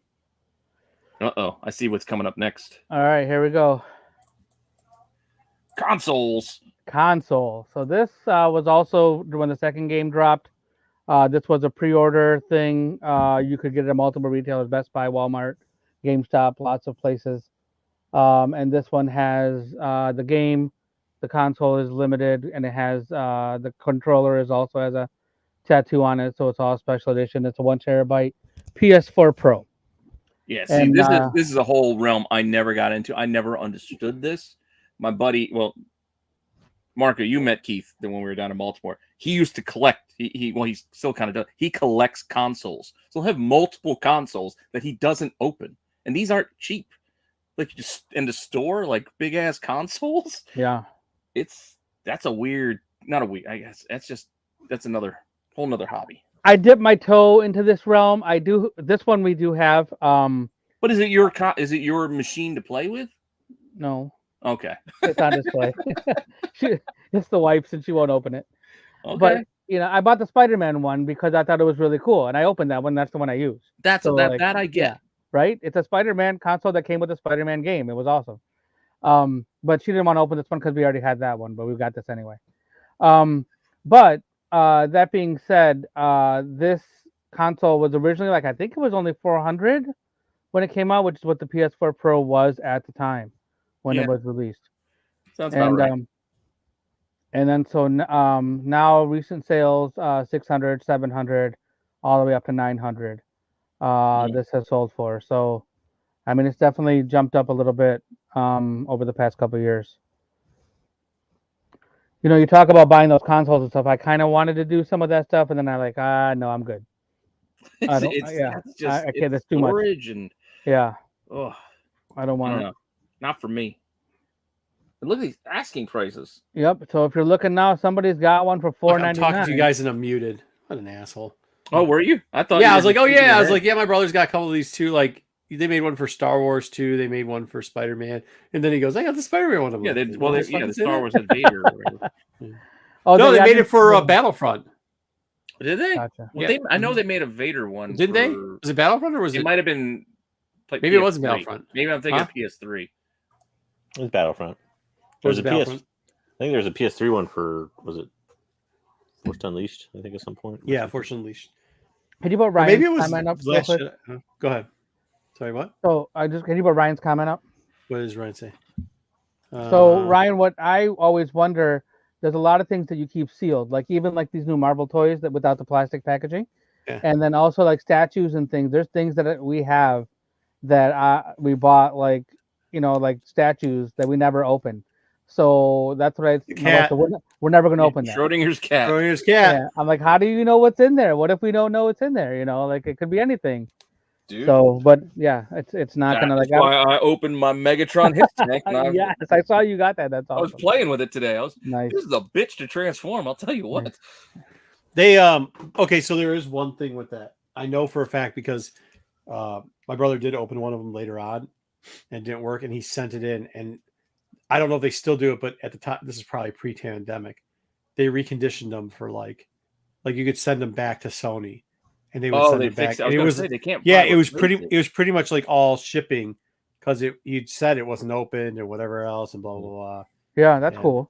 I see what's coming up next.
All right, here we go.
Console.
So this was also when the second game dropped. This was a pre-order thing. You could get it at multiple retailers: Best Buy, Walmart, GameStop, lots of places. And this one has the game. The console is limited, and it has the controller also has a tattoo on it, so it's all special edition. It's a 1 terabyte PS4 Pro.
Yeah, see, this is a whole realm I never got into. I never understood this. My buddy, Marco, you met Keith when we were down in Baltimore. He used to collect. He still kind of does. He collects consoles. So he'll have multiple consoles that he doesn't open, and these aren't cheap. Like just in the store, like big ass consoles.
Yeah,
that's a weird, not a weird. I guess that's another whole nother hobby.
I dip my toe into this realm. I do. This one we do have.
But is it your machine to play with?
No.
Okay.
It's on display. It's the wife's and she won't open it.
Okay.
But I bought the Spider-Man one because I thought it was really cool, and I opened that one. That's the one I use.
That I get.
Yeah, right? It's a Spider-Man console that came with a Spider-Man game. It was awesome. But she didn't want to open this one because we already had that one, but we've got this anyway. But that being said, this console was originally I think it was only $400 when it came out, which is what the PS4 Pro was at the time when it was released.
Sounds about right.
And then so now recent sales, 600, 700, all the way up to 900. This has sold for. So, I mean, it's definitely jumped up a little bit over the past couple of years. You talk about buying those consoles and stuff. I kind of wanted to do some of that stuff, and then no, I'm good. That's too much.
And
yeah.
Oh,
I don't want it.
Not for me. And look at these asking prices.
Yep. So if you're looking now, somebody's got one for $499.
I'm talking to you guys and I'm muted. What an asshole.
Oh, were you? I thought.
Yeah, I was like, oh yeah. I was like, yeah. My brother's got a couple of these too. Like they made one for Star Wars too. They made one for Spider-Man, and then he goes, I got the Spider-Man one.
Yeah, the Star Wars had Vader.
Oh
no, they made it for Battlefront.
Did they?
Gotcha.
Well, I know they made a Vader one.
Didn't they? Was it Battlefront or was it?
It might have been.
Maybe it wasn't Battlefront.
Maybe I'm thinking of PS3.
It was Battlefront. There's
Was
a
it
PS.
Battlefront?
I think there's a PS3 one for was it Force Unleashed? I think at some point.
Yeah, Force Unleashed.
Can you put
Or
Ryan's
maybe it was
comment up real
Last
quick?
Jedi. Go ahead. Sorry, what?
So can you put Ryan's comment up?
What does Ryan say?
So Ryan, what I always wonder, there's a lot of things that you keep sealed, like even like these new Marvel toys that without the plastic packaging,
Yeah.
and then also like statues and things. There's things that we have that we bought, like like statues that we never opened. So that's what I
cat.
so we're never gonna open that.
Schrodinger's cat.
Schrodinger's cat.
Yeah, I'm like, how do you know what's in there? What if we don't know what's in there? Like it could be anything.
Dude.
So, but yeah, it's not gonna
That's
like.
why I opened my Megatron hit tank. And
Yes, I saw you got that. That's
I
awesome.
was playing with it today.
Nice.
This is a bitch to transform. I'll tell you what.
Nice.
They okay, so there is one thing with that. I know for a fact because my brother did open one of them later on and didn't work, and he sent it in. And I don't know if they still do it, but at the time, this is probably pre-pandemic. They reconditioned them for like you could send them back to Sony, and they would send them back. And it was
they can't.
yeah, it was pretty much like all shipping because you said it wasn't opened or whatever else, and blah blah blah.
Yeah, that's cool.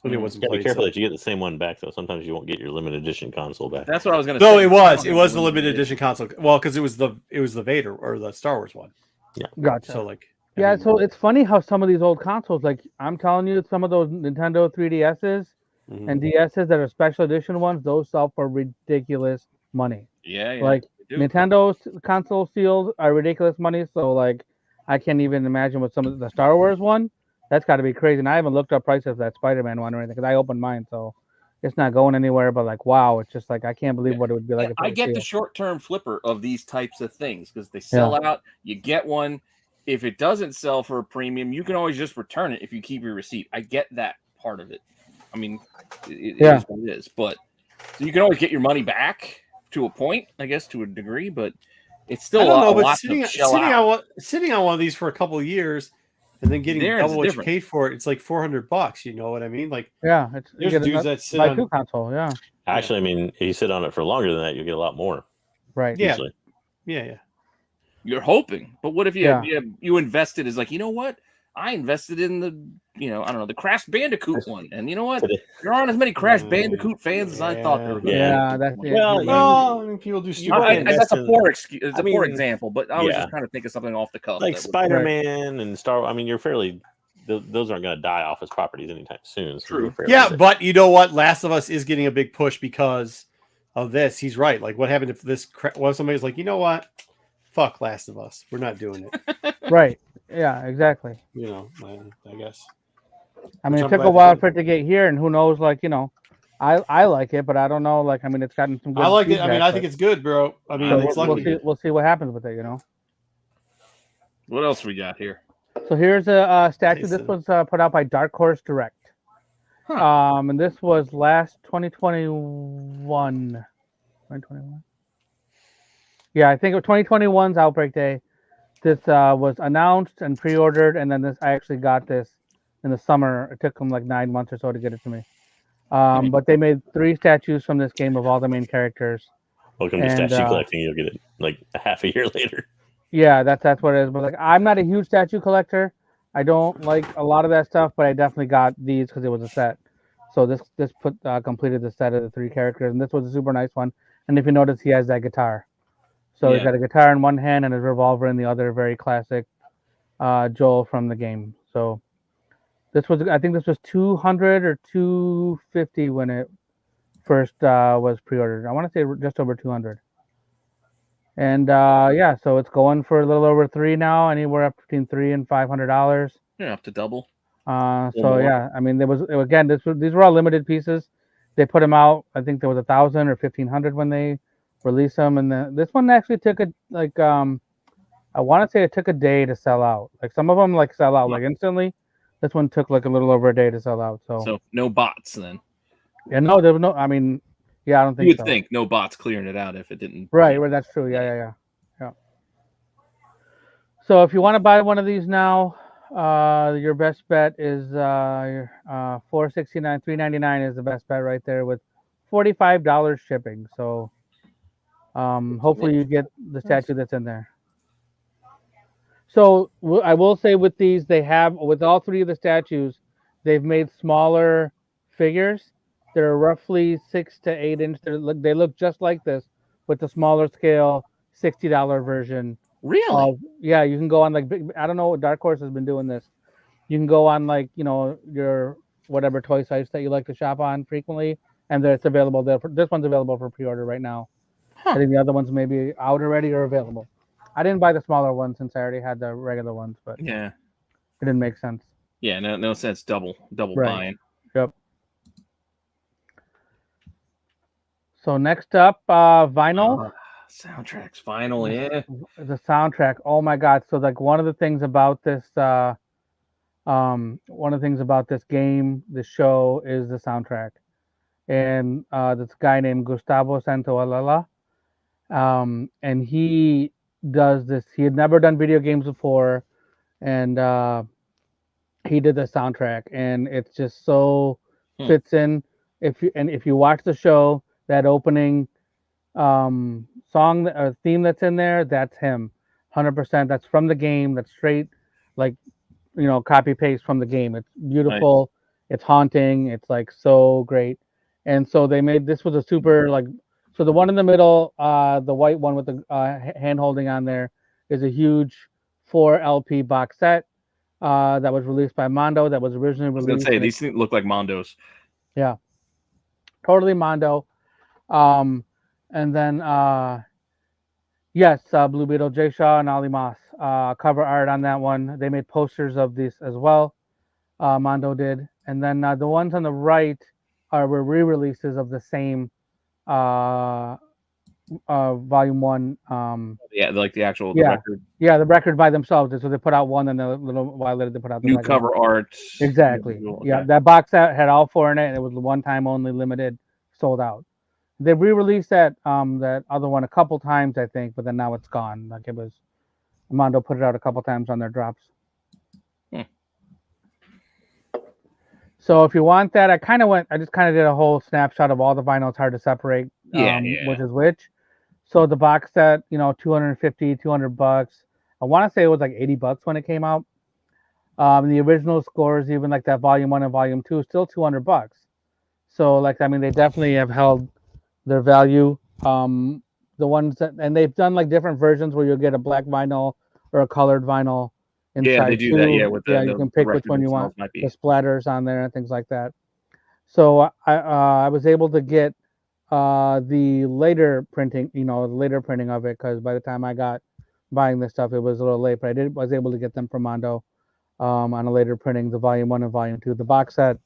When it wasn't
You gotta be
played,
careful
so-
that you get the same one back, though. Sometimes you won't get your limited edition console back.
That's what I was gonna say.
No, it was the limited edition console. Well, because it was the Vader or the Star Wars one.
Yeah,
Gotcha.
So like
Yeah, so it's funny how some of these old consoles, like I'm telling you, some of those Nintendo 3DSs
Mhm.
and DSs that are special edition ones, those sell for ridiculous money.
Yeah.
Like
they do.
Nintendo's console seals are ridiculous money. So like, I can't even imagine what some of the Star Wars one. That's got to be crazy. And I haven't looked up prices of that Spider-Man one or anything because I opened mine, so it's not going anywhere. But like, wow, it's just like I can't believe what it would be like. If it
I
was
get the
sealed.
short-term flipper of these types of things because they sell out. You get one. If it doesn't sell for a premium, you can always just return it if you keep your receipt. I get that part of it. I mean, it is what it is. But so you can always get your money back to a point, I guess, to a degree. But it's still
I don't know,
a
but
lot
sitting
to shell out.
sitting on one of these for a couple of years and then getting
There, it's
double what you
different.
paid for it, it's like $400. You know what I mean? Like
Yeah, it's
there's
you get
dudes
a-
that sit
buy
on
two console. Yeah,
Actually, I mean, if you sit on it for longer than that, you'll get a lot more.
right.
Yeah.
Usually.
yeah.
You're hoping, but what if you
Yeah.
you invested as like, you know what? I invested in the I don't know, the Crash Bandicoot one, and you know what? There aren't as many Crash Bandicoot fans as I thought there were. Gonna
Yeah,
be.
that's it.
Well,
You're right.
Well, I mean, people do stupid things.
That's a poor excuse. It's a
I
poor
mean,
example, but I was
yeah.
just trying to think of something off the cuff.
Like
that would-
Spider-Man and Star. I mean, you're fairly. Those aren't going to die off as properties anytime soon. So
True.
you're fairly
Yeah,
safe.
but you know what? Last of Us is getting a big push because of this. He's right. Like, what happened if this? What if somebody's like, you know what? Fuck Last of Us. We're not doing it.
Right. Yeah, exactly.
You know, I guess.
I mean,
Which
it
I'm
took
glad
a
they
while
did.
for it to get here, and who knows? Like, I like it, but I don't know. Like, I mean, it's gotten some good.
I like it. I mean,
feedback,
I think it's good, bro. I mean,
so
it's lucky.
we'll see what happens with it.
What else we got here?
So here's a statue.
Nice.
This was put out by Dark Horse Direct. And this was last 2021. 2021. Yeah, I think it was 2021's Outbreak Day. This was announced and pre-ordered, and then I actually got this in the summer. It took them like 9 months or so to get it to me. But they made 3 statues from this game of all the main characters.
Welcome to
and,
statue collecting. You'll get it like a half a year later.
Yeah, that's what it is. But like, I'm not a huge statue collector. I don't like a lot of that stuff, but I definitely got these because it was a set. So this completed the set of the 3 characters, and this was a super nice one. And if you notice, he has that guitar. So he's got a guitar in one hand and a revolver in the other. Very classic Joel from the game. So I think this was 200 or 250 when it first was pre-ordered. I want to say just over 200. And so it's going for a little over 3 now, anywhere up between $300 and $500.
Yeah, up to double.
I mean, these were all limited pieces. They put them out. I think there was 1,000 or 1,500 when they released them, and this one actually took I want to say it took a day to sell out. Like some of them sell out like instantly. This one took like a little over a day to sell out.
So no bots then.
Yeah, no, there was no. I mean, yeah, I don't think
You would
so.
think no bots clearing it out if it didn't.
Right, that's true. Yeah. So if you want to buy one of these now, your best bet is $469, $399 is the best bet right there with $45 shipping. So hopefully you get the statue that's in there. So I will say with these, they have with all 3 of the statues, they've made smaller figures. They're roughly 6 to 8 inch. They look just like this, with the smaller scale $60 version.
Really?
Yeah, you can go on like I don't know what Dark Horse has been doing this. You can go on like your whatever toy sites that you like to shop on frequently, and it's available there. This one's available for pre-order right now. I think the other ones may be out already or available. I didn't buy the smaller one since I already had the regular ones, but
Yeah.
it didn't make sense.
Yeah, no sense double
Right.
buying.
Yep. So next up, vinyl.
Soundtracks, vinyl, yeah.
The soundtrack. Oh my God! So like one of the things about this, game, this show is the soundtrack, and this guy named Gustavo Santaolalla, and he does this. He had never done video games before, and he did the soundtrack, and it's just so fits in. If you watch the show, that opening song or theme that's in there, that's him, 100%. That's from the game. That's straight, like copy paste from the game. It's beautiful. Nice. It's haunting. It's like so great. And so they made this was a super like. So the one in the middle, the white one with the hand holding on there, is a huge 4 LP box set that was released by Mondo. That was originally released.
I was gonna say these things look like Mondos.
Yeah, totally Mondo. And then yes, Blue Beetle, Jay Shaw, and Ali Moss cover art on that one. They made posters of these as well. Mondo did, and then the ones on the right were re-releases of the same volume 1.
Yeah, like the actual record.
Yeah, the record by themselves. So they put out one, and then a little while later they put out the
new cover art.
Exactly. Okay. Yeah, that box set had all 4 in it, and it was one time only, limited, sold out. They re-released that other one a couple times, I think, but then now it's gone. Like it was, Mondo put it out a couple times on their drops. So if you want that, I just kind of did a whole snapshot of all the vinyl. It's hard to separate which is which. So the box set, $250, $200. I want to say it was like $80 when it came out. The original scores, even like that volume 1 and volume 2, still $200. So they definitely have held their value. The ones and they've done like different versions where you'll get a black vinyl or a colored vinyl inside.
Yeah, they do that. Yeah, with
you can pick which one you want. The splatters on there and things like that. So I was able to get the later printing, of it, because by the time I got buying this stuff, it was a little late. But I was able to get them from Mondo on a later printing, the volume 1 and volume 2. The box set,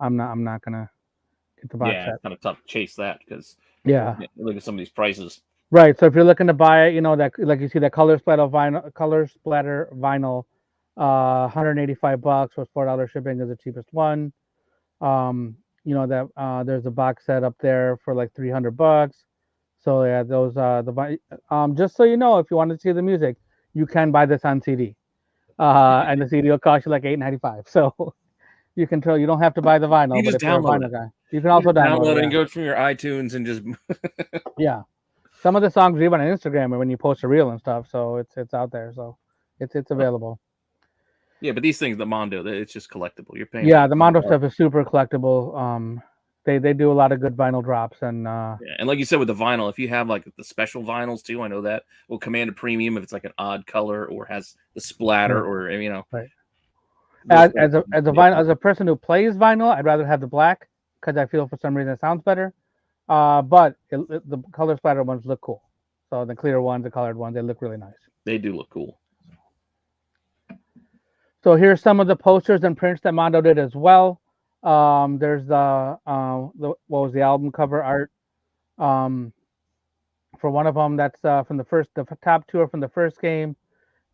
I'm not gonna get the box set.
It's kind of tough to chase that because look at some of these prices.
Right. So if you're looking to buy it, that like you see that color splatter vinyl, $185 with $4 shipping is the cheapest one. There's a box set up there for like $300. So yeah, those just so you know, if you want to see the music, you can buy this on CD, and the CD will cost you like $8.95. So you can tell you don't have to buy the vinyl.
You just download it.
You can also download
it and go through your iTunes and just
yeah. Some of the songs are even on Instagram or when you post a reel and stuff, so it's out there, so it's available.
Yeah, but these things, the Mondo, it's just collectible. You're paying.
Yeah, the Mondo stuff is super collectible. They do a lot of good vinyl drops, and
and like you said with the vinyl, if you have like the special vinyls too, I know that will command a premium if it's like an odd color or has the splatter or
Right. As a person who plays vinyl, I'd rather have the black because I feel for some reason it sounds better. But the color splatter ones look cool. So the clear ones, the colored ones, they look really nice.
They do look cool.
So here's some of the posters and prints that Mondo did as well. There's the album cover art. For one of them, that's from the top 2 are from the first game.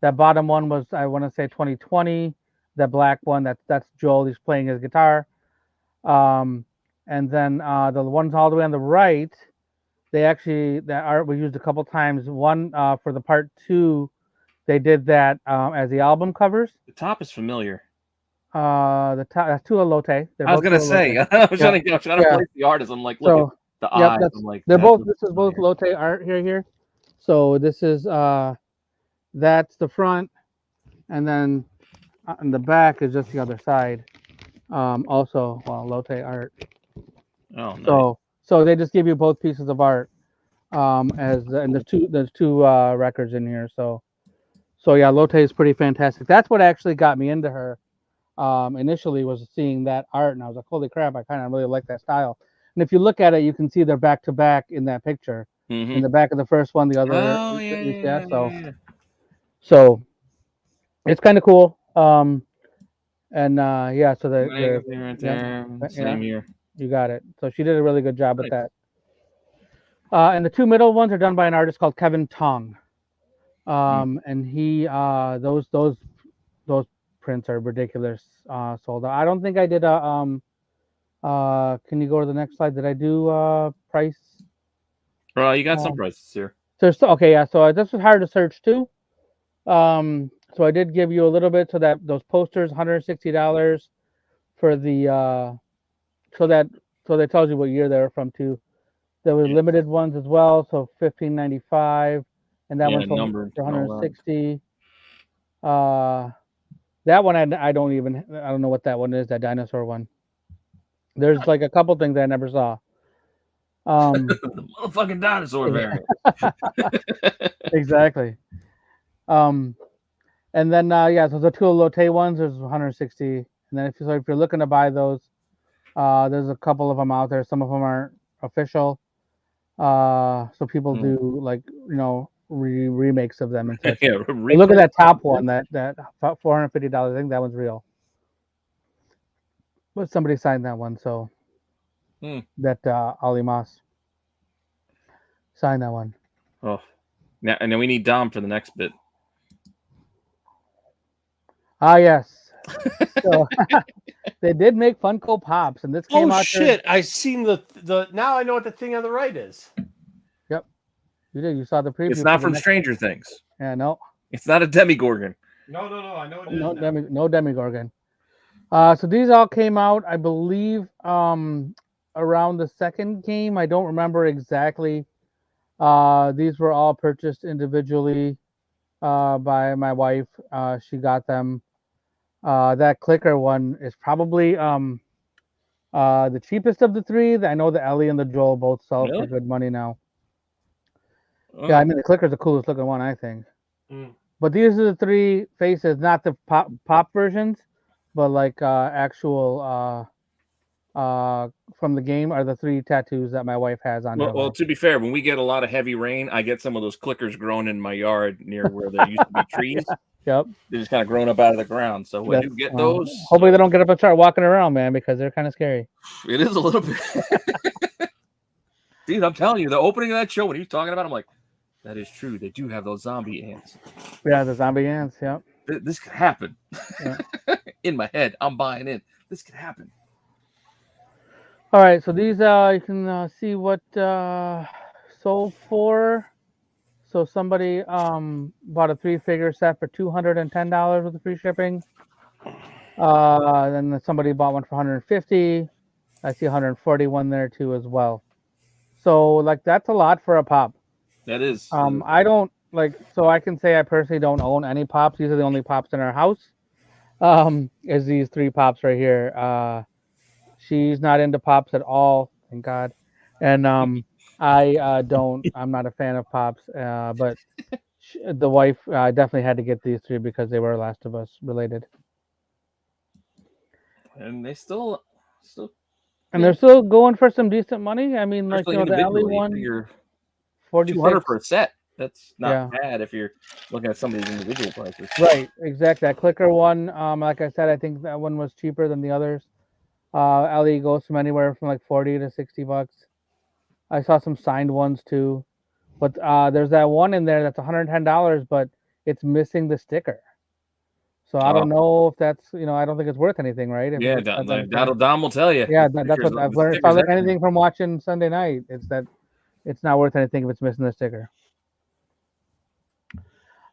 That bottom one was, I want to say, 2020. The black one, that's Joel. He's playing his guitar. And then the ones all the way on the right, that art was used a couple times. One for the part 2, they did that as the album covers.
The top is familiar.
The top, that's Tula Lote.
I was gonna say, I was trying to place the artist. I'm like, look at the eyes. I'm like,
they're both. This is both Lote art here. So this is that's the front, and then on the back is just the other side. Also, well, Lotte art.
Oh, nice.
So they just give you both pieces of art. And there's two records in here. So yeah, Lotte is pretty fantastic. That's what actually got me into her. Initially was seeing that art, and I was like, holy crap, I kind of really like that style. And if you look at it, you can see they're back to back in that picture.
Mhm.
In the back of the first one, the other.
Oh, yeah.
So it's kind of cool. And yeah, so
Magazine right there. Same here.
you got it. So she did a really good job with that. And the two middle ones are done by an artist called Kevin Tong. And he those prints are ridiculous. Sold out. I don't think I did a can you go to the next slide? Did I do price?
Well, you got some prices here.
So okay, yeah. So this was hard to search too. So I did give you a little bit, so that those posters, $160 for the so that tells you what year they're from too. There were limited ones as well, so $15.95, and that one sold for $160. That one I don't know what that one is. That dinosaur one. There's like a couple things I never saw.
The motherfucking dinosaur variant.
Exactly. And then yeah, so the two Lotte ones, there's 160. And then if you're looking to buy those, there's a couple of them out there. Some of them aren't official. So people do like remakes of them and such.
Yeah,
look at that top one, that $450. I think that one's real. But somebody signed that one, so that Ali Moss signed that one.
Oh, now and then we need Dom for the next bit.
Ah, yes. So they did make Funko Pops, and this came out.
Oh shit! I seen the. Now I know what the thing on the right is.
Yep, you did. You saw the preview.
It's not from Stranger Things.
Yeah, no.
It's not a Demigorgon.
No. I know it is.
No Demigorgon. So these all came out, I believe, around the second game. I don't remember exactly. These were all purchased individually by my wife. She got them. That clicker one is probably the cheapest of the three. I know the Ellie and the Joel both sell for good money now. Oh. Yeah, I mean the clicker's the coolest looking one, I think. But these are the three faces, not the pop versions, but like actual from the game are the three tattoos that my wife has on her.
Well, to be fair, when we get a lot of heavy rain, I get some of those clickers growing in my yard near where there used to be trees.
Yep.
They're just kind of growing up out of the ground. So when you get those,
hopefully they don't get up and start walking around, man, because they're kind of scary.
It is a little bit. Dude, I'm telling you, the opening of that show when he was talking about it, I'm like, that is true. They do have those zombie ants.
Yeah, the zombie ants. Yep.
This could happen.
Yeah.
In my head, I'm buying in. This could happen.
All right, so these you can see what sold for. So somebody bought a 3-figure set for $210 with the free shipping. Then somebody bought one for $150. I see $141 there too as well. So like that's a lot for a pop.
That is.
I don't like, so I can say I personally don't own any pops. These are the only pops in our house. Is these 3 pops right here. She's not into pops at all, thank God. And I'm not a fan of pops, but the wife definitely had to get these 3 because they were Last of Us related.
And they still
and they're still going for some decent money. I mean, like, the Ellie one,
$200 for a set. That's not bad if you're looking at some of these individual prices.
Right, exactly. That clicker one, like I said, I think that one was cheaper than the others. Ellie goes from anywhere from like $40 to $60. I saw some signed ones too, but there's that one in there that's $110, but it's missing the sticker. So I don't know if that's, I don't think it's worth anything, right?
Yeah, Dom will tell you.
Yeah, that's what I've learned. If I learned anything from watching Sunday night, it's that it's not worth anything if it's missing the sticker.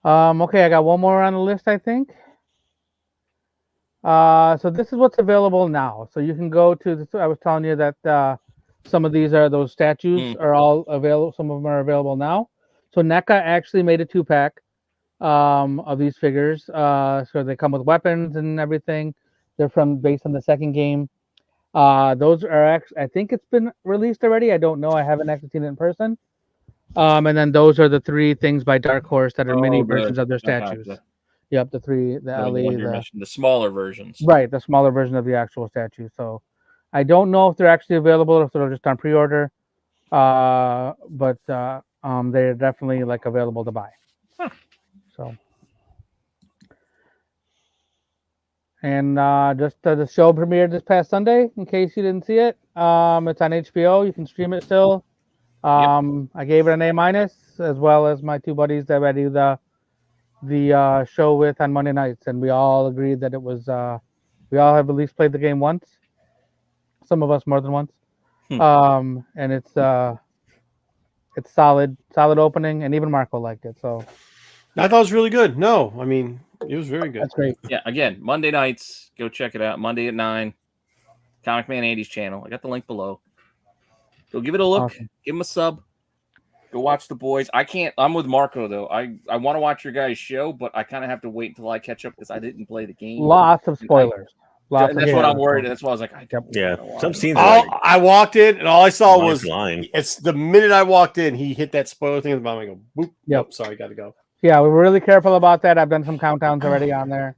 Okay, I got one more on the list, I think. So this is what's available now. So you can go to this. I was telling you that some of those statues are all available. Some of them are available now. So NECA actually made a 2-pack of these figures. So they come with weapons and everything. They're based on the second game. Those are actually, I think it's been released already. I don't know. I haven't actually seen it in person. And then those are the 3 things by Dark Horse that are mini versions of their statues. Yep, the Ellie,
the smaller versions.
Right, the smaller version of the actual statue. So I don't know if they're actually available or if they're just on pre-order. But they're definitely like available to buy.
Huh.
So, and just the show premiered this past Sunday. In case you didn't see it, it's on HBO. You can stream it still. I gave it an A-, as well as my 2 buddies that I do the show with on Monday nights, and we all agreed that it was. We all have at least played the game once. Some of us more than once. And it's solid opening, and even Marco liked it. So
I thought it was really good. No, I mean it was very good.
That's great.
Yeah, again, Monday nights, go check it out. Monday at 9, Comic Man Andy's channel. I got the link below. Go give it a look.
Awesome.
Give him a sub. Go watch the boys. I'm with Marco though. I want to watch your guys' show, but I kind of have to wait until I catch up because I didn't play the game.
Lots of spoilers.
That's what I'm worried. That's why I was like,
some scenes.
I walked in and all I saw was
line.
It's the minute I walked in, he hit that spoiler thing at the bottom. I go, boop.
Yep.
Sorry, got to go.
Yeah, we're really careful about that. I've done some countdowns already on there.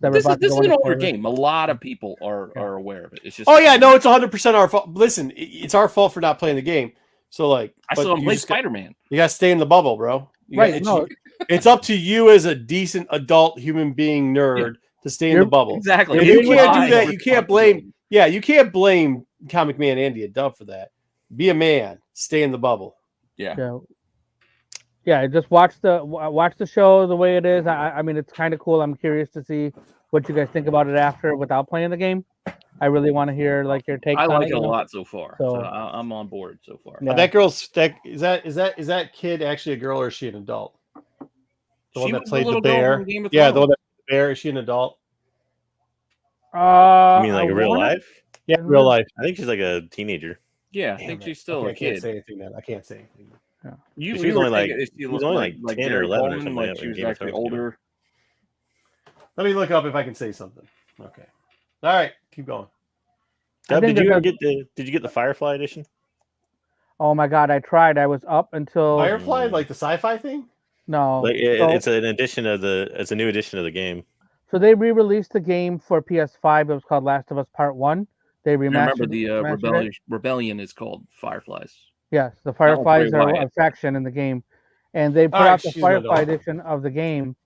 This is an older game. A lot of people are aware of it. It's just
it's 100% our fault. Listen, it's our fault for not playing the game. So I
still haven't played Spider-Man.
You got to stay in the bubble, bro. It's up to you as a decent adult human being nerd to stay in the bubble.
Exactly.
If you can't do that, you can't blame. Yeah, you can't blame Comic Man Andy a dub for that. Be a man. Stay in the bubble.
Yeah. Just watch the show the way it is. I mean, it's kind of cool. I'm curious to see what you guys think about it after without playing the game. I really want to hear your take.
I like it a lot so far. So I'm on board so far.
Yeah. That is that kid actually a girl or is she an adult? The one that played the bear. Yeah, the one that played the bear. Is she an adult?
You mean like real life?
Yeah, real life.
I think she's like a teenager.
Yeah, I think she's still a kid.
I can't say anything. I can't say anything.
Yeah.
She was only like 10 or 11 or something.
Like she was actually older.
Let me look up if I can say something. Okay. All right, keep going.
Did you get the Firefly edition?
Oh my God, I tried. I was up until
Firefly, like the sci-fi thing.
No,
it's an edition of it's a new edition of the game.
So they re-released the game for PS5. It was called Last of Us Part 1. They remastered.
I remember the Rebellion is called Fireflies.
Yes, the Fireflies are a faction in the game, and they put out the Firefly edition of the game.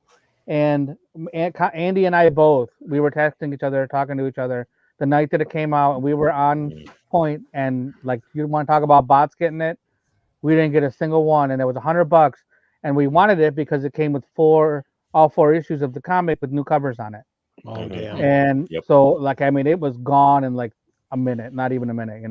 And Andy and I both, we were texting each other, talking to each other the night that it came out, and we were on point. And you want to talk about bots getting it? We didn't get a single one, and it was $100, and we wanted it because it came with all 4 issues of the comic with new covers on it.
Oh damn!
And so it was gone in a minute, not even a minute.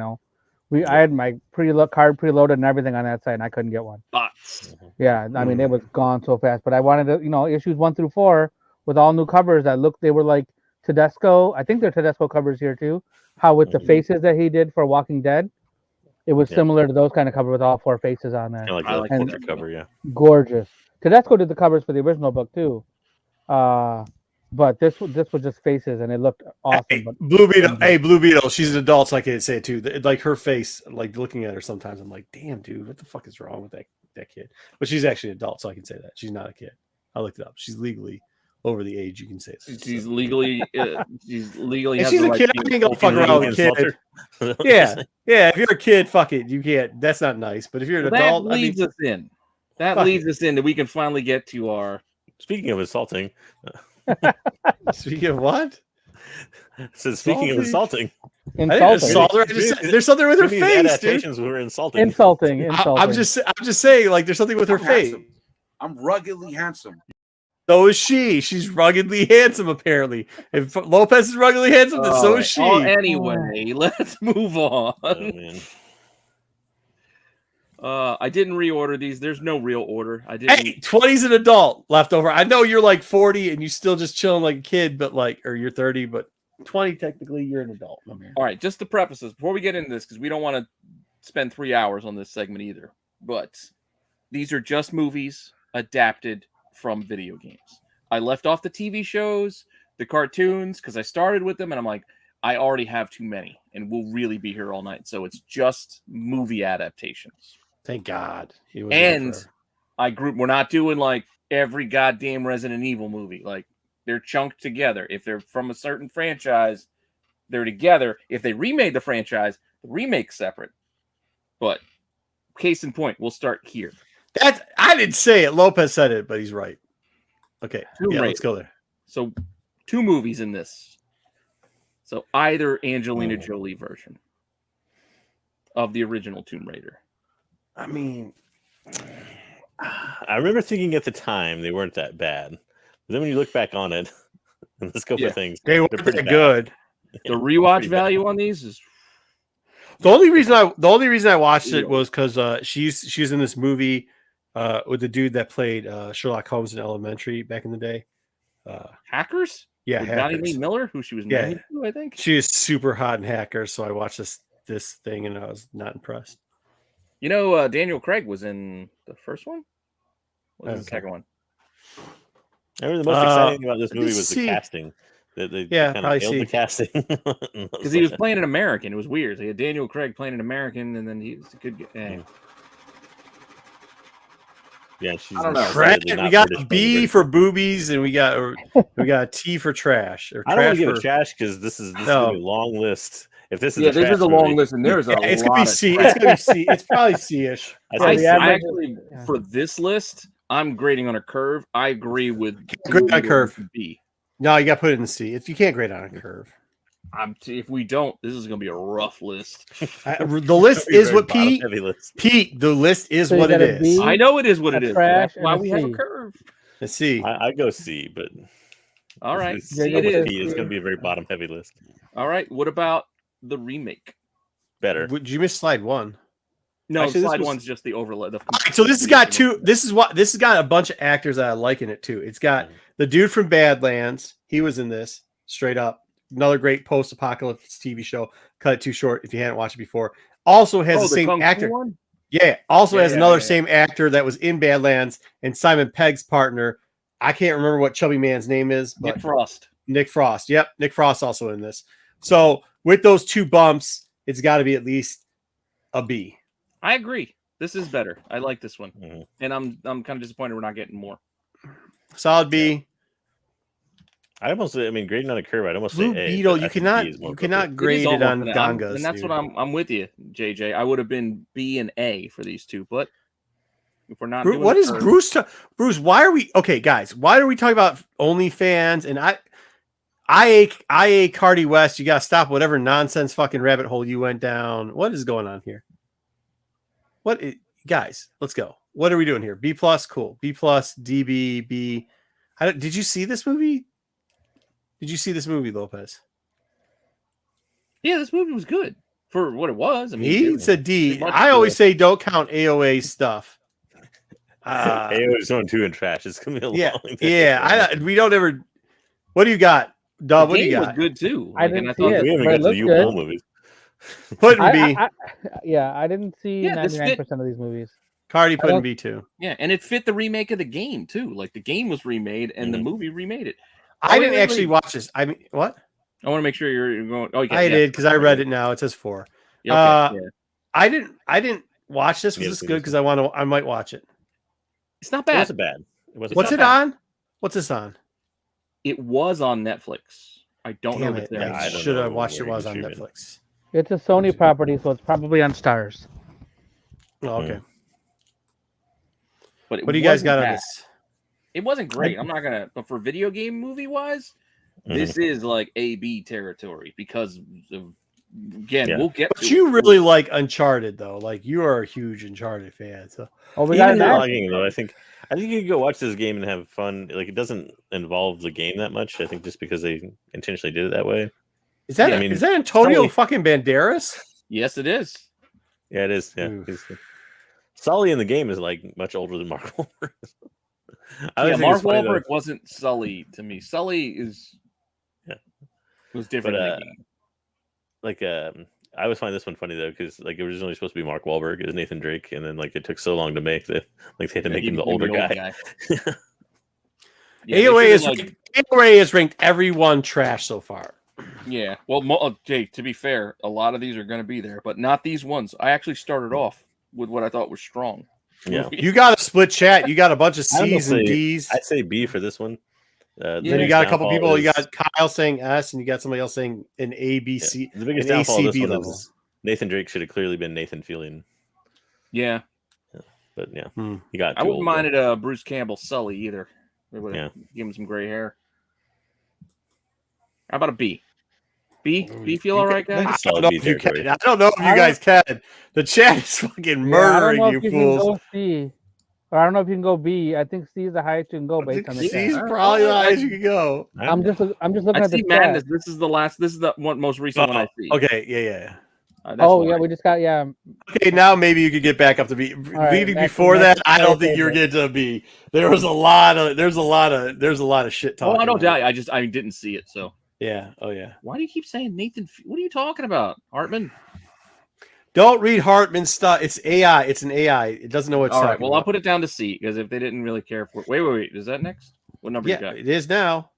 I had my card preloaded and everything on that site, and I couldn't get one.
Bots.
Yeah, I mean it was gone so fast. But I wanted to, issues 1 through 4 with all new covers that they were like Tedesco. I think they're Tedesco covers here too. How with the faces that he did for Walking Dead, it was similar to those kind of covers with all 4 faces on there.
I like that cover, yeah.
Gorgeous. Tedesco did the covers for the original book too. But this was just faces, and it looked awesome.
Hey, Blue Beetle, she's an adult, so I can say it too. Like her face, looking at her sometimes, I'm like, damn, dude, what the fuck is wrong with that kid? But she's actually an adult, so I can say that she's not a kid. I looked it up. She's legally over the age you can say it.
She's legally. She's legally.
If she's a kid, I ain't gonna fuck around with a kid. Yeah. If you're a kid, fuck it, you can't. That's not nice. But if you're an adult,
that leads us in. That leads us in that we can finally get to our.
Speaking of assaulting.
Speaking of what?
So speaking of assaulting.
There's something with her face.
Adaptations were insulting.
Insulting.
I'm just saying, there's something with her face.
I'm ruggedly handsome.
So is she. She's ruggedly handsome, apparently. If Lopez is ruggedly handsome, then so is she.
Anyway, let's move on.
Oh, man.
I didn't reorder these. There's no real order. I didn't.
Hey, 20's an adult left over. I know you're 40 and you still just chilling like a kid, but or you're 30, but 20 technically you're an adult.
All right, just to preface this before we get into this, because we don't want to spend 3 hours on this segment either. But these are just movies adapted from video games. I left off the TV shows. the cartoons because I started with them and I'm like, I already have too many and we'll really be here all night. So it's just movie adaptations.
Thank God. He was
And we're not doing like every goddamn Resident Evil movie. Like they're chunked together. If they're from a certain franchise, they're together. If they remade the franchise, the remake's separate. But case in point, we'll start here.
I didn't say it. Lopez said it, but he's right. Okay. Let's go there.
So 2 movies in this. So either Angelina Jolie version of the original Tomb Raider.
I mean,
I remember thinking at the time they weren't that bad. But then when you look back on it and the scope of things,
they weren't
pretty
that
bad.
good.
The rewatch value on these is
The only reason I watched it was because she's in this movie with the dude that played Sherlock Holmes in Elementary back in the day.
Hackers?
Yeah,
With Johnny
Hackers.
Lee Miller, who she was
Yeah.
married to, I think.
She is super hot in Hackers, so I watched this thing and I was not impressed.
You know, Daniel Craig was in the first one? What was the second one?
I remember the most exciting thing about this
let
movie
me
was
see.
the casting. They
Yeah,
kind
probably
of nailed the casting.
Because he was playing an American. It was weird. So he had Daniel Craig playing an American, and then he was a good guy.
Yeah, she's
I don't know.
We got a B for boobies, and we got a T for trash. Or
I don't want
trash
to give
for
it trash because this is
No.
gonna be a long list. If this is
Yeah,
a
this
trash
is a long
movie,
list, and there's a lot.
it's gonna be C.
Of
It's gonna be C. It's probably C-ish.
I
the average
actually, for this list, I'm grading on a curve. I agree with
Grade on a curve.
B.
No, you got to put it in C. If you can't grade on a curve,
If we don't, this is going to be a rough list.
the list
Very
is what
bottom
Pete.
heavy list.
Pete, the list is
So you
what it
got a
is.
B?
I know it is what it
A
is.
trash
That's why
and a
we have a
C.
curve.
Let's see.
I go C, but
All right,
it's,
C it is.
It's going to be a very bottom heavy list.
All right, what about the remake?
Better.
Would you miss slide 1?
No,
Actually, this
slide
was-
one's just the overlay.
All right, so this has got this has got a bunch of actors that I like in it too. It's got the dude from Badlands. He was in this, straight up. Another great post-apocalypse TV show. Cut it too short if you hadn't watched it before. Also has the same
Kung Fu
actor.
one?
Yeah, also
Yeah,
has
yeah,
another
yeah.
same actor that was in Badlands and Simon Pegg's partner. I can't remember what chubby man's name is, but
Nick Frost.
Nick Frost. Yep, Nick Frost also in this. So with those 2 bumps, it's got to be at least a B.
I agree. This is better. I like this one,
Mhm.
and I'm kind of disappointed we're not getting more.
Solid B.
I mean, grading on a curve, I'd almost
Blue
say A.
Beetle,
but I
you
think
cannot
B is more
you cannot
appropriate.
grade it
almost
on
an-
Gangas.
and that's
dude.
what I'm with you, JJ. I would have been B and A for these 2, but if we're not, doing
What
the
is
curve-
Bruce? Bruce, why are we okay, guys? Why are we talking about OnlyFans and IA Cardi West? You got to stop whatever nonsense fucking rabbit hole you went down. What is going on here? Guys? Let's go. What are we doing here? B plus, cool. B plus, DB, B. Did you see this movie? Did you see this movie, Lopez?
Yeah, this movie was good for what it was. I mean,
He
it-
said D.
pretty much
I always
the-
say don't count AOA stuff.
AO is on 2 and trash. It's going to be a
Yeah,
long day.
yeah. We don't ever. What do you got, Dub?
the
What do you
game was
got?
good too.
I didn't
and
see it.
We haven't
But
got
it
to the
looked
U-Bowl
good.
movies.
Put in B.
Yeah, I didn't see
Yeah, this
99% of these movies.
Cardi put in
don't-
B too.
Yeah, and it fit the remake of the game too. Like the game was remade, and the movie remade it.
I
Oh,
didn't
wait,
actually
wait.
watch this. I mean, what?
I want to make sure you're going. Oh, yeah,
I did because I read it now. It says 4.
Yeah, okay, yeah.
I didn't watch this. Was
Yeah,
this
it
good?
is.
Because I might watch it.
It's not
It
bad.
wasn't bad. It wasn't
What's
bad.
it on? What's this on?
It was on Netflix. I don't know
Damn
if
it!
it's there.
Yeah, I
I
don't
should have
know
watched it
where
was
you
on
stream it.
Netflix.
It's a Sony property, so it's probably on Stars.
Oh, okay.
But it
What do you guys
wasn't
got on
bad.
this?
It wasn't great. I'm not gonna. But for video game movie wise, this is like A/B territory because of, again,
Yeah.
we'll get.
But
to
you
it.
really like Uncharted though. Like you are a huge Uncharted fan. So
Oh, we got
Even
an
the
ad.
logging, though, I think you can go watch this game and have fun. Like it doesn't involve the game that much. I think just because they intentionally did it that way.
is that
Yeah, I mean,
is that Antonio
Sully-
fucking Banderas?
Yes, it is.
Yeah, it is. Yeah,
Oof.
Sully in the game is like much older than Mark Wahlberg. I
Yeah,
always think
Mark
it's funny, though.
Wahlberg wasn't Sully to me. Sully is.
Yeah.
Was different
But,
in the game.
Like I always find this one funny though because like it was originally supposed to be Mark Wahlberg as Nathan Drake, and then like it took so long to make that like they had to make
He
him the
became
older
old
guy.
Yeah, they
AOA
should've,
is
like,
Ray has ranked everyone trash so far.
Yeah. Well, Jake, to be fair, a lot of these are going to be there, but not these ones. I actually started off with what I thought was strong.
Yeah.
You got a split chat. You got a bunch of
I
C's and
say-
D's.
I'd say B for this one.
Then you got a couple people. You got Kyle saying S, and you got somebody else saying an A, B, C.
The biggest
an
downfall of this
ACB
one
level.
is Nathan Drake should have clearly been Nathan Fillion.
Yeah.
But yeah, he got.
I wouldn't mind it. Bruce Campbell, Sully either. They would
Yeah.
give him some gray hair. How about a B? B feel all right, guys?
I don't know if you can. I don't know if you guys can. The chat is fucking murdering you fools.
C. Or I don't know if you can go B. I think C is the highest you can go based on the
C is
chat.
probably the highest you can go.
I'm just looking
I
at the
see
chat.
Madness. This is the last. This is the one most recent one I see.
Okay, yeah.
We just got
Okay, now maybe you could get back up to B.
right,
Leading
next-
before
next-
that, I don't
next-
think you were getting to a B. There's a lot of shit
Oh,
talking.
I don't doubt you. I didn't see it. So
Yeah. Oh yeah.
why do you keep saying Nathan? What are you talking about, Hartman?
Don't read Hartman stuff. It's AI. It's an AI. It doesn't know what's
All right.
talking
Well, I'll
about.
put it down to C because if they didn't really care for it. Wait. Is that next? What number you
Yeah,
got?
it is now.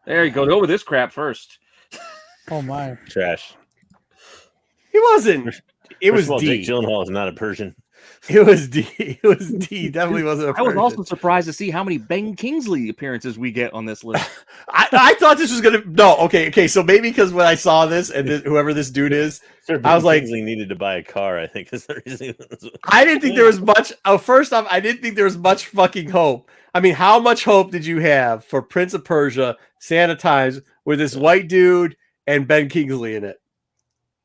There you go. Go with this crap first.
Oh my.
Trash.
It wasn't. It was
First of all,
D.
Jake Gyllenhaal is not a Persian.
It was D. It was D. Definitely wasn't a
I was
Persian.
also surprised to see how many Ben Kingsley appearances we get on this list.
I thought this was gonna. No. Okay. So maybe because when I saw this and whoever this dude is,
Sir,
I was like-
Kingsley needed to buy a car. I think is the reason.
I didn't think there was much. First off, I didn't think there was much fucking hope. I mean, how much hope did you have for Prince of Persia, Santa Times, with this white dude and Ben Kingsley in it?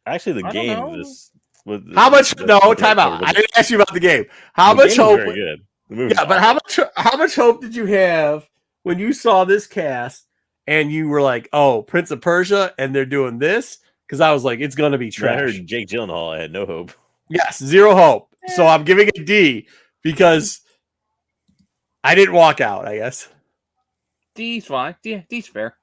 Actually, the
I don't
game
know.
was. With
How much? No, time out. I didn't ask you about the game. How much hope?
Very good. The movie
Yeah, but how much hope did you have when you saw this cast and you were like, "Oh, Prince of Persia," and they're doing this? Because I was like, it's gonna be
I
trash.
heard Jake Gyllenhaal. I had no hope.
Yes, zero hope. So I'm giving it D because I didn't walk out. I guess.
D's fine. D's fair.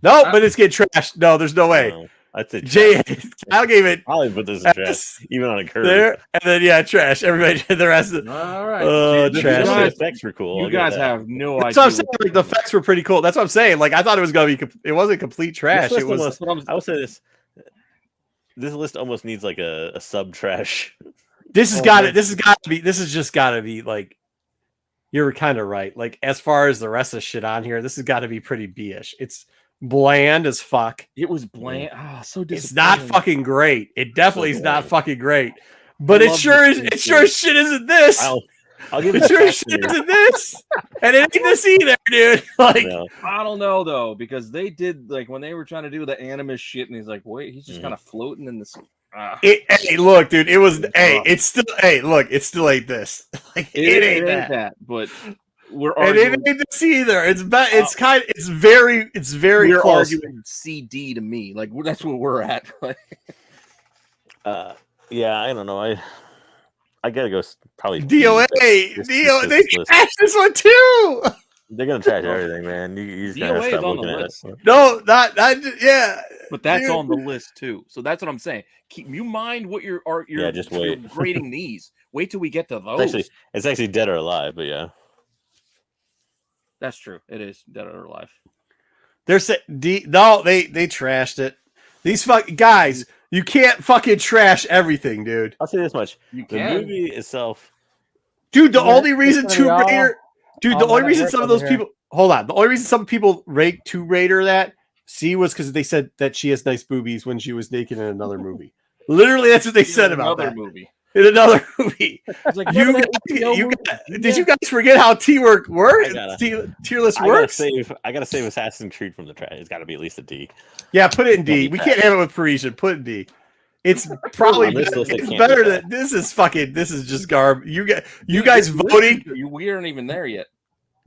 No, but it's getting trashed. No, there's no way.
No, I'd say
Jay,
trash.
I'll give it
Probably put this in
S
trash, even on a curve.
there, and then trash. Everybody, the rest of
All right.
trash.
The effects were cool.
You
I'll give
guys
that.
have no
That's
idea.
what I'm saying. Like the effects were pretty cool. That's what I'm saying. Like I thought it was gonna be. It wasn't complete trash.
This
It
list
was.
almost- I would say this. This list almost needs like a sub trash.
This has got it. This has got to be. This has just got to be like. You're kind of right. Like as far as the rest of the shit on here, this has got to be pretty B-ish. It's bland as fuck.
It was bland. So disappointing.
It's not fucking great. It definitely is not
bland.
fucking great. But
I
it
love
sure
this
is.
thing,
It sure as shit isn't this.
I'll give
It
it
sure as shit isn't this. And it ain't this either, dude. Like
No.
I don't know though, because they did like when they were trying to do the animus shit, and he's like, "Wait, he's just kind of floating in this."
hey, look, dude. It was. Hey, it's still. Hey, look. It still ain't this. Like it ain't that.
But we're
And
arguing.
it ain't this either. It's it's kind. It's very. It's very
We're
close.
arguing CD to me. Like that's where we're at.
Yeah, I don't know. I gotta go probably
DOA.
This
They
list.
trashed this one too.
They're gonna trash everything, man. You just gotta
DOA is
stop
on the
looking at
list.
it.
No, not yeah.
But that's
Dude.
on the list too. So that's what I'm saying. Keep you mind what you're
Yeah, just
you're
wait.
grading these. Wait till we get to those.
It's actually dead or alive, but yeah.
That's true. It is dead or alive.
They're saying no, they trashed it. These guys, you can't fucking trash everything, dude.
I'll say this much:
You
the
can.
movie itself.
Dude, the
Yeah,
only reason
it's gonna
Tomb
be all-
Raider, dude,
all
the only
that
reason
work
some of
over
those
here.
people hold on, the only reason some people rate Tomb Raider that C was because they said that she has nice boobies when she was naked in another movie. Literally, that's what they said about
another
that.
movie.
In another movie.
It's like
You,
remember that
guys-
HBO
you
movie?
guys- did you guys forget how T-work works?
I gotta-
Tier list
I gotta
works?
save Assassin's Creed from the trash. It's got to be at least a D.
Yeah, put it in D.
Don't be
We can't
trash.
have it with Parisian. Put it in D. It's probably
On this
better,
list, it
it's
can't
better
be
than this is fucking. This is just garb. You
Dude,
guys
this list-
voting,
We aren't even there yet.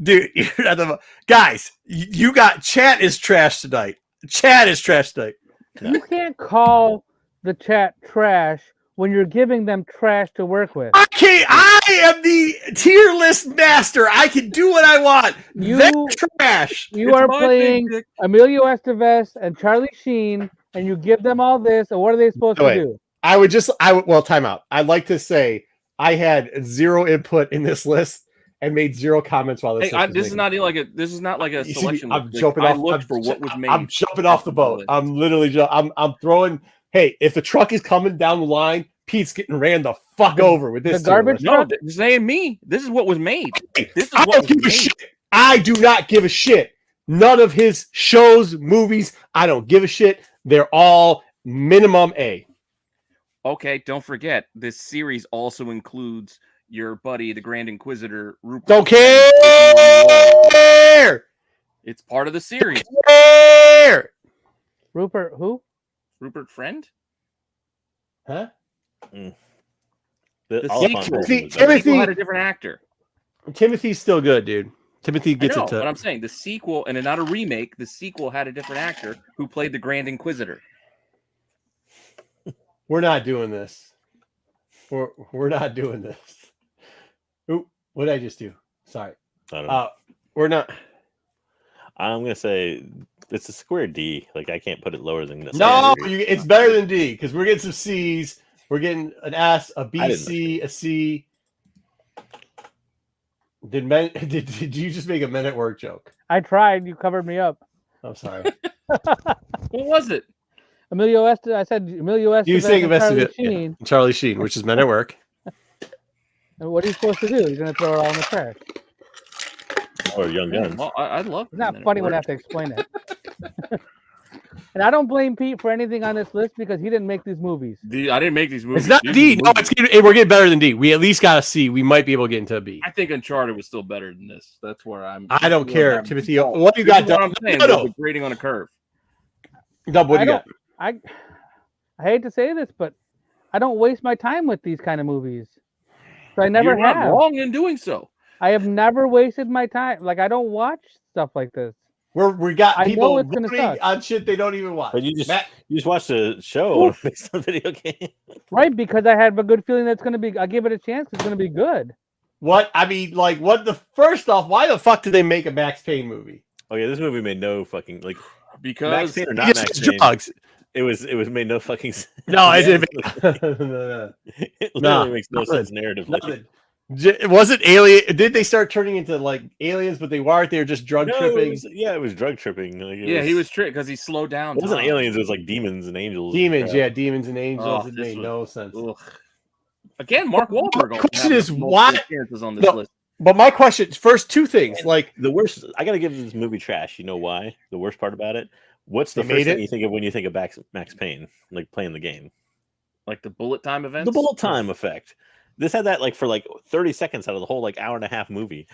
dude. You're not the, guys, you got chat is trash tonight. Chat is trash tonight.
You can't call the chat trash when you're giving them trash to work with.
Okay, I am the tier list master. I can do what I want. They're trash.
You
It's
are
my
playing
big dick.
Emilio Estevez and Charlie Sheen, and you give them all this, and what are they supposed
Wait.
to do?
I would well, time out. I'd like to say I had zero input in this list, and made zero comments while this.
Hey, this is not like a. This is not like a
You see me?
selection.
I'm
list.
jumping
I
off.
looked for what was made.
I'm jumping off the boat. I'm literally. I'm throwing. Hey, if the truck is coming down the line, Pete's getting ran the fuck over with this.
The garbage
tier
No,
truck?
this ain't me. This is what was made.
list.
This is
I
what
don't
was
give a
made.
shit. I do not give a shit. None of his shows, movies, I don't give a shit. They're all minimum A.
Okay, don't forget this series also includes your buddy, the Grand Inquisitor. Rupert
Don't
Friend.
care.
It's part of the series.
Care.
Rupert, who?
Rupert Friend.
Huh?
The
Oliphant
sequel.
version was
The
better.
sequel had a different actor.
Timothy's still good, dude. Timothy
I
gets
know,
it to.
but I'm saying the sequel, and not a remake. The sequel had a different actor who played the Grand Inquisitor.
We're not doing this. We're not doing this. Ooh, what did I just do? Sorry.
I don't know.
We're not.
I'm gonna say it's a square D. Like I can't put it lower than this.
No, it's better than D because we're getting some C's. We're getting an S, a
I
B,
didn't
C, a C. Did you just make a Men at Work joke?
I tried. You covered me up.
I'm sorry.
What was it?
Emilio Estevez. I said Emilio Estevez.
You saying
and
best of
Charlie
it?
Sheen.
Yeah. Charlie Sheen, which is Men at Work.
And what are you supposed to do? You're gonna throw it all in the trash.
Or Young Guns.
Well, I love.
It's not
Men at
funny when I
Work.
have to explain it. And I don't blame Pete for anything on this list because he didn't make these movies.
I didn't make these movies.
It's not
These
D.
are
No,
movies.
we're getting better than D. We at least got a C. We might be able to get into a B.
I think Uncharted was still better than this. That's where I'm.
I don't
that's where
care,
I'm-
Timothy. What you got
This is what
done?
I'm saying.
No,
There's
no.
a grading on a curve.
Dub, what do you got?
I hate to say this, but I don't waste my time with these kind of movies. So I never
You're not
have.
wrong in doing so.
I have never wasted my time. Like I don't watch stuff like this.
We got
I know
people
it's gonna
voting
suck.
on shit they don't even watch.
But you just
Matt,
watched a show based on a video game.
Right, because I have a good feeling that's gonna be. I give it a chance. It's gonna be good.
what? I mean, like, what the first off? Why the fuck did they make a Max Payne movie?
Okay, this movie made no fucking like Max
Because
Payne or not
It's
Max
just
Payne.
drugs.
It was made no fucking sense.
No, it didn't.
It
No,
literally makes no
nothing.
sense narratively.
Nothing. Was it alien? Did they start turning into like aliens? But they weren't. They were just drug
No,
tripping.
it was drug tripping. Like,
he was tricked because he slowed down.
It wasn't
time.
aliens. It was like demons and angels.
Demons,
and
yeah, demons and angels.
Oh,
it
this
made
was-
no sense.
Ugh. Again, Mark Wahlberg.
My question
has
is
multiple
why-
appearances on this
No.
list.
But my question, first two things,
And
like
the worst. I gotta give this movie trash. You know why? The worst part about it. What's the
They
first
made
thing
it?
you think of when you think of Max Payne? Like playing the game.
Like the bullet time events.
The bullet time effect. This had that like for like 30 seconds out of the whole like hour and a half movie.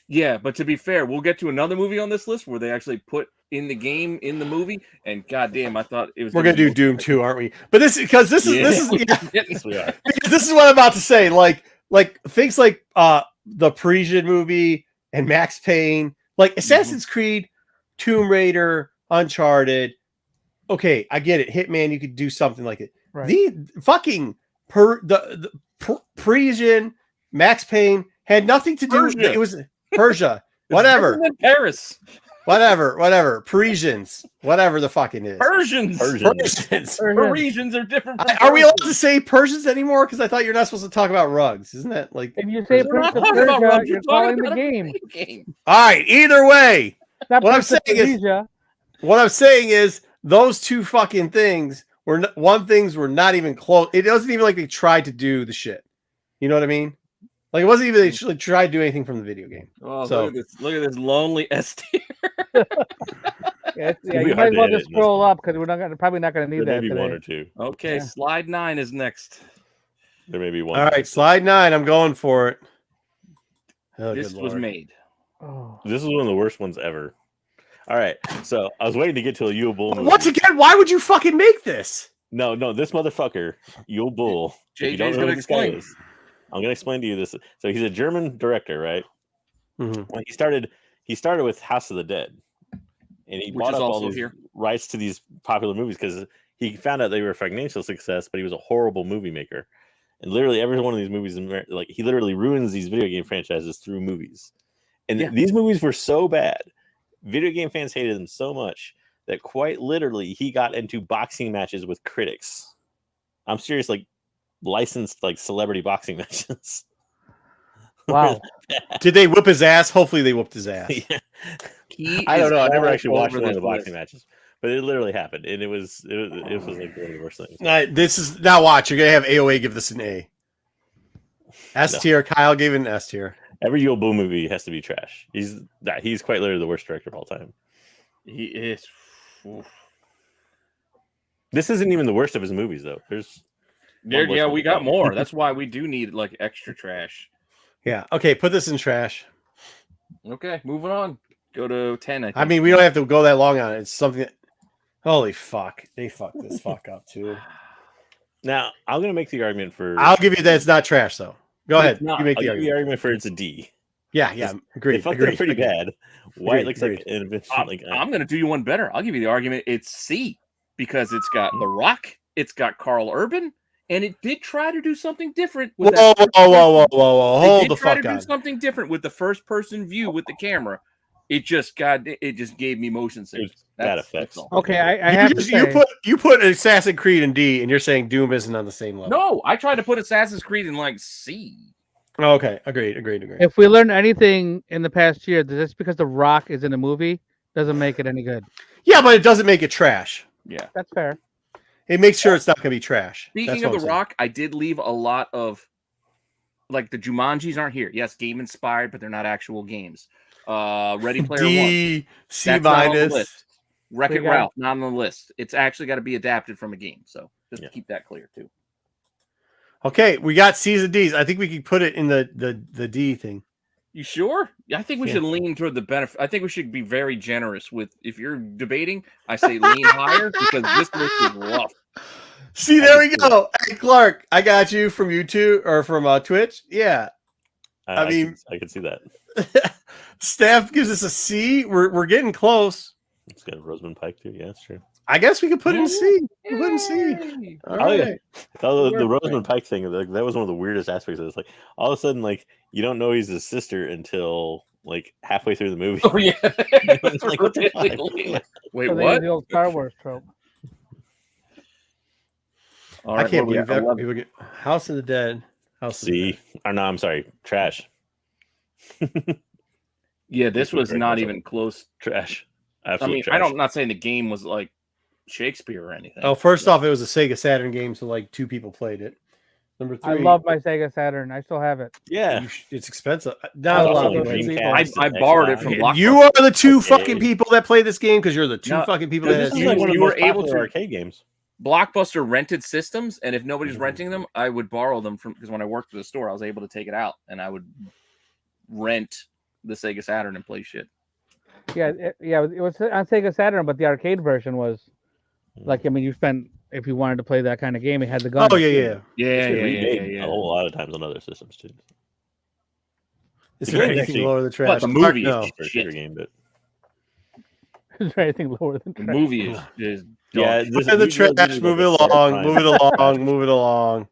Yeah, but to be fair, we'll get to another movie on this list where they actually put in the game in the movie, and goddamn, I thought it was.
we're gonna do Doom 2, aren't we? But this is because this is yeah,
Yes, we are.
because this is what I'm about to say. Like things like the Parisian movie and Max Payne, like Assassin's Creed, Tomb Raider, Uncharted. Okay, I get it. Hitman, you could do something like it.
Right.
The fucking Parisian Max Payne had nothing to do.
Persia.
It was Persia.
It's
Whatever.
different than Paris.
Whatever. Parisians. Whatever the fucking is.
Persians.
Persians.
Parisians are different. From
Are we allowed to
Persians.
say Persians anymore? Because I thought you're not supposed to talk about rugs. Isn't that like?
If you say
We're not
Prince of
talking about
Persia,
rugs,
you're
we're talking
calling the
about a
game.
video game.
All right. Either way,
Not
What I'm
Prince of
saying is-
Persia.
what I'm saying is those two fucking things were things were not even close. It wasn't even like they tried to do the shit. You know what I mean? Like it wasn't even they actually tried to do anything from the video game.
Oh,
So-
look at this lonely S tier.
Yeah,
It'll
you
be
might
hard
as
to
well
edit
just
in this
scroll up because we're probably not going to need
There
that
may be one or
today.
two.
Okay,
Yeah.
slide 9 is next.
There may be one.
All right, slide 9. I'm going for it. Oh,
This
good
was
Lord.
made.
Oh.
This is one of the worst ones ever. All right, so I was waiting to get to a Yule Bull movie.
Once again, why would you fucking make this?
No, this motherfucker, Yule Bull. If you don't
JJ's
know
gonna
who this guy
explain.
is, I'm gonna explain to you this. So he's a German director, right?
Mhm.
When he started with House of the Dead, and he
Which
bought
is
up all
also
these
here.
rights to these popular movies because he found out they were a financial success, but he was a horrible movie maker. And literally every one of these movies, like he literally ruins these video game franchises through movies. And
Yeah.
these movies were so bad, video game fans hated them so much that quite literally he got into boxing matches with critics. I'm serious, like licensed like celebrity boxing matches.
Wow.
Did they whip his ass? Hopefully they whooped his ass.
Yeah.
He
I don't
is
know. I never
all
actually watched
over
one of
this
the boxing
list.
matches, but it literally happened, and it was like one of the worst things.
This is now watch. You're gonna have AOA give this an A. S
No.
tier. Kyle gave it an S tier.
Every Yul Boo movie has to be trash. He's quite literally the worst director of all time.
He is.
This isn't even the worst of his movies, though. There's
Yeah, we got more. That's why we do need like extra trash.
Yeah. Okay. Put this in trash.
Okay, moving on. Go to 10.
I mean, we don't have to go that long on it. It's something that. Holy fuck! They fucked this fuck up too.
Now I'm gonna make the argument for.
I'll give you that it's not trash though. Go ahead.
not.
You make
I'll
the
give you
argument.
the argument for it's a D.
Yeah. Agreed.
They fucked
Agreed.
it up pretty bad. Why it looks
Agreed.
like an invention?
I'm going to do you one better. I'll give you the argument. It's C because it's got The Rock, it's got Carl Urban, and it did try to do something different. With
Whoa!
that
Whoa!
They
Hold
did
the
try
fuck
to
on.
do something different with the first person view with the camera. It just gave me motion sickness.
bad effects.
all.
Okay, I have to say,
You put Assassin's Creed in D, and you're saying Doom isn't on the same level.
No, I tried to put Assassin's Creed in like C.
Oh, okay. Agreed.
if we learned anything in the past year, that just because The Rock is in a movie doesn't make it any good.
Yeah, but it doesn't make it trash.
Yeah.
That's fair.
It makes sure it's not going to be trash.
Speaking
That's
of
what
The
I'm saying.
Rock, I did leave a lot of like the Jumanjis aren't here. Yes, game inspired, but they're not actual games. Ready Player One.
D, C
That's not on the
minus.
list. Wreck-It
We got-
Ralph, not on the list. It's actually got to be adapted from a game. So just
Yeah.
keep that clear too.
Okay, we got C's and D's. I think we could put it in the D thing.
You sure? I think we
Yeah.
should lean toward the benefit. I think we should be very generous with. If you're debating, I say lean higher because this list is rough.
See, there we go. Hey, Clark, I got you from YouTube or from Twitch. Yeah. I mean-
I can see that.
Staff gives us a C. We're getting close.
It's got Rosamund Pike too. Yeah, that's true.
I guess we could put it in C. We put it in C.
Yay!
All
Oh, yeah.
right.
The Rosamund Pike thing, like, that was one of the weirdest aspects of this. Like, all of a sudden, like, you don't know he's his sister until like halfway through the movie.
Oh yeah.
It's like, what the fuck?
Wait,
So they
what?
use the old Star Wars trope.
All
I
right,
can't
what do we
believe
got?
that.
11.
People get House of the Dead. House of the
C. Or no, I'm sorry, trash.
Yeah, this was
Great
not
result.
even close.
Trash.
I
Absolute
mean,
trash.
I'm not saying the game was like Shakespeare or anything.
Oh, first off, it was a Sega Saturn game, so like 2 people played it. Number 3,
I love my Sega Saturn. I still have it.
Yeah.
it's expensive.
I
Now,
love
Also,
it.
Dreamcast
I
and
borrowed it
Xbox.
from Blockbuster.
you are the 2
Okay.
fucking people that play this game because you're the 2
No,
fucking people
this
that
is
This
has
is like one of the
you were
most
able
popular
to-
arcade games.
Blockbuster rented systems, and if nobody's renting them, I would borrow them from because when I worked at the store, I was able to take it out and I would rent the Sega Saturn and play shit.
Yeah, it was on Sega Saturn, but the arcade version was like, I mean, you spent if you wanted to play that kind of game, it had the gun.
Oh yeah.
Yeah,
It's been remade a whole lot of times on other systems too.
Is
The
there
game
anything
actually-
lower than trash?
the
Clark,
movie
no.
is
For a
shit.
shooter game, but
Is there anything lower than
The
trash?
movie is
yeah,
dog.
this
Put in the
these are
trash.
like
Move it
a fair
along.
time.
Move it along. Move it along.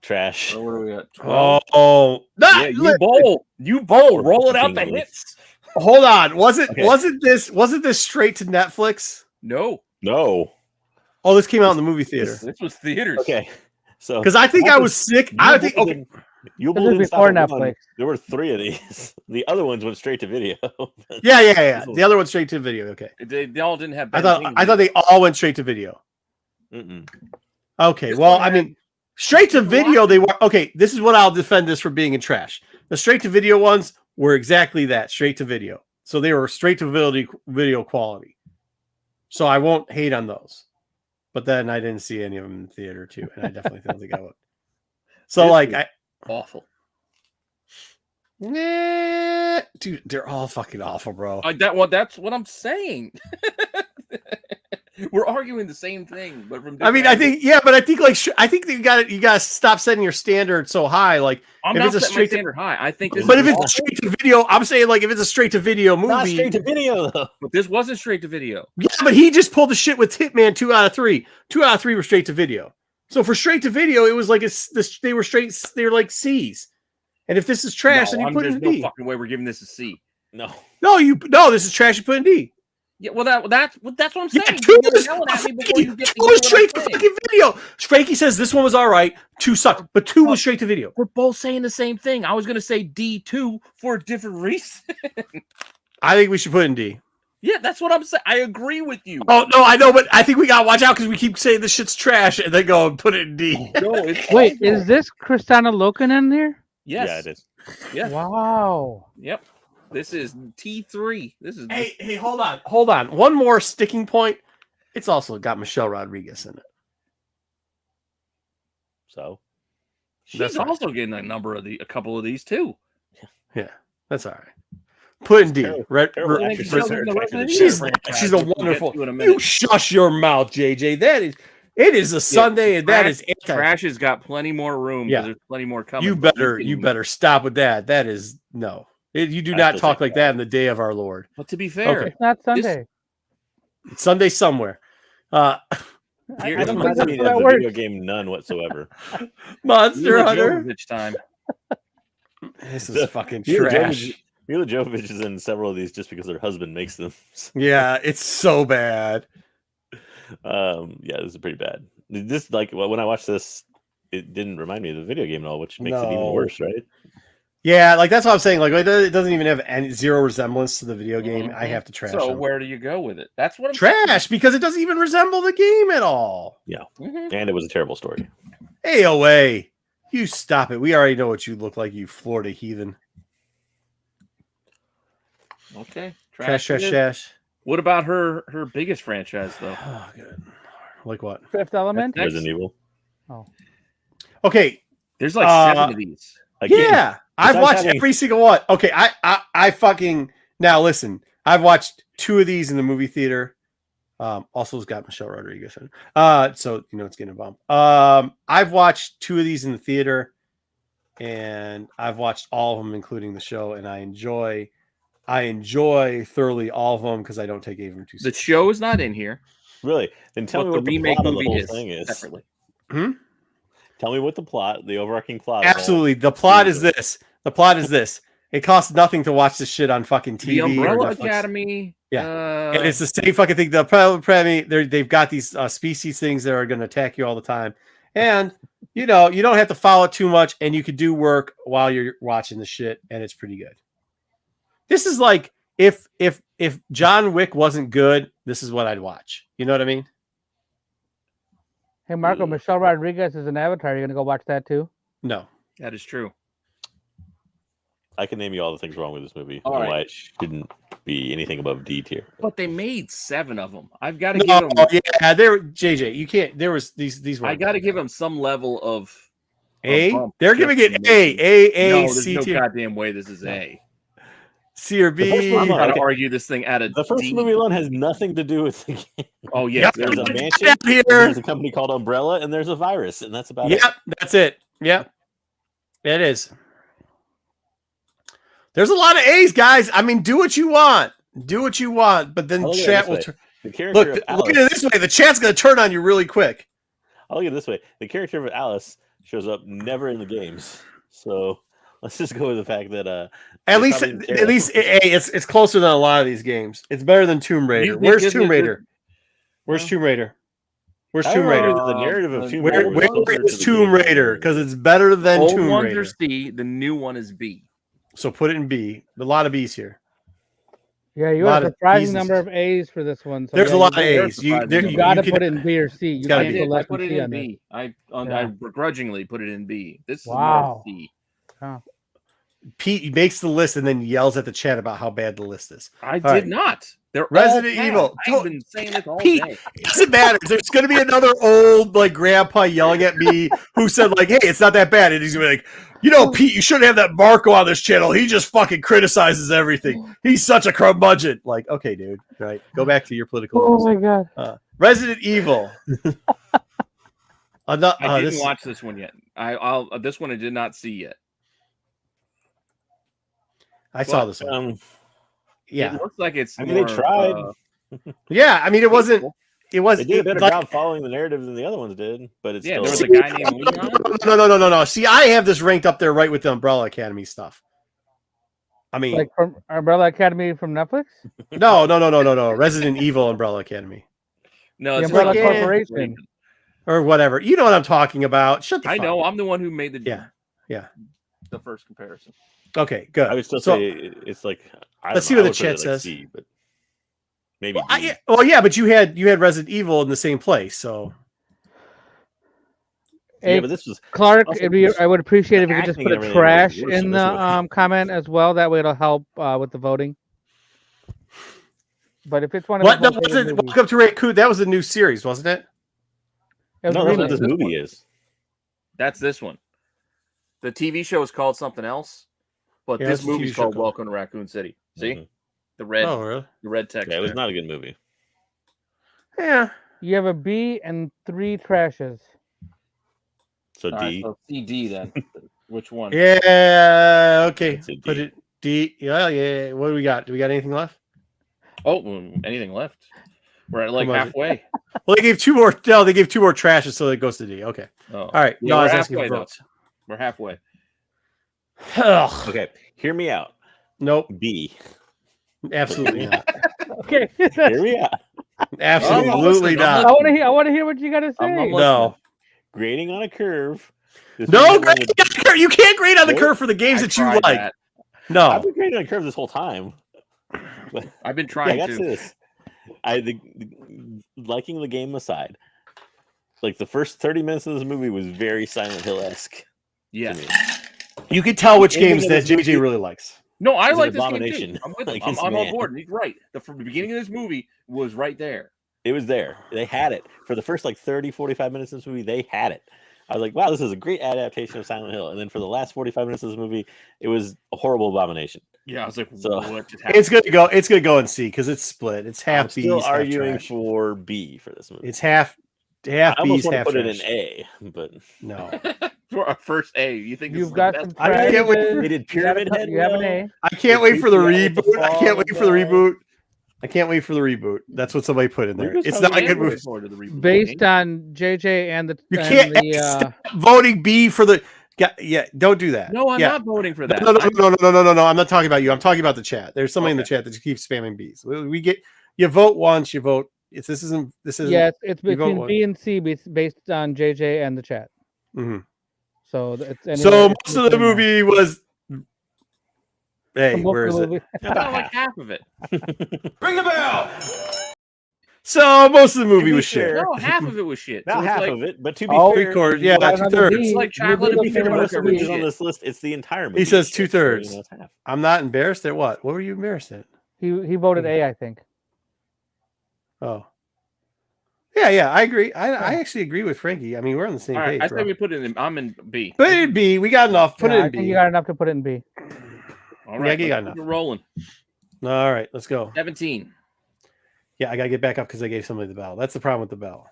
Trash.
What are we at? 12?
Oh,
Yeah, you bowl. You bowl. Roll it out the
Fucking
hits.
hold on. Wasn't
Okay.
wasn't this straight to Netflix?
No,
No.
Oh, this came out in the movie theater.
this was theaters.
Okay. So
Because I think I was sick. I think okay.
You
This was before Netflix.
There were 3 of these. The other ones went straight to video.
Yeah. The other one's straight to video. Okay.
They all didn't have.
I
benzene.
thought they all went straight to video.
Mm-mm.
Okay.
This
Well,
one
I
had-
mean, straight to video they were okay. This is what I'll defend this for being in trash. The straight to video ones were exactly that, straight to video. So they were straight to video quality. So I won't hate on those. But then I didn't see any of them in the theater too, and I definitely don't think I would. So
This
like
is- awful.
dude, they're all fucking awful, bro.
That's what I'm saying. We're arguing the same thing, but from.
I mean, I think but I think like I think that you got to stop setting your standard so high. Like,
I'm
if
not
it's a
setting my
straight to-
standard high. I think this.
but
is
if it's
awful.
straight to video, I'm saying like if it's a straight to video movie,
Not straight to video though.
But this wasn't straight to video.
yeah. But he just pulled the shit with Hitman 2 out of 3. 2 out of 3 were straight to video. So for straight to video, it was like they were like C's. And if this is trash, then you put it
there's
in
no
D.
fucking way we're giving this a C.
No.
No, this is trash. You put in D.
Yeah, well, that's what I'm saying.
Yeah,
You're yelling at me before you get to
two was
hear
straight
what
to
I'm saying.
fucking video. Frankie says this one was all right. 2 sucked, but 2 was straight to video.
We're both saying the same thing. I was going to say D2 for a different reason.
I think we should put in D.
Yeah, that's what I'm saying. I agree with you.
Oh no, I know, but I think we gotta watch out because we keep saying this shit's trash and then go and put it in D.
No, it's
Wait,
awful.
is this Christina Loken in there?
Yes.
Yeah, it is.
Yeah.
Wow.
Yep. This is T3. This is
Hey, hold on. One more sticking point. It's also got Michelle Rodriguez in it.
So
She's also getting a couple of these too.
Yeah, that's all right. Put in D.
Terrible actress
She's
for attracting to
She's
franchise,
a
which we'll
wonderful.
get to in a
You
minute.
shush your mouth, JJ. It is a Sunday, and that is anti.
Trash has got plenty more room.
Yeah.
There's plenty more coming.
You
but
better
can-
stop with that. That is no. You do
I
not
still
talk
think
like that in the day of our Lord.
But to be fair,
Okay.
It's not Sunday.
It's Sunday somewhere.
I
It
don't
reminds
think
me
that's
of
how
the
that
video
works.
game None whatsoever.
Monster
Mila
Hunter.
Jovovich time.
This is fucking
Mila
trash.
Mila Jovovich is in several of these just because her husband makes them.
Yeah, it's so bad.
Yeah, this is pretty bad. This when I watched this, it didn't remind me of the video game at all, which makes it even
No.
worse, right?
Yeah, like that's what I'm saying. Like it doesn't even have zero resemblance to the video game. I have to trash
So
them.
where do you go with it? That's what I'm
Trash because it doesn't even resemble the game at all.
Mhm.
And it was a terrible story.
AOA, you stop it. We already know what you look like, you Florida heathen.
Okay.
Trash,
it is.
trash.
What about her biggest franchise though?
Oh, good. Like what?
Fifth Element.
Next.
Resident Evil.
Okay,
There's like 7 of these.
Again,
yeah, I've
besides
watched
having-
every single one. Okay, I fucking now listen. I've watched 2 of these in the movie theater. Also, it's got Michelle Rodriguez in it. So you know it's getting a bump. I've watched 2 of these in the theater, and I've watched all of them, including the show, and I enjoy thoroughly all of them because I don't take either too
The
seriously.
show is not in here.
Really? Then tell me
What
what
the
the
remake
plot of the
movie
whole
is
thing is.
separately.
Tell me what the overarching plot. of all-
Absolutely, the plot is this. The plot is this. It costs nothing to watch this shit on fucking TV.
The
or
Umbrella
Netflix.
Academy.
Yeah. And it's the same fucking thing. The problem, they've got these species things that are going to attack you all the time, and you don't have to follow it too much, and you could do work while you're watching the shit, and it's pretty good. This is like if John Wick wasn't good, this is what I'd watch. You know what I mean?
Hey, Marco, Michelle Rodriguez is an Avatar. You're gonna go watch that too?
No.
That is true.
I can name you all the things wrong with this movie.
All
and
right.
why it shouldn't be anything above D tier.
But they made 7 of them. I've got to
No,
give them.
yeah, there, JJ, you can't. There was these were.
I got to give them some level of
A.
bump
They're
just
giving
for
it
making-
A,
No, there's
C
no
tier,
goddamn way this is A.
C or
first
B.
one-
I'm going to
okay.
argue this thing at a
The first
D.
movie alone has nothing to do with the game.
Oh yeah,
Yep.
There's a
Get
mansion,
out here.
there's a company called Umbrella, and there's a virus, and that's about it.
Yep, that's it. Yep, it is. There's a lot of A's, guys. I mean, do what you want. Do what you want, but then
I'll look at it
chat
this
will
way.
turn.
The character of
Look
Alice,
at it this way. The chat's going to turn on you really quick.
I'll look at it this way. The character of Alice shows up never in the games. So let's just go with the fact that
At
they
least,
probably didn't care.
at least, it's closer than a lot of these games. It's better than Tomb Raider.
You think
Where's
this
Tomb
is-
Raider? Where's
Huh?
Tomb Raider? Where's
I
Tomb
don't know,
Raider?
The narrative of Tomb
Where
Raider was closer
is
to the
Tomb
game than
Raider?
the-
Because it's better than
Old
Tomb
ones
Raider.
are C. The new one is B.
So put it in B. A lot of B's here.
Yeah, you
Lot
have a
of
surprising
B's.
number of A's for this one. So
There's
yeah,
a lot of
they're
A's. You,
surprising.
there,
You got to
can-
put it in B or C. You
gotta
can't
be.
put
I
less
put
than
it
C
in
on there.
B. I
Yeah.
begrudgingly put it in B. This is
Wow.
more C.
Pete makes the list and then yells at the chat about how bad the list is.
I
right.
did not. They're
Resident
all bad.
Evil.
I've been saying this all
Pete,
day.
it doesn't matter. There's going to be another old like grandpa yelling at me who said like, "Hey, it's not that bad," and he's going to be like, Pete, you shouldn't have that Marco on this channel. He just fucking criticizes everything. He's such a curmudgeon." Like, okay, dude, right? Go back to your political.
Oh
views.
my god.
Resident Evil.
I didn't
This-
watch this one yet. I'll this one I did not see yet.
I saw this one. Yeah,
It looks like it's.
I mean, they
more,
tried.
yeah. I mean, it wasn't. It was.
They did a better
like-
job following the narrative than the other ones did, but it's
Yeah,
still
there was a guy named Leon.
No. See, I have this ranked up there right with the Umbrella Academy stuff. I mean,
Like from Umbrella Academy from Netflix?
no. Resident Evil Umbrella Academy
No,
The
it's
Umbrella
like,
Corporation.
or whatever. You know what I'm talking about. Shut the
I
fuck
know.
up.
I'm the one who made the
Yeah.
the first comparison.
Okay, good.
I would still
So-
say it's like. I
Let's
don't
see
know,
what
I
the
would put it
chat
like
says.
C, but maybe D.
yeah, but you had Resident Evil in the same place, so
Hey,
Yeah, but this was
Clark,
also
I would appreciate if you could just
acting
put a
and everything was
trash
worse
in
in
the
this movie.
comment as well. That way it'll help with the voting. But if it's one of
what?
the
No, was it Welcome to Raccoon? That was a new series, wasn't it?
it was
No,
a
that's what
remake.
this movie is.
That's this one. The TV show is called something else, but
Yeah,
this
what's the
movie's
TV show
called
called?
Welcome to Raccoon City. See
Mhm.
the red,
Oh, really?
the red text.
Yeah, it was
there.
not a good movie.
Yeah.
You have a B and 3 trashes.
So
All right,
D.
so CD then. Which one?
Yeah. Okay.
I'd say D.
Put it D. Yeah. What do we got? Do we got anything left?
Oh, anything left? We're at like
Come on.
halfway.
Well, they gave 2 more. No, they gave 2 more trashes, so it goes to D. Okay.
Oh.
All right.
Yeah,
No, I
we're
was asking
halfway
for
though.
votes.
We're halfway.
Ugh.
Okay, hear me out.
Nope.
B.
Absolutely not.
Okay.
Hear me out.
Absolutely
I'm
not.
I want to hear what you got to say.
I'm
No.
Grading on a curve. This
No,
movie had one
grade
of the-
on the curve. You can't grade on the
Nope.
curve for the games
I
that you
tried
like.
that.
I've
No.
been grading on a curve this whole time. But
I've been
I
trying
got
to.
to this. Liking the game aside, like the first 30 minutes of this movie was very Silent Hill-esque
Yeah.
to me.
You can tell which
Anything
games
in
that
this movie-
JJ really likes.
No, I
It's an
like this game
abomination.
too. I'm with him.
Like,
I'm
it's
on
man.
board. He's right. From the beginning of this movie was right there.
It was there. They had it. For the first like 30, 45 minutes of this movie, they had it. I was like, wow, this is a great adaptation of Silent Hill. And then for the last 45 minutes of this movie, it was a horrible abomination.
Yeah, I was like,
So-
what just happened?
It's gonna go. It's gonna go in C because it's split. It's half
I'm still
B's, half
arguing
trash.
for B for this movie.
It's half
I
B's,
almost want to
half
put
trash.
it in A, but
No,
For a first A, you think this
You've
is
got
the
some
best?
I
trashes.
can't wait.
they did
You got a
Pyramid
cou-
Head.
You have an
well.
A.
I can't
The
wait for the
creepy with the
reboot. I can't wait for the
fall.
reboot. I can't wait for the reboot. That's what somebody put in there.
Reboot's
It's
probably
not a
I
good
am looking
movie.
forward to the reboot.
Based on JJ and the
You
and
can't
the,
stop voting B for the. Yeah, don't do that.
No, I'm
Yeah.
not voting for that.
No. I'm not talking about you. I'm talking about the chat. There's somebody in the
Okay.
chat that just keeps spamming B's. We get you vote once, you vote. This isn't.
yeah, it's
you vote
between
one.
B and C based on JJ and the chat.
Mhm.
So it's
So
anywhere-
most of the
between there.
movie was. Hey,
Most
where
of
is
the
it?
movie-
I got like half of it.
So most of the movie
be
was shit.
fair,
No, half of it was shit. So
Not
it's
half
like,
of it, but to be
Oh,
fair,
3/4. Yeah,
got another
2/3.
B.
It's like
You
chocolate
did
and
the
peanut
same
butter
as
most
covered
movies
me.
on
shit.
this list, it's the entire movie.
He says
is shit,
2/3.
so, it's half.
I'm not embarrassed at what? What were you embarrassed at?
He voted A, I think.
Oh. Yeah, I agree. I actually agree with Frankie. I mean, we're on the same
All right,
page.
I
bro.
say we put it in. I'm in B.
Put it in B. We got enough. Put
Yeah,
it
I
in
think
B.
you got enough to put it in B.
All
Yeah,
right,
you got
let's
enough.
keep it rolling.
All right, let's go.
17.
Yeah, I gotta get back up because I gave somebody the bell. That's the problem with the bell.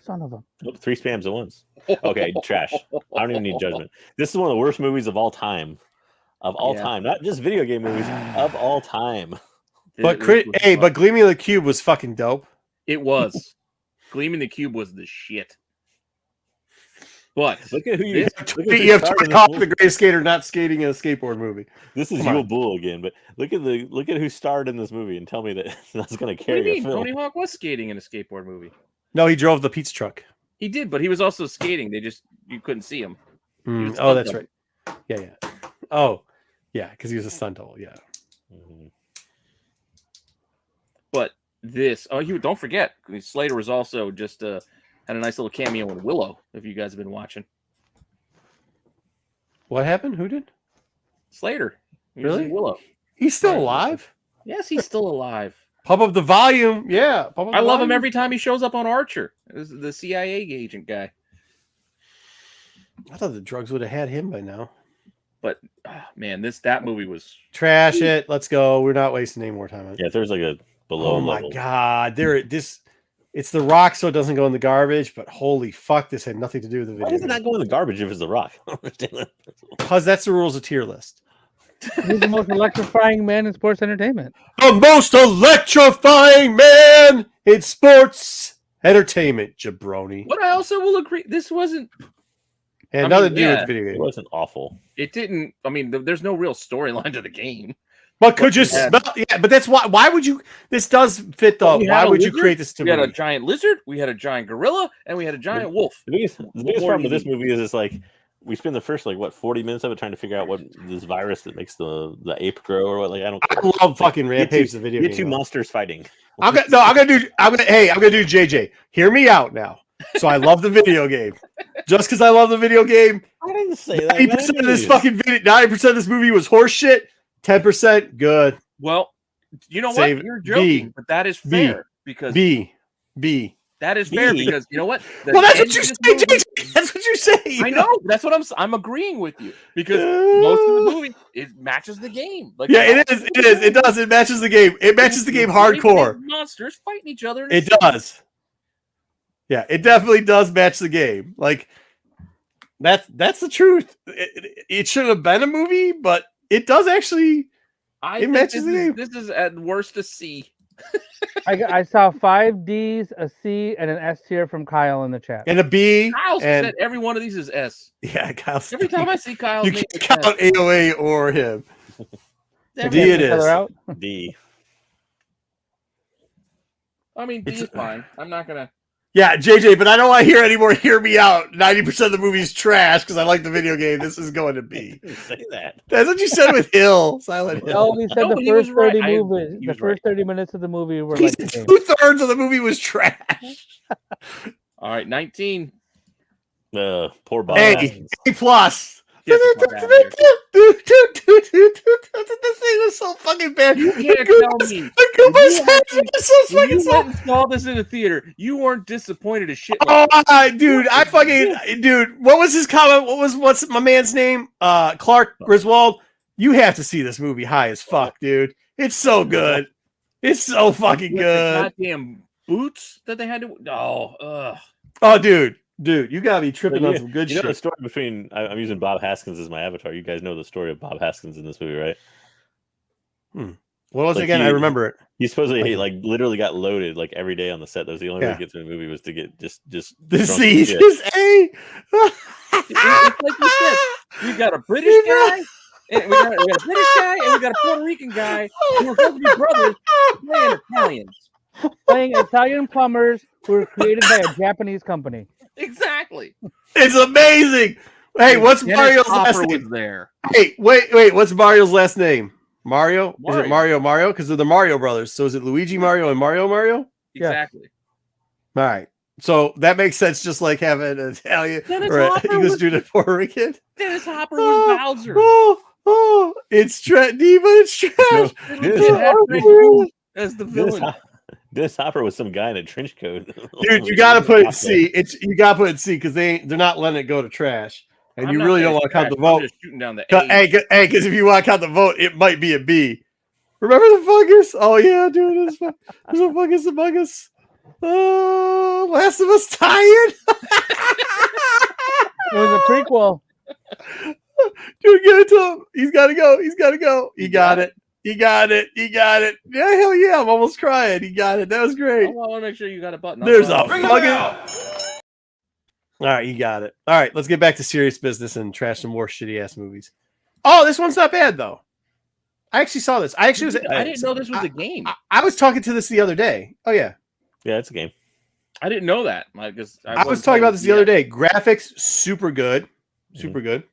Son of a.
Oh, 3 spams at once. Okay, trash. I don't even need judgment. This is one of the worst movies of all time. Of all
Yeah.
time. Not just video game movies, of all time.
But
This was
hey,
fun.
but Gleaming of the Cube was fucking dope.
It was. Gleaming the Cube was the shit. But
Look at who you,
This-
look at
You have
who starred
to
in
call
this
the
movie.
greatest skater not skating in a skateboard movie.
This is
Come
Yule
on.
Bull again, but look at who starred in this movie and tell me that that's going to
what do
carry
you
a
mean?
film.
Tony Hawk was skating in a skateboard movie.
No, he drove the pizza truck.
He did, but he was also skating. You couldn't see him. was
Oh, that's
stunt
right. Yeah. Oh, yeah, because he was a stunt double. Yeah.
Mhm.
But this, don't forget, Slater was also just had a nice little cameo in Willow. If you guys have been watching,
What happened? Who did?
Slater, he was in
Really?
Willow.
He's still
Right.
alive.
Yes, he's still alive.
Pump up the volume. Yeah. Pump up
I
the
love him
volume.
every time he shows up on Archer. This is the CIA agent guy.
I thought the drugs would have had him by now.
But man, that movie was.
Trash it. Let's go. We're not wasting any more time on it.
Yeah, if there's like a below
Oh my
level.
god. It's the rock, so it doesn't go in the garbage, but holy fuck, this had nothing to do with the
Why
video.
does it not go in the garbage if it's the rock? I don't understand that.
Because that's the rules of tier list.
He's the most electrifying man in sports entertainment.
The most electrifying man in sports entertainment, jabroni.
But I also will agree, this wasn't.
Had
I
nothing
mean,
to do with
yeah.
the video
It
game.
wasn't awful.
It didn't. I mean, there's no real storyline to the game.
But could you
we had-
smell? Yeah, but that's why. Why would you? This does fit the.
We had
Why
a
would you
lizard,
create this to
We had a
me?
giant lizard, we had a giant gorilla, and we had a giant wolf.
The biggest
more
problem
do
with
you
this
need?
movie is it's like we spend the first 40 minutes of it trying to figure out what this virus that makes the ape grow or what. Like I don't care.
I love fucking Rampage, the video
You
game.
two
though.
monsters fighting.
I'm gonna do JJ. Hear me out now. So I love the video game. Just because I love the video game,
I didn't say that.
90% of this fucking video, 90% of this movie was horse shit. 10% good.
Well, you know
Save
what? You're
B.
joking, but that is
B.
fair because
B.
that is fair
B.
because you know what? The
Well, that's
end
what you
of
say,
this movie-
JJ. That's what you say.
I know. That's what I'm agreeing with you because most of the movie it matches the game. Like
Yeah, it is. It is. It does. It matches the game. It matches the game hardcore.
Monsters fighting each other.
It does. Yeah, it definitely does match the game. Like that's the truth. It should have been a movie, but it does actually.
I
It
think
matches the game.
This is at worst a C.
I saw 5 Ds, a C, and an S tier from Kyle in the chat.
And a B.
Kyle
and
said every one of these is S.
yeah, Kyle's
Every time I see Kyle,
you can't count AOA or him.
They
D
cancel
it
each other
is.
out.
D.
I mean, D is fine. I'm not gonna.
Yeah, JJ, but I don't want to hear any more. Hear me out. 90% of the movie's trash because I like the video game. This is going to be.
I didn't say that.
That's what you said with Hill, Silent Hill.
No, he said
No,
the
but he was
first 30
right.
movies,
He
the
was
first 30 minutes of the movie were
He
like the
said
game.
2/3 of the movie was trash.
All right, 19.
Poor Bob.
Hey,
Hoskins.
A plus.
Get the fuck out of here.
This thing was so fucking bad.
You can't
The
tell
Goombas-
me.
The Goombas
You
heads
actually-
were so
When
fucking
you
small.
went and saw this in the theater, you weren't disappointed as shit.
Oh, dude, dude, what was his comment? What's my man's name? Clark Griswold. You have to see this movie high as fuck, dude. It's so good. It's so fucking
With the
good.
goddamn boots that they had to. Oh, ugh.
Oh, dude, you gotta be tripping
But
on some good
You know the
shit.
story between I'm using Bob Haskins as my avatar. You guys know the story of Bob Haskins in this movie, right?
What was it
Like
again? I remember it.
He supposedly literally got loaded every day on the set. That was the only way to get through the movie was to get just
This
drunk as
is
shit.
A.
It's like you said. We got a British guy, and we got a British guy, and we got a Puerto Rican guy who are supposed to be brothers playing Italians.
Playing Italian plumbers who were created by a Japanese company.
Exactly.
It's amazing. Hey, what's
Dennis
Mario's
Hopper
last
was
name?
there.
Hey, wait. What's Mario's last name? Mario? Is it
Mario.
Mario? Because they're the Mario brothers. So is it Luigi Mario and Mario Mario?
Yeah.
Exactly.
All right. So that makes sense, just like having an Italian
Dennis
or
Hopper
English
was-
dude and Puerto Rican.
Dennis Hopper was Bowser.
It's trash. Diva, it's trash.
Little
Dennis
kid had
Hopper.
Frank Boone as the
Dennis,
villain.
Dennis Hopper was some guy in a trench coat.
Dude, you gotta put it in C. You gotta put it in C because they're not letting it go to trash. And
I'm
you
not
really
saying
don't want to
it's
count the
trash, I'm
vote.
just shooting down the A.
Hey, because if you want to count the vote, it might be a B. Remember the Fungus? Oh yeah, dude, there's a Fungus among us. Oh, Last of Us tired.
It was a prequel.
Dude, give it to him. He's got to go. He got it. Yeah, hell yeah. I'm almost crying. He got it. That was great.
I want to make sure you got a button.
There's a
Bring
fucking. All right, you got it. All right, let's get back to serious business and trash some more shitty ass movies. Oh, this one's not bad though. I actually saw this. I didn't
know this was a game.
I was talking to this the other day. Oh yeah,
Yeah, it's a game.
I didn't know that. Because
I was talking about this the other day. Graphics super good, super good.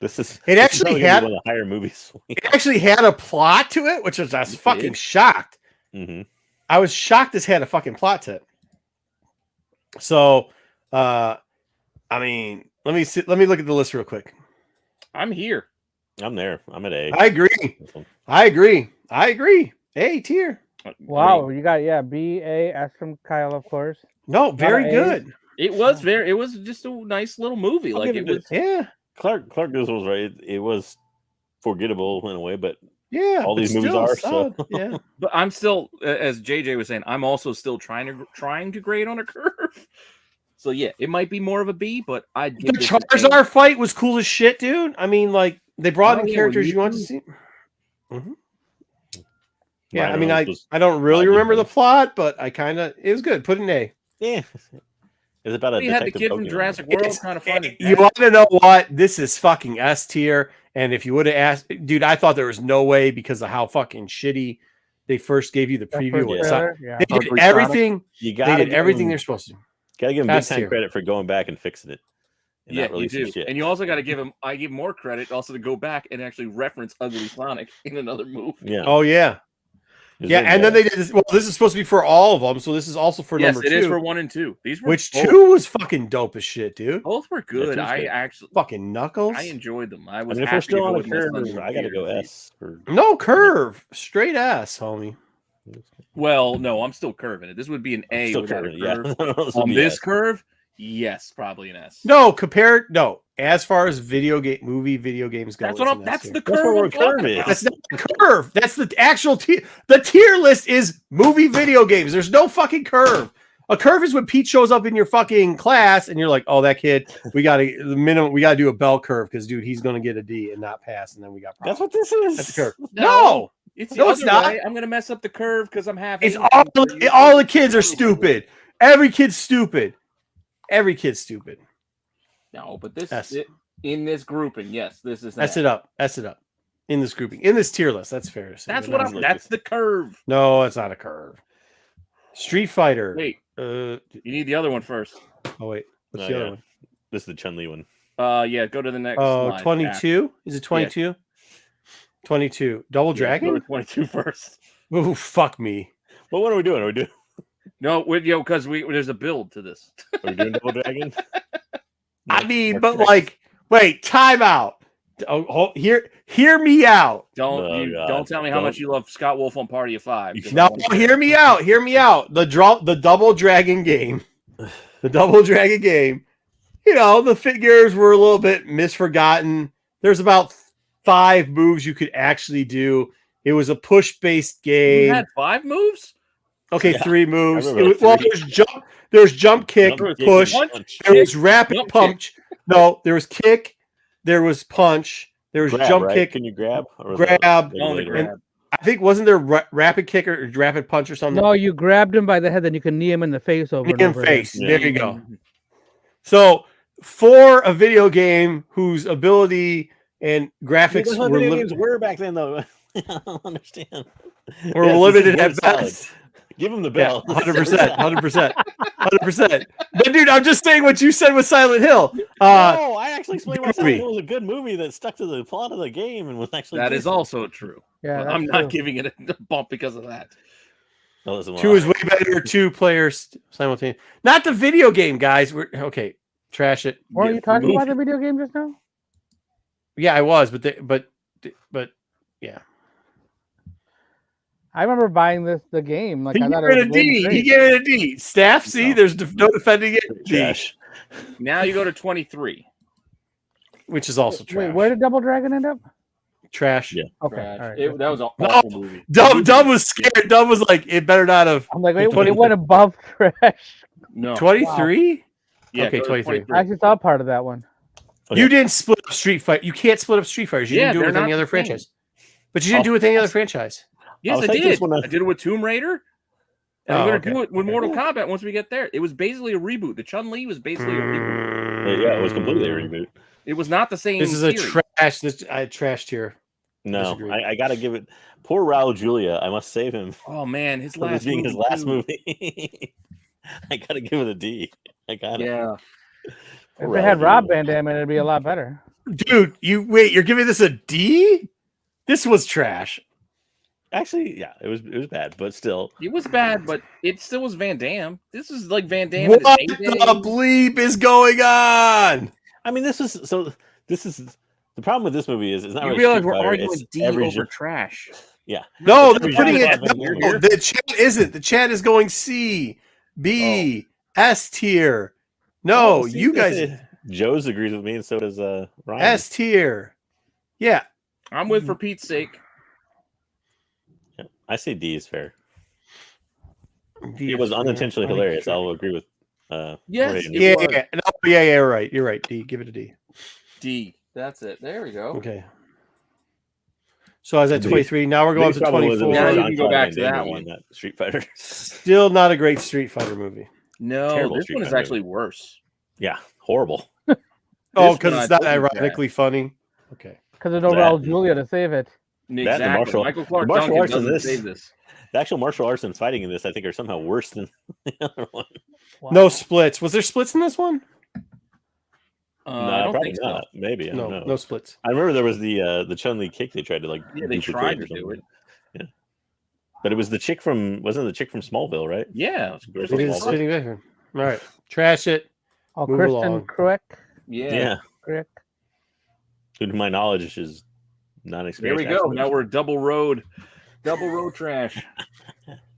It
actually had
one of the higher movies.
It actually had a plot to it, which was I was fucking shocked.
Mm-hmm.
I was shocked this had a fucking plot to it. So, I mean, let me see. Let me look at the list real quick.
I'm here.
I'm there. I'm at A.
I agree. A tier.
Wow, you got B, A, S from Kyle, of course.
No, very good.
It was just a nice little movie.
I'll
Like
give
it
it
was.
Yeah.
Clark Griswold was right. It was forgettable in a way, but
yeah,
all these movies are.
solid.
So
yeah.
But I'm still, as JJ was saying, I'm also still trying to grade on a curve. So yeah, it might be more of a B, but I'd give
The
this an A.
Charizard fight was cool as shit, dude. I mean, like they brought in
yeah,
characters
well,
you want to
too.
see. Mm-hmm. Yeah,
Ryan
I mean,
Reynolds was
I don't really
positive.
remember the plot, but it was good. Put an A.
yeah, It's about a
We had the
detective
kid from
Pokemon.
Jurassic World kind of fun.
You want to know what? This is fucking S tier. And if you would have asked, dude, I thought there was no way because of how fucking shitty they first gave you the
That
preview.
first trailer, yeah.
They did
Ugly
everything.
You
They
gotta
did everything they're supposed to.
Gotta give him
S
big time
tier.
credit for going back and fixing it. And
Yeah,
not
you
releasing
do.
shit.
And you also got to give him. I give more credit also to go back and actually reference Ugly Sonic in another movie.
Yeah.
Oh yeah,
It was
yeah.
really
And then
bad.
they did this. Well, this is supposed to be for all of them. So this is also for
Yes,
number
it
2.
is for 1 and 2. These were
Which
both,
2 was fucking dope as shit, dude.
both were good.
two's
I
good.
actually
Fucking Knuckles.
I enjoyed them. I
I
was
mean, if
happy
we're still
to
on
go
a
with my
curve,
son's
I gotta go
theater.
S for.
No curve, straight ass, homie.
Well, no, I'm still curving it. This would be an A
Still
without
curving,
a curve.
yeah. This would
On
be
this
S.
curve, yes, probably an S.
No, compared. No, as far as video games go,
That's what
it's
I'm.
an S
That's
tier.
the
That's what
curve.
we're
I'm talking
curving.
about.
That's not the curve. That's the actual tier. The tier list is movie video games. There's no fucking curve. A curve is when Pete shows up in your fucking class and you're like, oh, that kid, we got to the minimum. We got to do a bell curve because, dude, he's going to get a D and not pass. And then we got
That's
problems.
what this is.
That's the curve.
No.
No,
It's the
No,
other
it's not.
way. I'm gonna mess up the curve because I'm half.
it's
Asian,
all,
so you-
all the kids are stupid. Every kid's stupid. Every kid's stupid.
No, but this
S.
in this grouping, yes, this is.
S it up. S it up. In this grouping. In this tier list. That's fair to say.
That's
but
what
not-
I'm.
like
That's
this.
the curve.
No, it's not a curve. Street Fighter.
Wait,
You
need the other one first.
Oh, wait. What's
No,
the other
yeah.
one?
This is the Chun Li one.
Yeah, go to the next.
Oh,
slide.
22? Is it 22? 22. Double
Yeah, go
Dragon?
to 22 first.
Ooh, fuck me.
Well, what are we doing? Are we doing?
No, because there's a build to this.
Are we doing Double Dragon?
I
No.
mean,
Okay.
but like, wait, time out. Oh, hear me out.
Don't
Oh, God.
don't tell me how much
Don't.
you love Scott Wolf on Party of Five. Just
No,
don't-
hear me out. Hear me out. The Double Dragon game. The Double Dragon game. You know, the figures were a little bit misforgotten. There's about 5 moves you could actually do. It was a push-based
You
game.
had 5 moves.
Okay,
Yeah,
3 moves.
I remember
Well,
three.
there's jump kick,
Jump kick,
push.
punch.
There was rapid
jump kick.
punch. No, there was kick. There was punch. There was
Grab,
jump
right?
kick.
Can you grab? Or was
Grab.
that
Only
later?
grab.
I think wasn't there rapid kick or rapid punch or something?
No, you grabbed him by the head, then you can knee him in the face over and
Knee in
over again.
face.
Yeah.
There you go. So for a video game whose ability and graphics
That's what
were,
video games were back then, though. I don't understand.
were
Yes, this
limited
is
at
really solid.
best.
Give him the
Yeah,
bell.
100%, 100%, 100%. But dude, I'm just saying what you said with Silent Hill.
No, I actually explained why
good
Silent
movie.
Hill was a good movie that stuck to the plot of the game and was actually
That is
decent.
also true.
Yeah,
But
that's
I'm not
true.
giving it a bump because of that.
Oh, listen,
2 is way better. 2 players simultaneously. Not the video game, guys. We're okay. Trash it.
Weren't
Yeah,
you talking
movie.
about the video game just now?
Yeah, I was, but yeah.
I remember buying the game. Like
He
I
gave
thought
it
it
a
was
D.
great.
He gave it a D. Staff, see,
No.
there's no defending it. D,
Trash.
Now you go to 23.
which is also trash.
Wait, where did Double Dragon end up?
Trash.
Yeah.
Okay,
Trash.
all right.
That was an
No.
awful movie.
Dumb was scared. Dumb was like, it better not have
I'm like, wait,
20
it went above trash.
No.
23.
Yeah,
Okay,
go to
23.
I actually saw part of that one.
Okay.
You didn't split up Street Fighter. You can't split up Street Fighters. You
Yeah,
didn't do it
they're
with any
not
other
the same.
franchise. But you didn't do it with any other franchise.
Yes,
I'll
I
take
did.
this one,
I did it with Tomb Raider. And I'm
Oh,
gonna
okay.
do it with Mortal Kombat once we get there. It was basically a reboot. The Chun-Li was basically a reboot.
Yeah, it was completely a reboot.
It was not the same.
This is a
series.
trash. I trashed here.
No,
Disagree.
I gotta give it. Poor Raul Julia. I must save him
Oh man, his
for
last
this being his
movie,
last
too.
movie. I gotta give it a D. I gotta.
Yeah.
If they had Rob Van Dam in it, it'd be a lot better.
Dude, you're giving this a D? This was trash.
Actually, yeah, it was bad, but still.
It was bad, but it still was Van Damme. This is like Van Damme.
What
in his
the
heyday.
bleep is going on?
I mean, this is the problem with this movie is it's not
You
really
realize
Street
we're
Fighter,
arguing
it's
D
every
over
gen-
trash.
Yeah.
No,
It's
they're
every
putting
genre.
it. No, the chat isn't. The chat is going C, B, S tier. No,
Oh, see,
you
this
guys
is- Joe's agrees with me, and so does Ryan.
S tier. Yeah.
I'm with for Pete's sake.
Yeah, I say D is fair.
D
It was
is fair.
unintentionally hilarious. I'll agree with.
Yes,
Jorge.
it
Yeah,
was.
yeah, no, yeah, you're right. You're right. D, give it a D.
D. That's it. There we go.
Okay. So I was at
D.
23. Now we're going to
Biggest problem was it
24.
was
Now
a
you
Jean
can go
Claude
back
Van
to
Damme
that
movie
one.
and not Street Fighter.
Still not a great Street Fighter movie.
No,
Terrible
this
Street
one is
Fighter
actually worse.
Yeah, horrible.
Oh,
This
because
one
it's
I
not
told you,
ironically funny. Okay.
Because there's no
That-
Raul Julia to save it.
Exactly.
martial-
Michael Clark
the martial
Duncan
arts in
doesn't
this-
save this.
The actual martial arts and fighting in this, I think, are somehow worse than the other one.
Wow.
No splits. Was there splits in this one?
I don't
probably
think so.
not. Maybe I don't
No,
know.
no splits.
I remember there was the Chun-Li kick they tried to like.
Yeah, they
duplicate
tried
or
to do
something.
it.
Yeah, but it was the chick from wasn't it the chick from Smallville, right?
Yeah.
It
It
was
is
Smallville.
spinning back here. All right. Trash it.
Oh,
Move
Kristen
along.
Krick.
Yeah.
Krick.
Who, to my knowledge, is not
There
experienced.
we go. Now we're double road trash.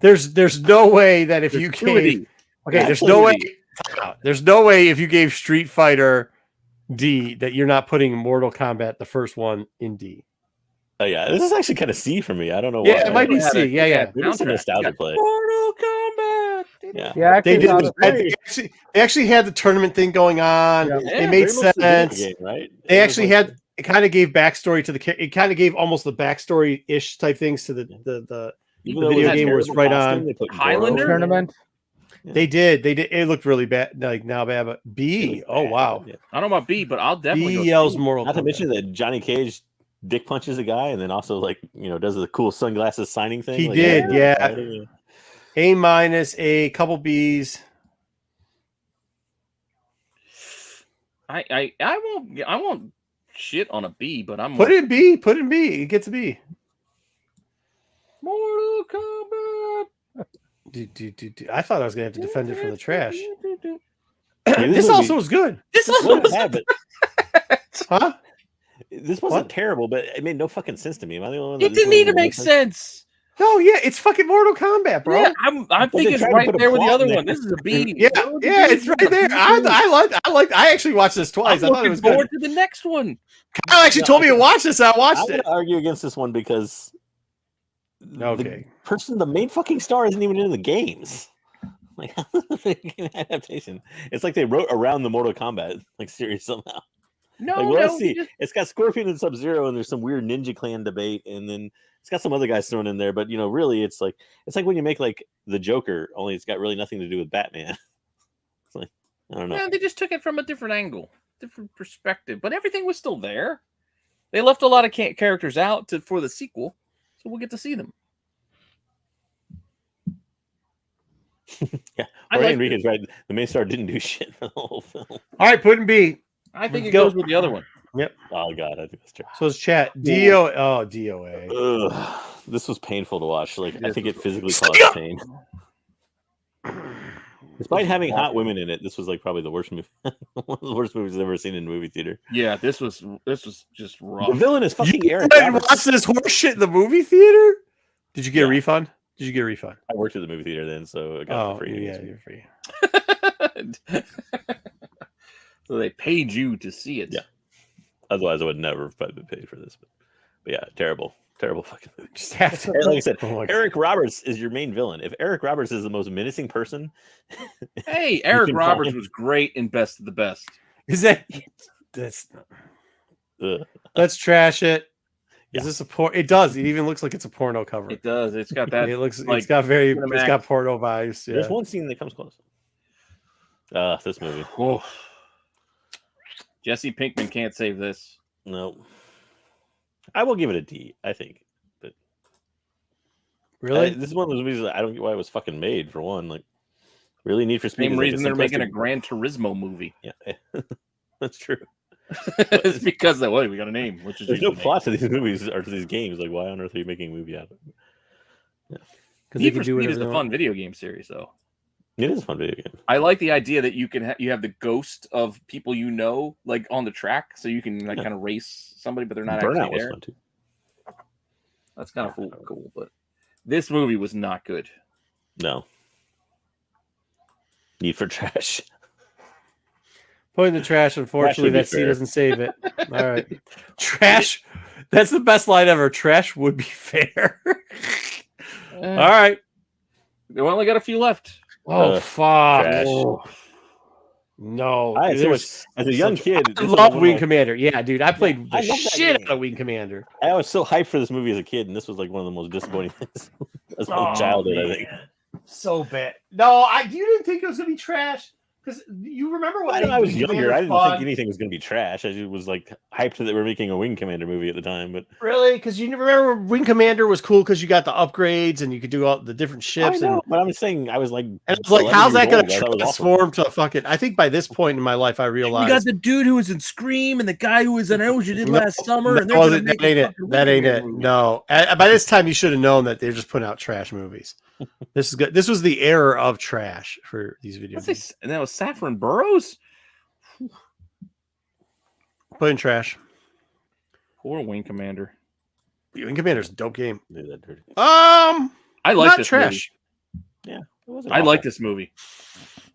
There's no way that if you gave okay, there's no way there's no way if you gave Street Fighter D that you're not putting Mortal Kombat the first one in D.
Oh yeah, this is actually kind of C for me. I don't know why.
Yeah, it might be
had
C.
a-
Yeah.
Maybe it's a
soundtrack.
nostalgia
Got
play.
Mortal Kombat.
Yeah.
Yeah, actually,
They did.
no,
They actually had the tournament thing going on.
Yeah.
It made
very much the video
sense.
game, right?
They
It was
actually
like-
had it kind of gave backstory to the. It kind of gave almost the backstory ish type things to the
even
the
though it
video
had
game was
terrible
right
costume,
on.
they put
Highlander?
Goro in there.
tournament.
They did. It looked really bad. Like now bad, but
It
B.
was
Oh
bad.
wow.
Yeah.
I don't know about B, but I'll definitely
B
go
yells
C.
Mortal
Not to
Kombat.
mention that Johnny Cage dick punches a guy and then also like does the cool sunglasses signing thing.
He
like,
did, yeah. A minus, a couple B's.
I won't shit on a B, but I'm
Put it in B. Put it in B. It gets a B.
Mortal Kombat.
I thought I was gonna have to defend it from the trash.
this
This
movie-
also was good.
This
wasn't
was
bad, but
Huh?
this wasn't
What?
terrible, but it made no fucking sense to me. Am I the only one?
It didn't even make sense.
No, yeah, it's fucking Mortal Kombat, bro.
Yeah, I
they
think it's
tried to
right
put a
there with the
plot
other
in
one.
there.
This is a B.
Yeah, it's right there. I actually watched this twice. I
I'm
thought it
looking
was good.
forward to the next one.
Kyle actually told me to watch this. I
I'm
watched
going
it.
to argue against this one because
Okay.
the main fucking star isn't even in the games. Like game adaptation, it's like they wrote around the Mortal Kombat like series somehow.
No,
Like, well, let's
no,
see.
just-
It's got Scorpion and Sub-Zero, and there's some weird Ninja Clan debate, and then it's got some other guys thrown in there. But really, it's like when you make like the Joker, only it's got really nothing to do with Batman. It's like I don't know.
Yeah, they just took it from a different angle, different perspective, but everything was still there. They left a lot of characters out for the sequel, so we'll get to see them.
Yeah,
I
Jorge
like
Enrique's right. The main star didn't do shit for the whole film.
All right, put in B.
I think
Let's
it
go.
goes with the other one.
Oh god, I think that's true.
So it's chat. DOA.
Ugh, this was painful to watch. Like I
This
think it
was
physically
Stop!
caused pain. Despite having hot women in it, this was like probably the worst movie, one of the worst movies I've ever seen in a movie theater.
Yeah, this was just rough.
The villain is fucking
You
Eric
went and
Roberts.
watched this horse shit in the movie theater? Did you get a
Yeah.
refund? Did you get a refund?
I worked at the movie theater then, so I got it
Oh,
for free.
yeah, you're free.
So they paid you to see it.
Yeah. Otherwise, I would never have probably paid for this. But yeah, terrible fucking movie.
Just have to.
And like I said,
Oh my God.
Eric Roberts is your main villain. If Eric Roberts is the most menacing person,
Hey, Eric
can
Roberts
find-
was great in Best of the Best.
Is that that's
ugh.
let's trash it.
Yeah.
Is this a porn? It does. It even looks like it's a porno cover.
It does. It's got that.
It looks.
like,
It's got very.
cinematic-
It's got porno vibes.
There's
Yeah.
one scene that comes close. This movie.
Oh. Jesse Pinkman can't save this.
No. I will give it a D, I think. But
Really?
this is one of those movies that I don't get why it was fucking made, for one. Like, really Need for Speed.
Same
is like
reason they're making a
simplistic-
Gran Turismo movie.
Yeah, that's true.
It's because that way we got a name, which is
There's no
usually
plot to these movies or to these games. Like, why on earth are you making a movie out of it?
Because
Need for Speed is a fun video game series, though.
It is a fun video game.
I like the idea that you can you have the ghost of people you know, like on the track, so you can like
Yeah.
kind of race somebody, but they're not
Burnout
actually
was
there.
fun too.
That's kind of cool, but this movie was not good.
No. Need for Trash.
Put in the trash. Unfortunately,
would be
that C
fair.
doesn't save it. All right. Trash. That's the best line ever. Trash would be fair. All right.
We only got a few left.
Oh fuck.
trash.
Oh. No.
I had so
There's
much, as a young kid,
I
this was
love
one of
Wing
my-
Commander. Yeah, dude. I played
I
the
love that
shit
game.
out of Wing Commander.
I was so hyped for this movie as a kid, and this was like one of the most disappointing things. That's my childhood, I think.
So bad. No, you didn't think it was gonna be trash because you remember when
I was
Wing
younger.
Commander's
I didn't
fun?
think anything was going to be trash. I just was like hyped that we're making a Wing Commander movie at the time. But
Really, because you remember Wing Commander was cool because you got the upgrades and you could do all the different ships.
I know, but I'm saying I was like,
And it's like,
11
how's that
years
going
old.
to
I thought it was awesome.
transform to a fucking? I think by this point in my life, I
You
realized
got the dude who was in Scream and the guy who was in Ocean did last summer, and
that
they're gonna
wasn't
make
that ain't
a
it.
fucking
That
Wing
ain't
Commander
it.
movie.
No, by this time you should have known that they're just putting out trash movies. This is good. This was the era of trash for these video games.
And that was Saffron Burrows.
Put in trash.
Poor Wing Commander.
Wing Commander's a dope game.
Dude, that dirty.
I like
not
this
trash.
Yeah, it wasn't
movie. I like
awful.
this movie.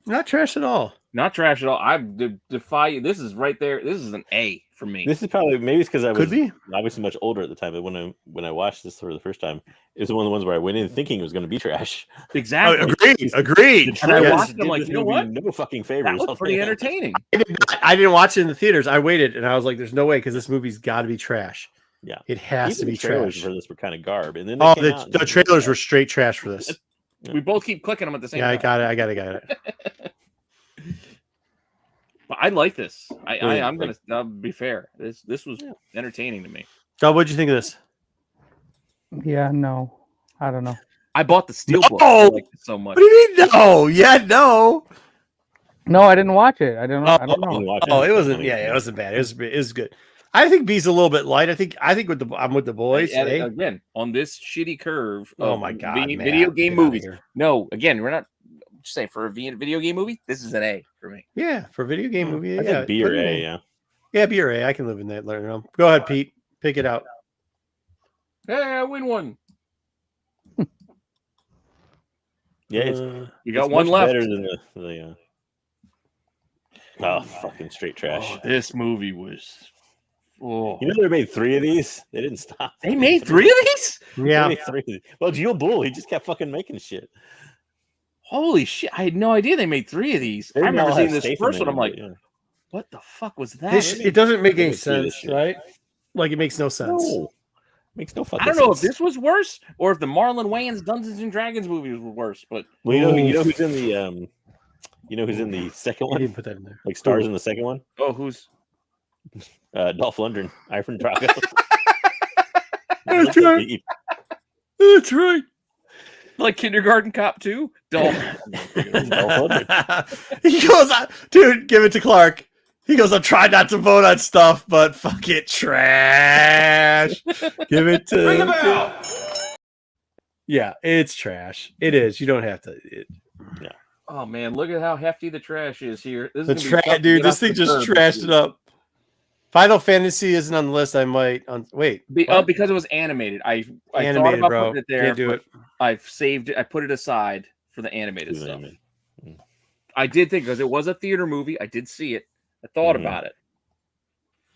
Not trash at all.
Not trash at all. I defy you. This is right there. This is an A for me.
This is probably maybe it's because I was
Could be.
obviously much older at the time. But when I watched this for the first time, it was one of the ones where I went in thinking it was going to be trash.
Exactly.
Agreed.
And I
Yes.
watched it, I'm like,
This
you know
movie
what?
No fucking
That
favors.
was pretty entertaining.
I didn't watch it in the theaters. I waited and I was like, "There's no way," because this movie's got to be trash.
Yeah,
It has
even
to be
the trailers
trash.
for this were kind of garb. And then they
Oh,
came out and
the trailers were straight trash for this.
We both keep clicking them at the same
Yeah, I
time.
got it.
But I like this. I'm
like-
gonna be fair. This was entertaining to me.
Doug, what'd you think of this?
Yeah, no, I don't know.
I bought the steelbook.
No!
I liked it so much.
What do you mean? No, yeah, no.
No, I didn't watch it. I don't know. I don't
I didn't
know.
watch
Oh, it wasn't. Yeah, it wasn't bad. It was good. I think B's a little bit light. I think I'm with the boys.
And
eh?
again, on this shitty curve.
Oh
of
my god,
video
Matt,
game
get outta
movies.
here.
No, again, we're not just saying for a video game movie. This is an A for me.
Yeah, for a video game movie.
I
Yeah,
think B or A. Yeah.
Yeah, B or A. I can live in that realm. Go ahead, Pete. Pick it out.
Hey, I win one.
Yeah, it's
You got
it's
one
much
left.
better than the fucking straight trash.
Oh, this movie was. Oh.
You know they made 3 of these. They didn't stop.
They made 3 of these?
They
Yeah,
made 3 of these. Well, Gio Bull, he just kept fucking making shit.
Holy shit! I had no idea they made 3 of these.
They
I
didn't
remember
all
seeing
have
this
Statham
first
in
one. I'm
them,
like,
but, yeah.
what the fuck was that?
it doesn't make any
They see this
sense,
shit.
right? Like it makes no sense.
No. Makes no fucking
I don't know if
sense.
this was worse or if the Marlon Wayans Dungeons and Dragons movies were worse, but
Well, you know who's in the second
You
one?
didn't put that in there.
Like stars in the second one?
oh, who's
Dolph Lundgren, Ivan Drago.
That's right. That's right.
like Kindergarten Cop 2? Dolph.
He goes, dude, give it to Clark. He goes, I'm trying not to vote on stuff, but fuck it, trash. Give it to.
Bring him out.
Yeah, it's trash. It is. You don't have to.
Oh man, look at how hefty the trash is here. This
The
is gonna be tough
trash,
to
dude.
get
This
off
thing
the
just
curb.
trashed it up. Final Fantasy isn't on the list. I might. Wait. What?
Because it was animated. I thought
Animated,
about
bro.
putting it there.
Can't do
but
it.
I've saved it. I put it aside for the animated stuff.
Animated.
I did think because it was a theater movie. I did see it. I thought
Mhm.
about it,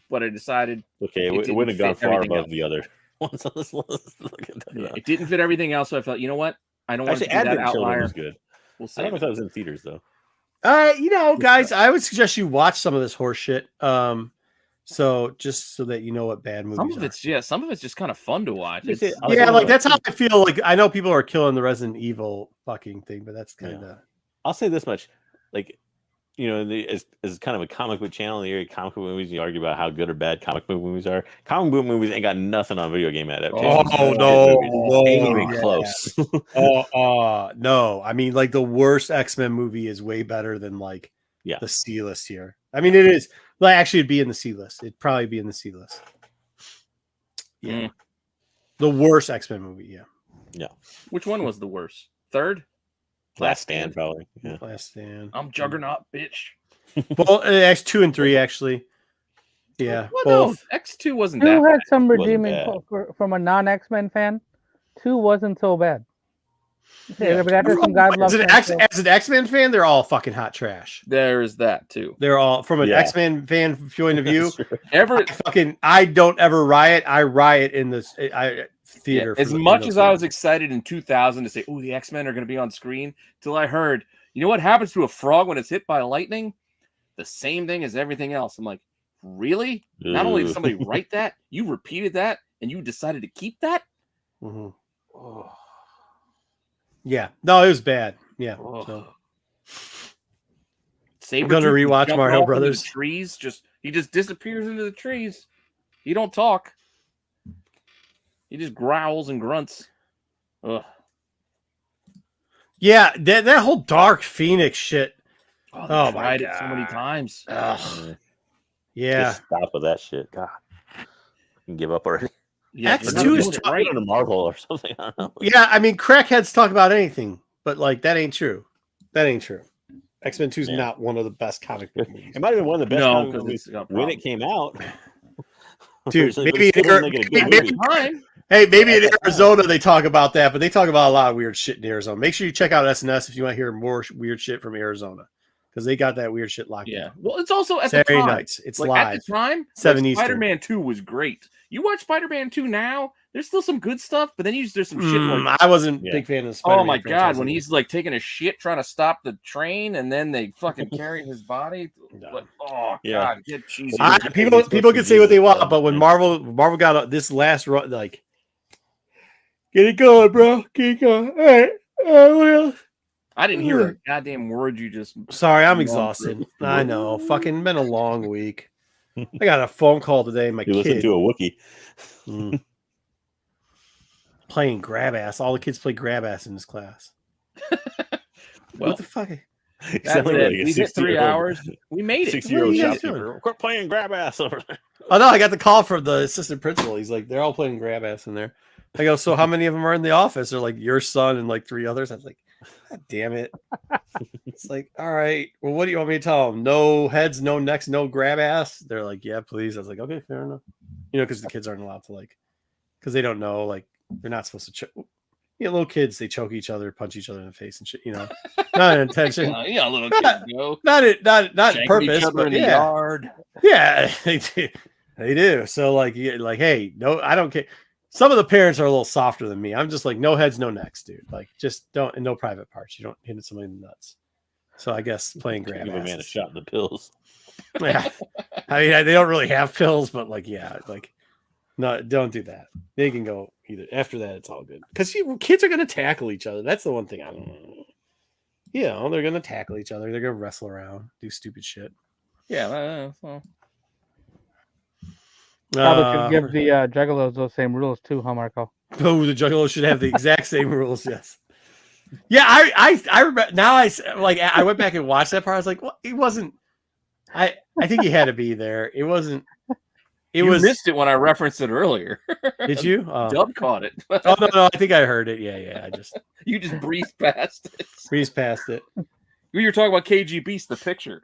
but I decided
Okay,
It
it
didn't
wouldn't have gone
fit
far
everything
above
else.
the other ones on this list. Look at that.
it didn't fit everything else. So I felt, you know what? I don't want
Actually,
to be that
Advent Children
outlier.
was good.
We'll
I
see.
don't know if that was in theaters though.
Guys, I would suggest you watch some of this horse shit. So just so that you know what bad movies
Some of
are.
it's some of it's just kind of fun to watch.
Is
It's,
it- I was
Yeah,
gonna-
like that's how I feel. Like I know people are killing the Resident Evil fucking thing, but that's kind of
I'll say this much, like, you know, as kind of a comic book channel in the area of comic book movies, you argue about how good or bad comic book movies are. Comic book movies ain't got nothing on video game adaptations. Ain't even close.
No. I mean, like the worst X-Men movie is way better than like
Yeah.
the C list here. I mean, it is. Like actually, it'd be in the C list. It'd probably be in the C list. Yeah, the worst X-Men movie. Yeah,
which one was the worst? Third?
Last Stand, probably. Yeah.
Last Stand.
I'm Juggernaut, bitch.
Well, X2 and 3 actually. Yeah,
Well,
both.
no, X2 wasn't
2
that
had
bad.
some
Wasn't
redeeming
bad.
from a non-X-Men fan. 2 wasn't so bad.
Yeah.
But after some God
As
loves
an X-Men fan, they're all fucking hot trash.
There is that too.
They're all from an
Yeah.
X-Men fan point of view.
Ever
I don't ever riot. I riot in this theater.
as much as I was excited in 2000 to say, "Oh, the X-Men are going to be on screen," till I heard, you know what happens to a frog when it's hit by lightning? The same thing as everything else. I'm like, really? Not only did somebody write that, you repeated that, and you decided to keep that?
Mhm.
Oh.
Yeah. No, it was bad. Yeah.
Oh.
So.
Saber
gonna rewatch Mario Brothers.
Trees, he just disappears into the trees. He don't talk. He just growls and grunts. Ugh.
Yeah, that whole Dark Phoenix shit.
Oh my god! It so many times.
Ugh. Yeah.
Just stop with that shit. God, I can give up already.
Yeah,
X2 is
right on a Marvel or something. I don't know.
Yeah, I mean, crackheads talk about anything, but like that ain't true. That ain't true. X-Men 2 is not one of the best comic book movies.
It might have been one of the best comic movies when it came out.
Dude, maybe
maybe
in Arizona they talk about that, but they talk about a lot of weird shit in Arizona. Make sure you check out SNS if you want to hear more weird shit from Arizona, because they got that weird shit locked down.
Well, it's also at
Saturday
the time.
nights. It's
like,
live.
At the time,
7 Eastern.
Spider-Man 2 was great. You watch Spider-Man 2 now, there's still some good stuff, but then there's some shit. Like,
I wasn't a big fan of Spider-Man.
Oh my god, when he's like taking a shit trying to stop the train, and then they fucking carry his body. Like, oh god, get cheesy.
People can say what they want, but when Marvel got this last run, like, get it going, bro. Get it going. All right. Well.
I didn't hear a goddamn word you just.
Sorry, I'm exhausted. I know. Fucking been a long week. I got a phone call today. My kid
listened to a Wookiee.
Playing grab ass. All the kids play grab ass in this class. What the fuck?
We hit 3 hours. We made it.
6-year-old shopkeeper. Quit playing grab ass over there.
Oh no, I got the call from the assistant principal. He's like, they're all playing grab ass in there. I go, so how many of them are in the office? They're like, your son and like 3 others. I was like, God damn it. It's like, all right, well, what do you want me to tell them? No heads, no necks, no grab ass. They're like, yeah, please. I was like, okay, fair enough. You know, because the kids aren't allowed to, like, because they don't know, like, they're not supposed to choke. You know, little kids, they choke each other, punch each other in the face and shit, you know. Not an intention.
Yeah, little kids go.
Not purpose,
each other
but
in the yard.
Yeah, they do. They do. So like, hey, no, I don't care. Some of the parents are a little softer than me. I'm just like, no heads, no necks, dude. Like, just don't, and no private parts. You don't hit somebody in the nuts. So I guess playing grab
Give a man a shot in the pills.
Yeah, I mean, they don't really have pills, but like, yeah, like, no, don't do that. They can go either. After that, it's all good. Because kids are going to tackle each other. That's the one thing I don't know. You know, they're going to tackle each other. They're going to wrestle around, do stupid shit.
Yeah, well.
Probably could give the Juggalos those same rules too, huh, Marco?
Oh, the Juggalos should have the exact same rules. Yes. Yeah, I remember now. I went back and watched that part. I was like, well, it wasn't. I think he had to be there. It wasn't. You
missed it when I referenced it earlier.
Did you?
Dub caught it.
Oh no, I think I heard it. Yeah.
You just breezed past it.
You
were talking about KG Beast, the picture.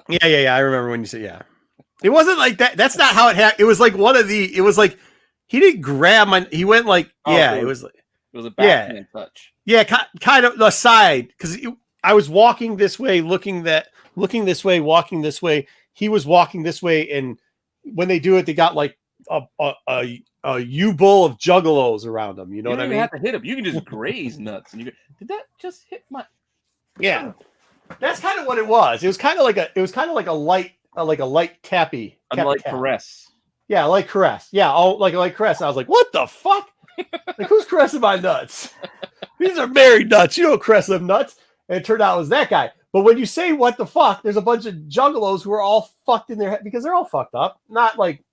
Yeah. I remember when you said yeah. It wasn't like that. That's not how it happened. It was like it was like he didn't grab my. He went like it was like
it was a backhand touch.
Yeah, kind of the side because I was walking this way, looking this way, walking this way. He was walking this way, and when they do it, they got like a U-bowl of juggalos around them. You know what I mean?
You don't have to hit him. You can just graze nuts. And you go, did that just hit my?
Yeah, that's kind of what it was. It was kind of like a light tappy.
Like caress.
Yeah, like caress. Yeah, like caress. And I was like, what the fuck? Like, who's caressing my nuts? These are married nuts. You don't caress them nuts. And it turned out it was that guy. But when you say what the fuck, there's a bunch of juggalos who are all fucked in their head because they're all fucked up. Not like,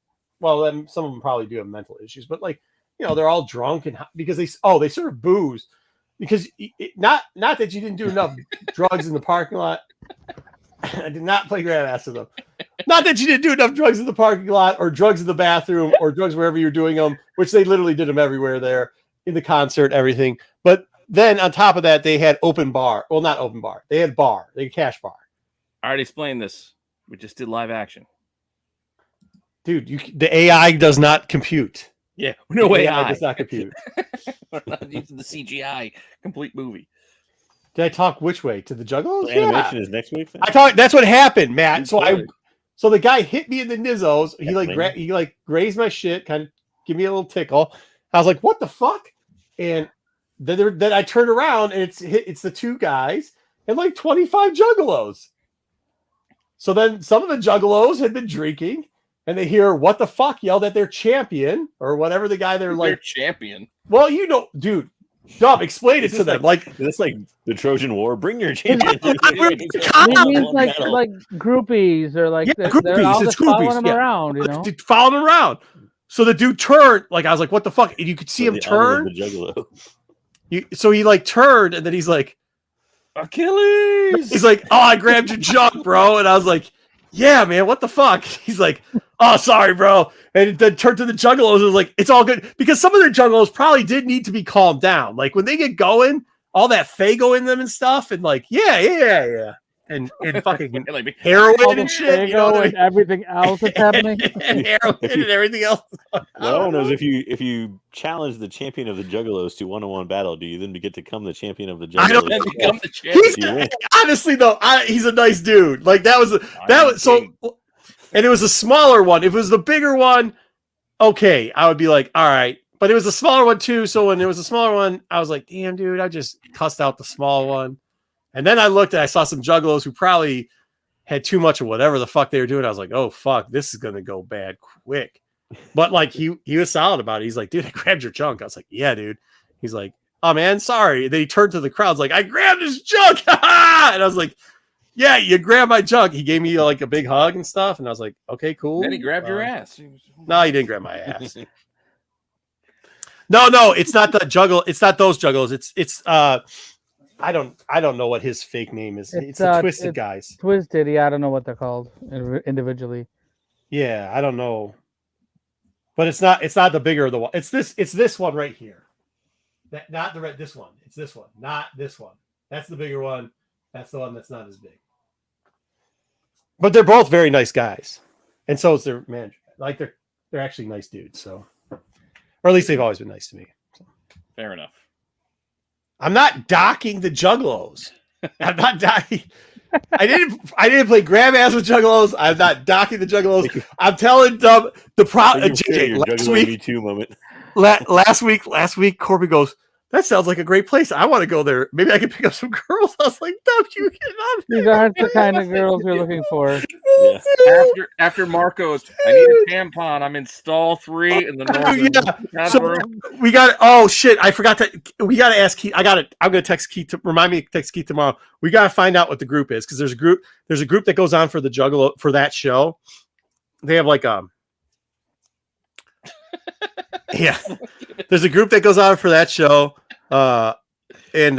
well, then some of them probably do have mental issues, but like, you know, they're all drunk and because they serve booze because not that you didn't do enough drugs in the parking lot. I did not play grab ass with them. Not that you didn't do enough drugs in the parking lot or drugs in the bathroom or drugs wherever you're doing them, which they literally did them everywhere there in the concert, everything. But then on top of that, they had open bar. Well, not open bar. They had bar. They had cash bar.
I already explained this. We just did live action.
Dude, the AI does not compute.
Yeah, no AI
does not compute.
We're not using the CGI complete movie.
Did I talk which way? To the Juggalos?
The animation is next week. Then?
I talked. That's what happened, Matt. So the guy hit me in the nizzos. He grazed my shit, kind of give me a little tickle. I was like, "What the fuck?" And then I turned around and it's the two guys and like 25 Juggalos. So then some of the Juggalos had been drinking and they hear "what the fuck" yelled at their champion or whatever the guy they're like
champion.
Well, you know, dude. Dub, explain it to them. Like
That's like the Trojan War. Bring your champion.
He means like groupies or like
Yeah,
they're
groupies.
all
It's
just following
groupies,
him
yeah.
around, you know.
Dude, following him around. So the dude turned. Like I was like, what the fuck? And you could see him
The honor of
turn.
the Juggalo.
So he like turned, and then he's like,
Achilles.
he's like, oh, I grabbed your junk, bro. And I was like, yeah, man, what the fuck? He's like, oh, sorry, bro. And then turned to the juggalos and was like, it's all good. Because some of their juggalos probably did need to be calmed down. Like when they get going, all that Fago in them and stuff, and like, yeah. And fucking
Like,
heroin and shit. You know what I
and everything else that's happening.
mean? Heroin and everything else.
What I want to know is if you challenge the champion of the Juggalos to one-on-one battle, do you then get to become the champion of the Juggalos?
I don't
then become the champion.
He's,
You win.
honestly though, he's a nice dude. Like that was so, and it was a smaller one. If it was the bigger one, okay, I would be like, all right. But it was a smaller one too. So when it was a smaller one, I was like, damn, dude, I just cussed out the small one. And then I looked and I saw some juggalos who probably had too much of whatever the fuck they were doing. I was like, oh fuck, this is gonna go bad quick. But like he was solid about it. He's like, dude, I grabbed your junk. I was like, yeah, dude. He's like, oh man, sorry. And then he turned to the crowd, like, I grabbed his junk. And I was like, yeah, you grabbed my junk. He gave me like a big hug and stuff. And I was like, okay, cool.
Then he grabbed your ass.
No, he didn't grab my ass. No, it's not the juggle. It's not those juggalos. It's I don't know what his fake name is. It's the Twisted guys.
Twisted, yeah, I don't know what they're called individually.
Yeah, I don't know. But it's not the bigger of the one. It's this one right here. That not the red, this one. It's this one, not this one. That's the bigger one. That's the one that's not as big. But they're both very nice guys. And so is their manager. Like they're actually nice dudes, so or at least they've always been nice to me. So.
Fair enough.
I'm not docking the juggalos. I'm not docking. I didn't play grab ass with juggalos. I'm not docking the juggalos. I'm telling Dub the problem. Last week, Corby goes, that sounds like a great place. I want to go there. Maybe I can pick up some girls. I was like, Dub, you cannot.
These aren't the kind of girls we're looking for.
Yeah.
After Marcos, I need a tampon. I'm in stall 3 in the northern.
Yeah. So we got. Oh shit! I forgot that. We got to ask Keith. I got it. I'm gonna text Keith to remind me to text Keith tomorrow. We got to find out what the group is because there's a group. There's a group that goes on for the Juggalo for that show. They have like yeah. There's a group that goes on for that show. And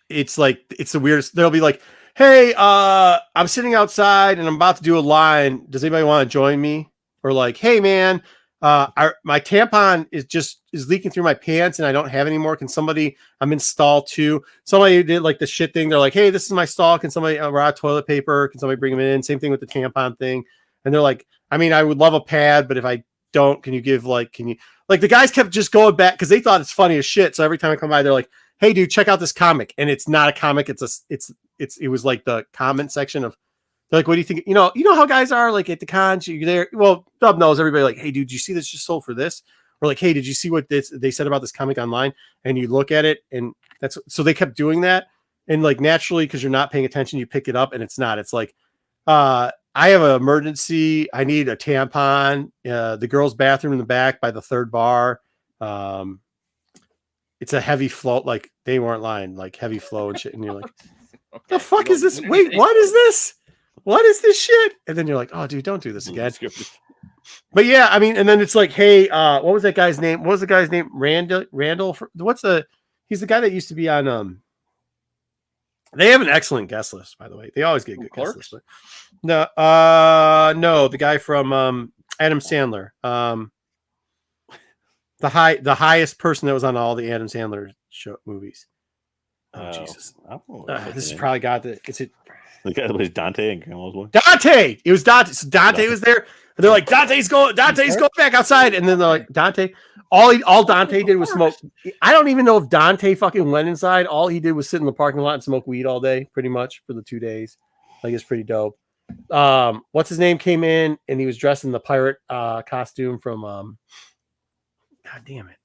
it's like it's the weirdest. They'll be like, hey, I'm sitting outside and I'm about to do a line. Does anybody want to join me? Or like, hey man, my tampon is leaking through my pants and I don't have any more. Can somebody? I'm in stall 2. Somebody did like the shit thing. They're like, hey, this is my stall. Can somebody we're out of toilet paper? Can somebody bring them in? Same thing with the tampon thing. And they're like, I mean, I would love a pad, but if I don't, can you the guys kept just going back because they thought it's funny as shit. So every time I come by, they're like, hey dude, check out this comic. And it's not a comic. It was like the comment section of they're like, what do you think? You know how guys are like at the cons, you're there. Well, Dub knows everybody like, hey dude, did you see this just sold for this? Or like, hey, did you see what they said about this comic online? And you look at it and so they kept doing that. And like naturally, because you're not paying attention, you pick it up and it's not. It's like, I have an emergency. I need a tampon. The girls' bathroom in the back by the 3rd bar. It's a heavy flow. Like they weren't lying. Like heavy flow and shit. And you're like, okay, the fuck is this? Wait, what is this? What is this shit? And then you're like, oh, dude, don't do this again. But yeah, I mean, and then it's like, hey, what was that guy's name? What was the guy's name? Randall. He's the guy that used to be on. They have an excellent guest list, by the way. They always get good guest lists. No, the guy from Adam Sandler. The highest person that was on all the Adam Sandler show movies. Oh Jesus! This is probably got the. Is it
the guy that was Dante and Grandma's Boy?
Dante. It was Dante. So Dante was there. And they're like, Dante's going back outside, and then they're like, Dante. All Dante did was smoke. I don't even know if Dante fucking went inside. All he did was sit in the parking lot and smoke weed all day, pretty much for the 2 days. Like it's pretty dope. What's his name came in and he was dressed in the pirate costume from God damn it.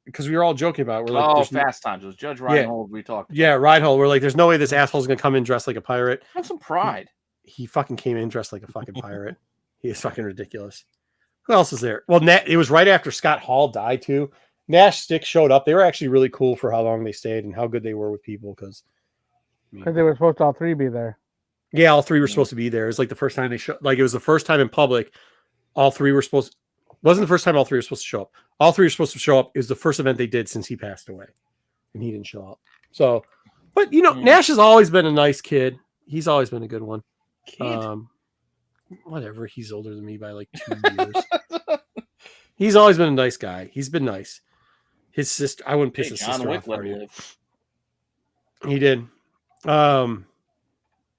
Because we were all joking about it. We're like,
Fast Times. It was Judge Reinhold we talked about.
Yeah, Reinhold. We're like, there's no way this asshole's gonna come in dressed like a pirate.
Have some pride.
He fucking came in dressed like a fucking pirate. He is fucking ridiculous. Who else is there? Well, it was right after Scott Hall died too, Nash Stick showed up. They were actually really cool for how long they stayed and how good they were with people. Because
they were supposed to all three be there.
Yeah, all three were supposed to be there. It was like the first time they showed. Like it was the first time in public. All three were supposed. Wasn't the first time all three were supposed to show up. All three were supposed to show up. It was the first event they did since he passed away, and he didn't show up. So, but Nash has always been a nice kid. He's always been a good one. Whatever. He's older than me by like 2 years. He's always been a nice guy. He's been nice. His sister, I wouldn't piss his sister off. He did.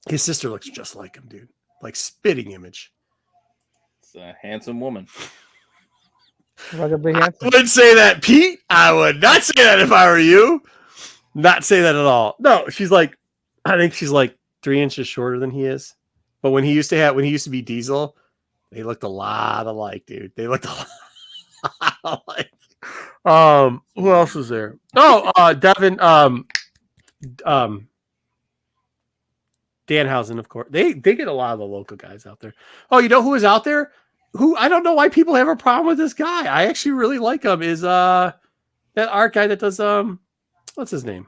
His sister looks just like him, dude. Like spitting image.
It's a handsome woman.
I wouldn't say that, Pete. I would not say that if I were you. Not say that at all. No, I think she's like 3 inches shorter than he is. But when he used to be Diesel, they looked a lot alike, dude. They looked a lot alike. Who else was there? Oh, Devin, Danhausen, of course. They get a lot of the local guys out there. Oh, you know who is out there? Who I don't know why people have a problem with this guy. I actually really like him. Is that art guy that does what's his name?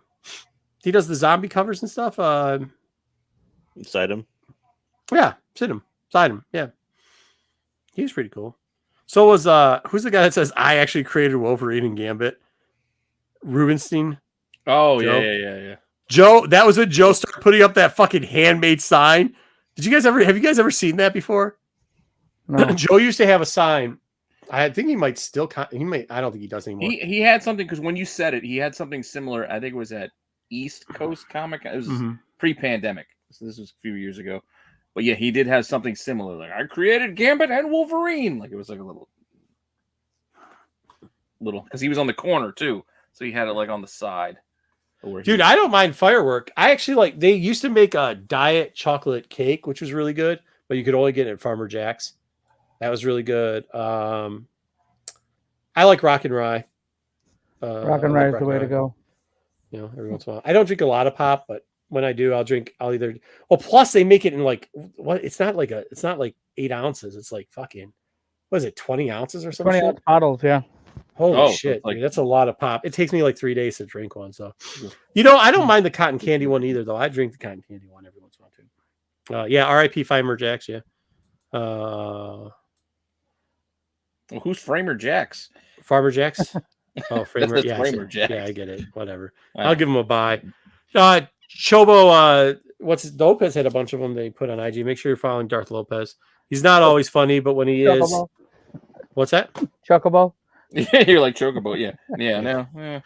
He does the zombie covers and stuff.
Sidem.
Yeah, Sidem. Yeah, he's pretty cool. So was who's the guy that says I actually created Wolverine and Gambit? Rubenstein.
Oh,
Joe?
yeah.
Joe, that was when Joe started putting up that fucking handmade sign. Have you guys ever seen that before?
No.
Joe used to have a sign. I think he might still. I don't think he does anymore.
He had something because when you said it, he had something similar. I think it was at East Coast Comic. It was pre-pandemic, so this was a few years ago. But yeah, he did have something similar. Like I created Gambit and Wolverine. Like it was like a little because he was on the corner too, so he had it like on the side.
Dude, I don't mind Firework. I actually they used to make a diet chocolate cake, which was really good, but you could only get it at Farmer Jack's. That was really good. I like Rock and Rye.
Rock and Rye is the way to go.
Every once in a while. I don't drink a lot of pop, but when I do, I'll either. Well, plus they make it in like what? It's not like 8 ounces. It's like fucking. What is it? 20 ounces or something?
20-ounce bottles, yeah.
Holy shit! Dude, that's a lot of pop. It takes me like 3 days to drink one. So, I don't mind the cotton candy one either, though. I drink the cotton candy one every once in a while too. Yeah, R.I.P. Farmer Jacks. Yeah.
Well, who's Framer Jacks?
Farmer Jacks. Oh, Framer.
That's
Yeah,
Framer Jacks.
Yeah, I get it. Whatever.
Wow.
I'll give him a buy. Chobo. Lopez had a bunch of them they put on IG. Make sure you're following Darth Lopez. He's not always funny, but when he
Chocobo.
is, what's that?
Chocobo.
Yeah, you're like Chocobo. Yeah. No. Yeah.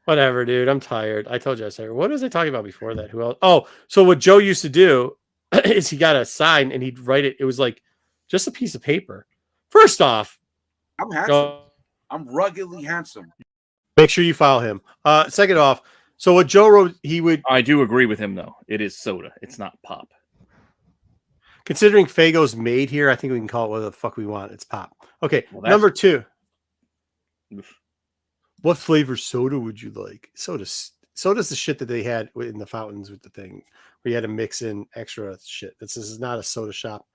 Whatever, dude. I'm tired. I told you I was tired. What was I talking about before that? Who else? Oh, so what Joe used to do is he got a sign and he'd write it. It was like just a piece of paper. First off,
I'm handsome. I'm ruggedly handsome.
Make sure you follow him. Second off, so what Joe wrote, he would.
I do agree with him though. It is soda. It's not pop.
Considering Fago's made here, I think we can call it whatever the fuck we want. It's pop. Okay,
Well,
number 2.
Oof.
What flavor soda would you like? Soda's the shit that they had in the fountains with the thing where you had to mix in extra shit. This is not a soda shop.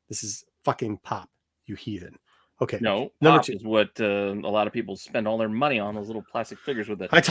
This is fucking pop, you heathen. Okay.
No,
number
pop
2
is what a lot of people spend all their money on, those little plastic figures with it.
I was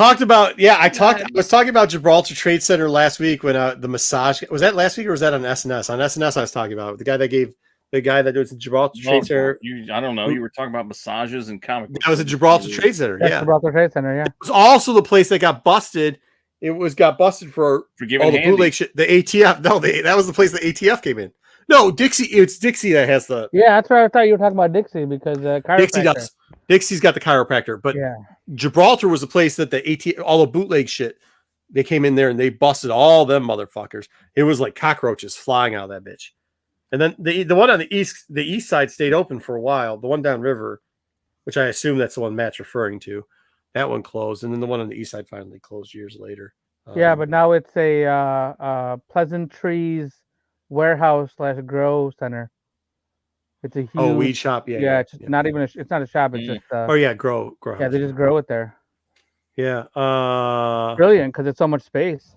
talking about Gibraltar Trade Center last week when the massage was that last week or was that on SNS? On SNS I was talking about the guy that was in Gibraltar Trade Center.
I don't know. You were talking about massages and comic books.
That was at Gibraltar Trade Center.
That's
Yeah,
Gibraltar Trade Center. Yeah.
it was also the place that got busted. It got busted for
giving
all the
handy.
bootleg shit. The ATF. No, that was the place the ATF came in. No, Dixie. It's Dixie that has the.
Yeah, that's right. I thought you were talking about Dixie because
Dixie does. Dixie's got the chiropractor, but
yeah,
Gibraltar was the place that the ATF, all the bootleg shit, they came in there and they busted all them motherfuckers. It was like cockroaches flying out of that bitch. And then the one on the east side stayed open for a while. The one downriver, which I assume that's the one Matt's referring to, that one closed. And then the one on the east side finally closed years later.
yeah, but now it's a Pleasant Trees warehouse / grow center. It's a huge
weed shop.
Yeah, it's not even it's not a shop. It's just
grow.
Yeah, they just grow it there.
Yeah.
Brilliant because it's so much space.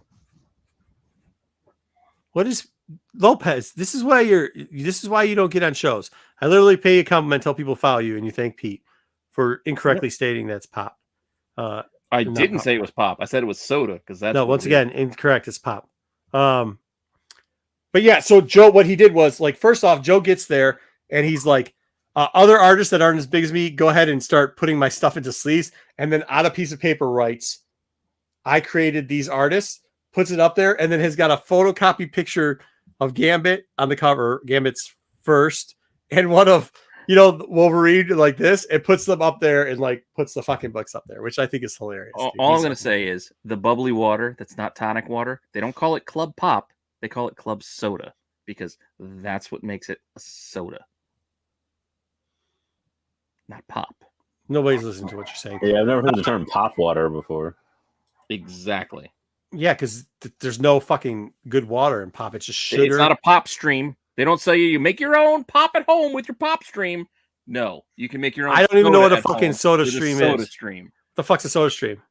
What is Lopez? This is why you don't get on shows. I literally pay you a compliment, tell people follow you, and you thank Pete for incorrectly stating that's pop. Uh,
I
not
didn't
pop.
say it was pop. I said it was soda because that's
No,
what
once
it is.
again, incorrect. It's pop. But yeah, so Joe, what he did was like, first off, Joe gets there and he's like, other artists that aren't as big as me, go ahead and start putting my stuff into sleeves. And then on a piece of paper writes, I created these artists, puts it up there, and then has got a photocopy picture of Gambit on the cover. Gambit's first, and one of, Wolverine like this, and puts them up there and like puts the fucking books up there, which I think is hilarious.
All
dude.
I'm
He's
going to say is the bubbly water that's not tonic water, they don't call it Club Pop. They call it Club Soda because that's what makes it a soda. Not pop.
Nobody's listening to what you're saying.
Yeah, I've never heard the term pop water before.
Exactly.
Yeah, because there's no fucking good water in pop. It's just sugar.
It's not a pop stream. They don't say you make your own pop at home with your pop stream. No, you can make your own.
I don't even know what a
at
fucking
home
soda
with a
stream
soda
is.
stream.
The fuck's a soda stream?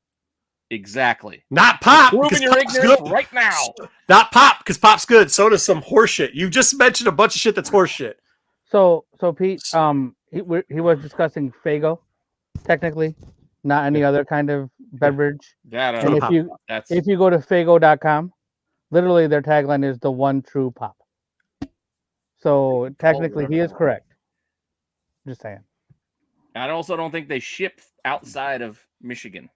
Exactly.
Not pop.
Proving
because
your
pop's
ignorance
good.
right now.
Not pop, because pop's good. Soda's some horseshit. You just mentioned a bunch of shit that's horseshit.
So Pete, he was discussing Faygo, technically, not any other kind of beverage.
That
And
that's
if you go to Faygo.com, literally their tagline is the one true pop. So technically, he is correct. Just saying.
I also don't think they ship outside of Michigan.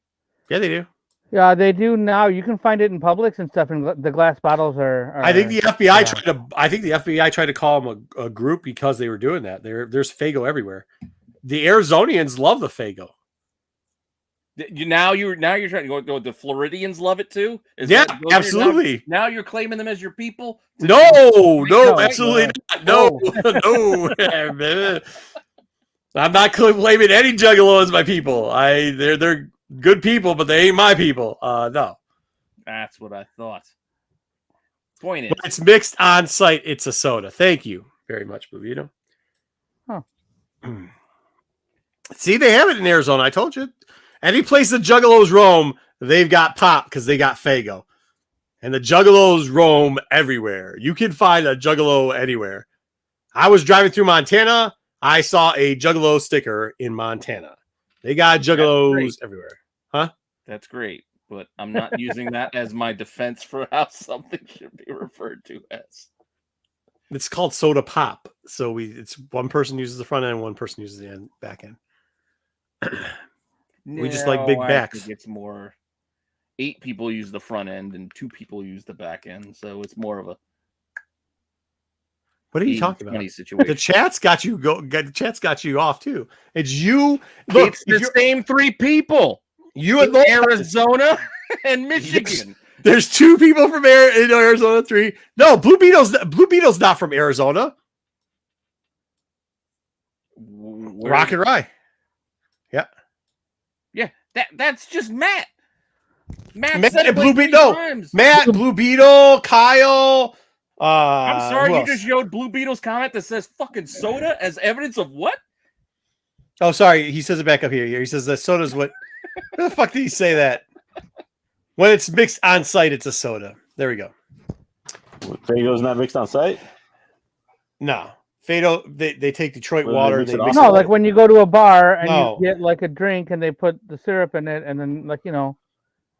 Yeah, they do.
Yeah, they do now. You can find it in Publix and stuff, and the glass bottles are.
I think the FBI tried to call them a group because they were doing that. There's Faygo everywhere. The Arizonians love the Faygo.
Now you're trying to go. The Floridians love it too.
Yeah, absolutely.
Now you're claiming them as your people.
No, absolutely not. No. I'm not claiming any Juggalo as my people. They're good people, but they ain't my people. No.
That's what I thought. Point is,
when it's mixed on site, it's a soda. Thank you very much, Bubito.
Huh.
See, they have it in Arizona. I told you. Any place the Juggalos roam, they've got pop because they got Faygo. And the Juggalos roam everywhere. You can find a Juggalo anywhere. I was driving through Montana. I saw a Juggalo sticker in Montana. They got Juggalos everywhere. Huh?
That's great. But I'm not using that as my defense for how something should be referred to as.
It's called soda pop. So it's one person uses the front end, one person uses the back end. We just like big backs.
I think it's more 8 people use the front end and 2 people use the back end. So it's more of a
what are you talking about?
Situation.
The chat's got you The chat's got you off too. It's you. Look,
it's the same 3 people.
You and
Arizona and Michigan.
There's 2 people from in Arizona. 3. No, Blue Beetle's not from Arizona. Rock and Rye. Yeah.
Yeah. That's just Matt.
Matt said it Blue Beetle. Matt, Blue Beetle, Kyle.
I'm sorry, you just showed Blue Beetle's comment that says fucking soda as evidence of what?
Oh, sorry. He says it back up here. He says that soda's what? Where the fuck did he say that? When it's mixed on site, it's a soda. There we go.
Faygo's not mixed on site?
No. Faygo, they take Detroit water. They mix
like when you go to a bar and
No.
you get like a drink and they put the syrup in it, and then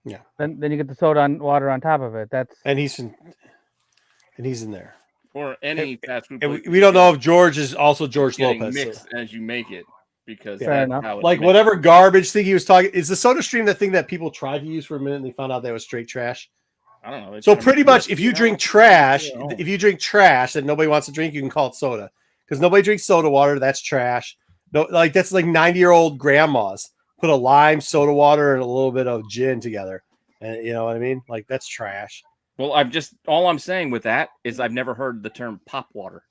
yeah.
Then you get the soda on water on top of it. That's
and he's in there.
Or any fast food.
And we don't know if George is also George Lopez.
Mixed as you make it. Because
Fair
that's
enough.
how it's
Like
made.
whatever garbage thing he was talking, is the soda stream that thing that people tried to use for a minute and they found out that was straight trash?
I don't know.
So pretty much if you drink trash that nobody wants to drink, you can call it soda. Because nobody drinks soda water, that's trash. No, like that's like 90-year-old grandmas put a lime, soda water, and a little bit of gin together. And you know what I mean? Like that's trash.
Well, all I'm saying with that is I've never heard the term pop water.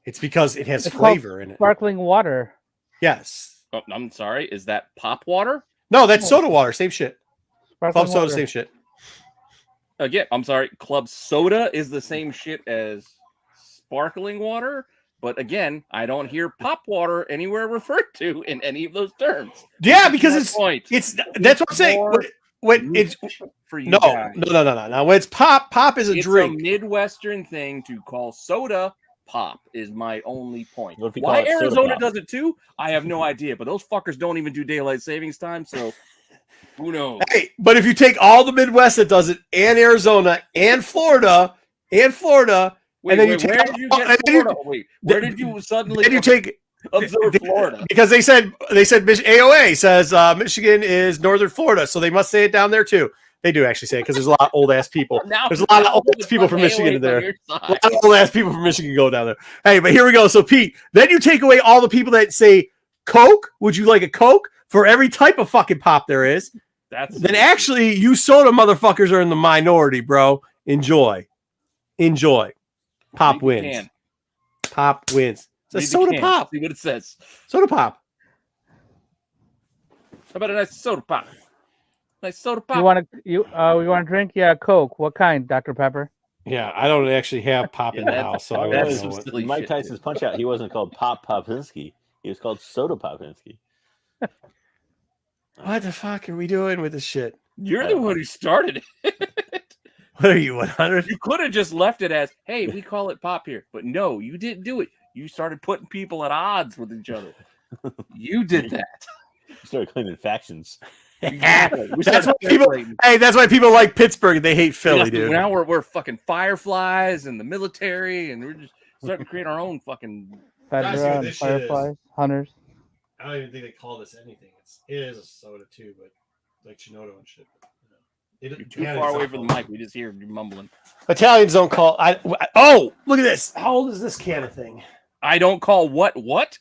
It's because it has
It's
flavor in it.
sparkling water.
Yes.
Oh, I'm sorry. Is that pop water?
No, that's soda water. Same shit.
Sparkling
Club soda,
water.
same shit.
Again, I'm sorry. Club soda is the same shit as sparkling water. But again, I don't hear pop water anywhere referred to in any of those terms.
Yeah, because
That's my point.
that's what I'm saying. When it's
For you
no,
guys.
no. When it's pop is a
It's
drink.
a Midwestern thing to call soda pop is my only point.
What if you call
Why
it soda
Arizona
pop?
does it too, I have no idea. But those fuckers don't even do daylight savings time, so Who knows?
Hey, but if you take all the Midwest that does it, and Arizona, and Florida,
Wait,
and then you take
where did you get Florida? Wait, where did you suddenly
then you take
observe Florida?
because they said AOA says Michigan is northern Florida, so they must say it down there too. They do actually say it because there's a lot of old ass people. There's a lot of old ass people from Michigan in there. A lot of old ass people from Michigan go down there. Hey, but here we go. So Pete, then you take away all the people that say Coke. Would you like a Coke for every type of fucking pop there is? Then actually, you soda motherfuckers are in the minority, bro. Enjoy. Pop wins. Pop wins. It's a soda pop.
See what it says.
Soda pop.
How about a nice soda pop? Nice soda pop.
We want to drink? Yeah, Coke. What kind? Dr. Pepper.
Yeah, I don't actually have pop in the house, so I
that's
don't know
some silly Mike Tyson's Punch Out. He wasn't called Pop Popinski. He was called Soda Popinski.
What the fuck are we doing with this shit?
You're the one who started it.
What are you, 100?
You could have just left it as, hey, we call it pop here. But no, you didn't do it. You started putting people at odds with each other. You did that.
You started claiming factions.
That's why people like Pittsburgh. They hate Philly, dude.
Now we're fucking fireflies and the military, and we're just starting to create our own fucking
fireflies, hunters.
I don't even think they call this anything. It is a soda too, but like Chinoto and shit.
You're too far away from the mic. We just hear you mumbling.
Italians don't call. Oh, look at this. How old is this can of thing?
I don't call what?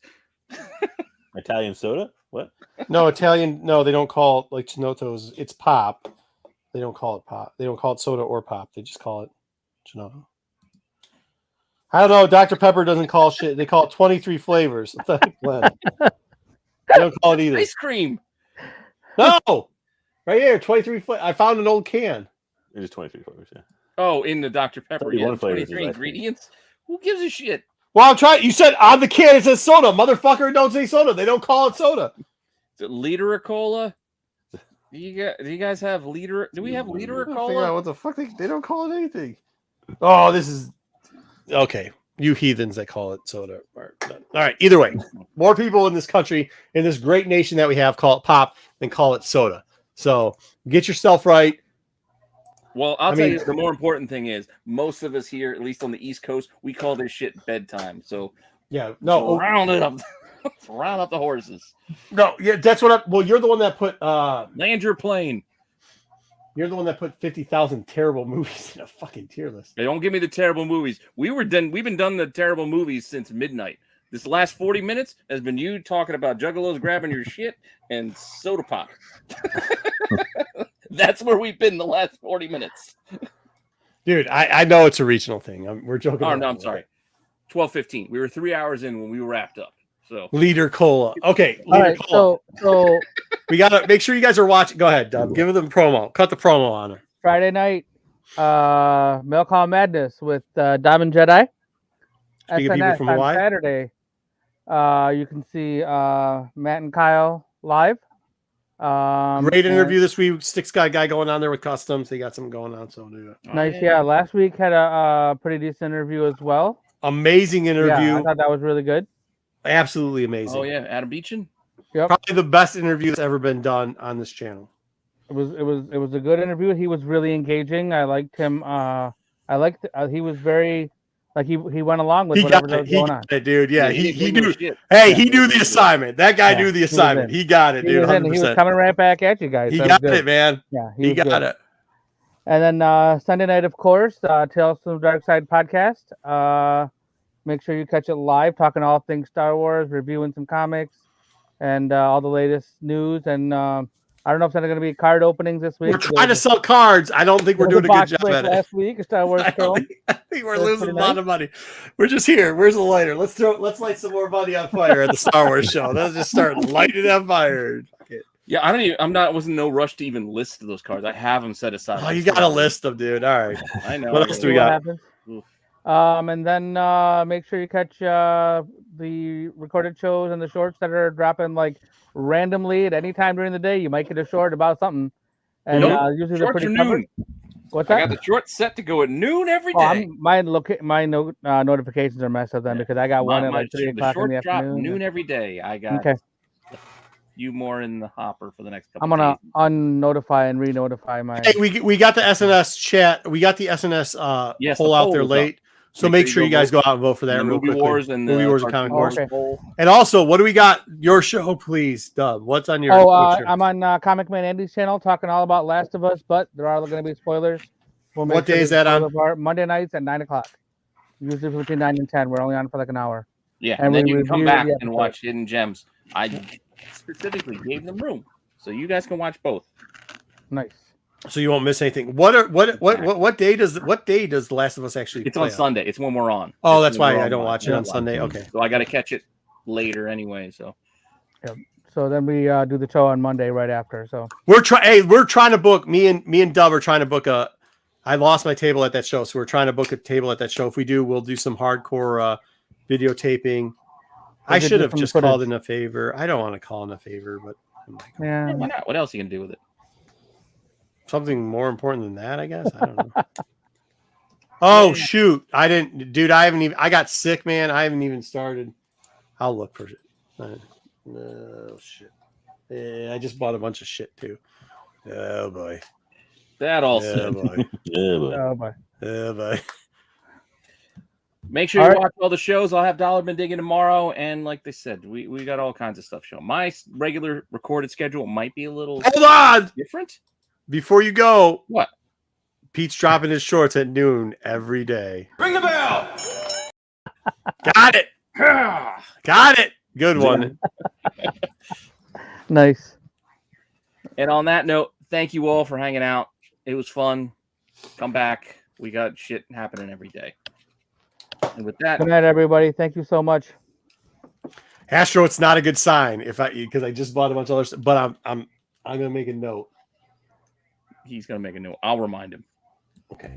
Italian soda? What?
No, Italian. No, they don't call like Chinoto's. It's pop. They don't call it pop. They don't call it soda or pop. They just call it Chinoto. I don't know. Dr. Pepper doesn't call shit. They call it 23 flavors. They don't call it either.
Ice cream.
No, right here, 23 flavors. I found an old can.
It is 23 flavors. Yeah.
Oh, in the Dr. Pepper.
23
ingredients. Who gives a shit?
Well, I'm trying. You said on the can it says soda, motherfucker. Don't say soda. They don't call it soda.
Is it liter of cola? Do you guys have liter? Do we have liter of
Figure
cola?
out what the fuck they don't call it anything. Oh, this is okay. You heathens that call it soda. All right. Either way, more people in this country, in this great nation that we have, call it pop than call it soda. So get yourself right.
Well, I'll tell you, the more important thing is most of us here, at least on the East Coast, we call this shit bedtime. So
yeah, no,
round it up, round up the horses.
No, yeah, that's what. Well, you're the one that put
land your plane.
You're the one that put 50,000 terrible movies in a fucking tier list.
Hey, don't give me the terrible movies. We've been done the terrible movies since midnight. This last 40 minutes has been you talking about juggalos grabbing your shit and soda pop. That's where we've been the last 40 minutes.
Dude, I know it's a regional thing. We're joking.
Oh, no, I'm sorry. 12:15. We were 3 hours in when we wrapped up. So
Liter cola. Okay.
All right.
Cola.
So
we gotta make sure you guys are watching. Go ahead, Dub. Give them promo. Cut the promo on her.
Friday night, Mail Call Madness with Diamond Jedi.
Speaking of people from Hawaii.
Saturday, you can see Matt and Kyle live.
Great interview this week. Sticks got a guy going on there with customs. They got something going on. So
nice. Yeah. Last week had a pretty decent interview as well.
Amazing interview.
Yeah, I thought that was really good.
Absolutely amazing.
Oh yeah, Adam Beechin.
Yep.
Probably the best interview that's ever been done on this channel.
It was a good interview. He was really engaging. I liked him. He was very he went along with whatever was going on.
Dude. Yeah, he knew. Hey, he knew the assignment. That guy knew the assignment. He got it, dude.
He was coming right back at you guys.
He got it, man.
Yeah,
he got it.
And then Sunday night, of course, Tales from the Dark Side podcast. Make sure you catch it live, talking all things Star Wars, reviewing some comics, and all the latest news. And I don't know if there's going to be card openings this week.
We're trying to sell cards. I don't think we're doing a good job at it.
Last week, Star Wars.
I think we're losing a lot of money. We're just here. Where's the lighter? Let's light some more money on fire at the Star Wars show. Let's just start lighting on fire.
Yeah, wasn't no rush to even list those cards. I have them set aside.
Oh, you got to list them, dude. All right.
I know.
What else do we got?
And then make sure you catch the recorded shows and the shorts that are dropping like randomly at any time during the day. You might get a short about something, and usually they're pretty covered. What's that?
I got the short set to go at noon every day.
My notifications are messed up then because I got one at like 3 o'clock in the afternoon.
Noon every day. I got.
Okay.
you more in the hopper for the next couple.
I'm gonna
days.
unnotify and re-notify my.
Hey, we got the SNS chat. We got the SNS
Yes,
poll
the
out
poll
there
is up.
late. So
Make
make
sure
sure
you
you
go
guys
vote.
go out and vote for that
And the
real
movie
quickly.
wars and
movie
the
wars and
cartoon
comic wars.
Okay.
poll.
And also, what do we got? Your show, please, Dub. What's on your? picture?
I'm on Comic Man Andy's channel talking all about Last of Us, but there are going to be spoilers. We'll make
What
sure
day is
there's
that on?
spoiler part. Monday nights at 9:00. Usually between 9 and 10. We're only on for like an hour.
Yeah,
And
and then
we
you can come
review
back
the
and
episode.
watch Hidden Gems. I specifically gave them room, so you guys can watch both.
Nice.
So you won't miss anything. What day does The Last of Us actually?
It's
play
on Sunday. It's when we're on.
Oh,
It's
that's
when
why
we're
I
on
don't
live.
watch it
Yeah.
on Sunday. Okay.
So I got to catch it later anyway. So
So then we do the show on Monday right after. So
We're trying to book. Me and Dub are trying to book a. I lost my table at that show, so we're trying to book a table at that show. If we do, we'll do some hardcore videotaping. I
could
should
do
have
some
just
footage.
called in a favor. I don't want to call in a favor, but
yeah,
why not? What else are you gonna do with it?
something more important than that, I guess. I don't know. Oh shoot! I didn't, dude. I haven't even. I got sick, man. I haven't even started. I'll look for it. No shit. Yeah, I just bought a bunch of shit too. Oh boy.
That all
Oh
said,
boy.
Yeah, but
oh boy.
Oh boy.
make sure
All
you
right.
watch all the shows. I'll have Dollar Bin Digging tomorrow, and like they said, we got all kinds of stuff showing. My regular recorded schedule might be a little
Hold on.
different.
Before you go,
What?
Pete's dropping his shorts at noon every day.
Ring the bell.
Got it. Got it. Good one.
Nice.
And on that note, thank you all for hanging out. It was fun. Come back. We got shit happening every day. And with that,
Good night, everybody. Thank you so much.
Astro, it's not a good sign because I just bought a bunch of other stuff, but I'm gonna make a note.
he's gonna make a new. I'll remind him.
Okay.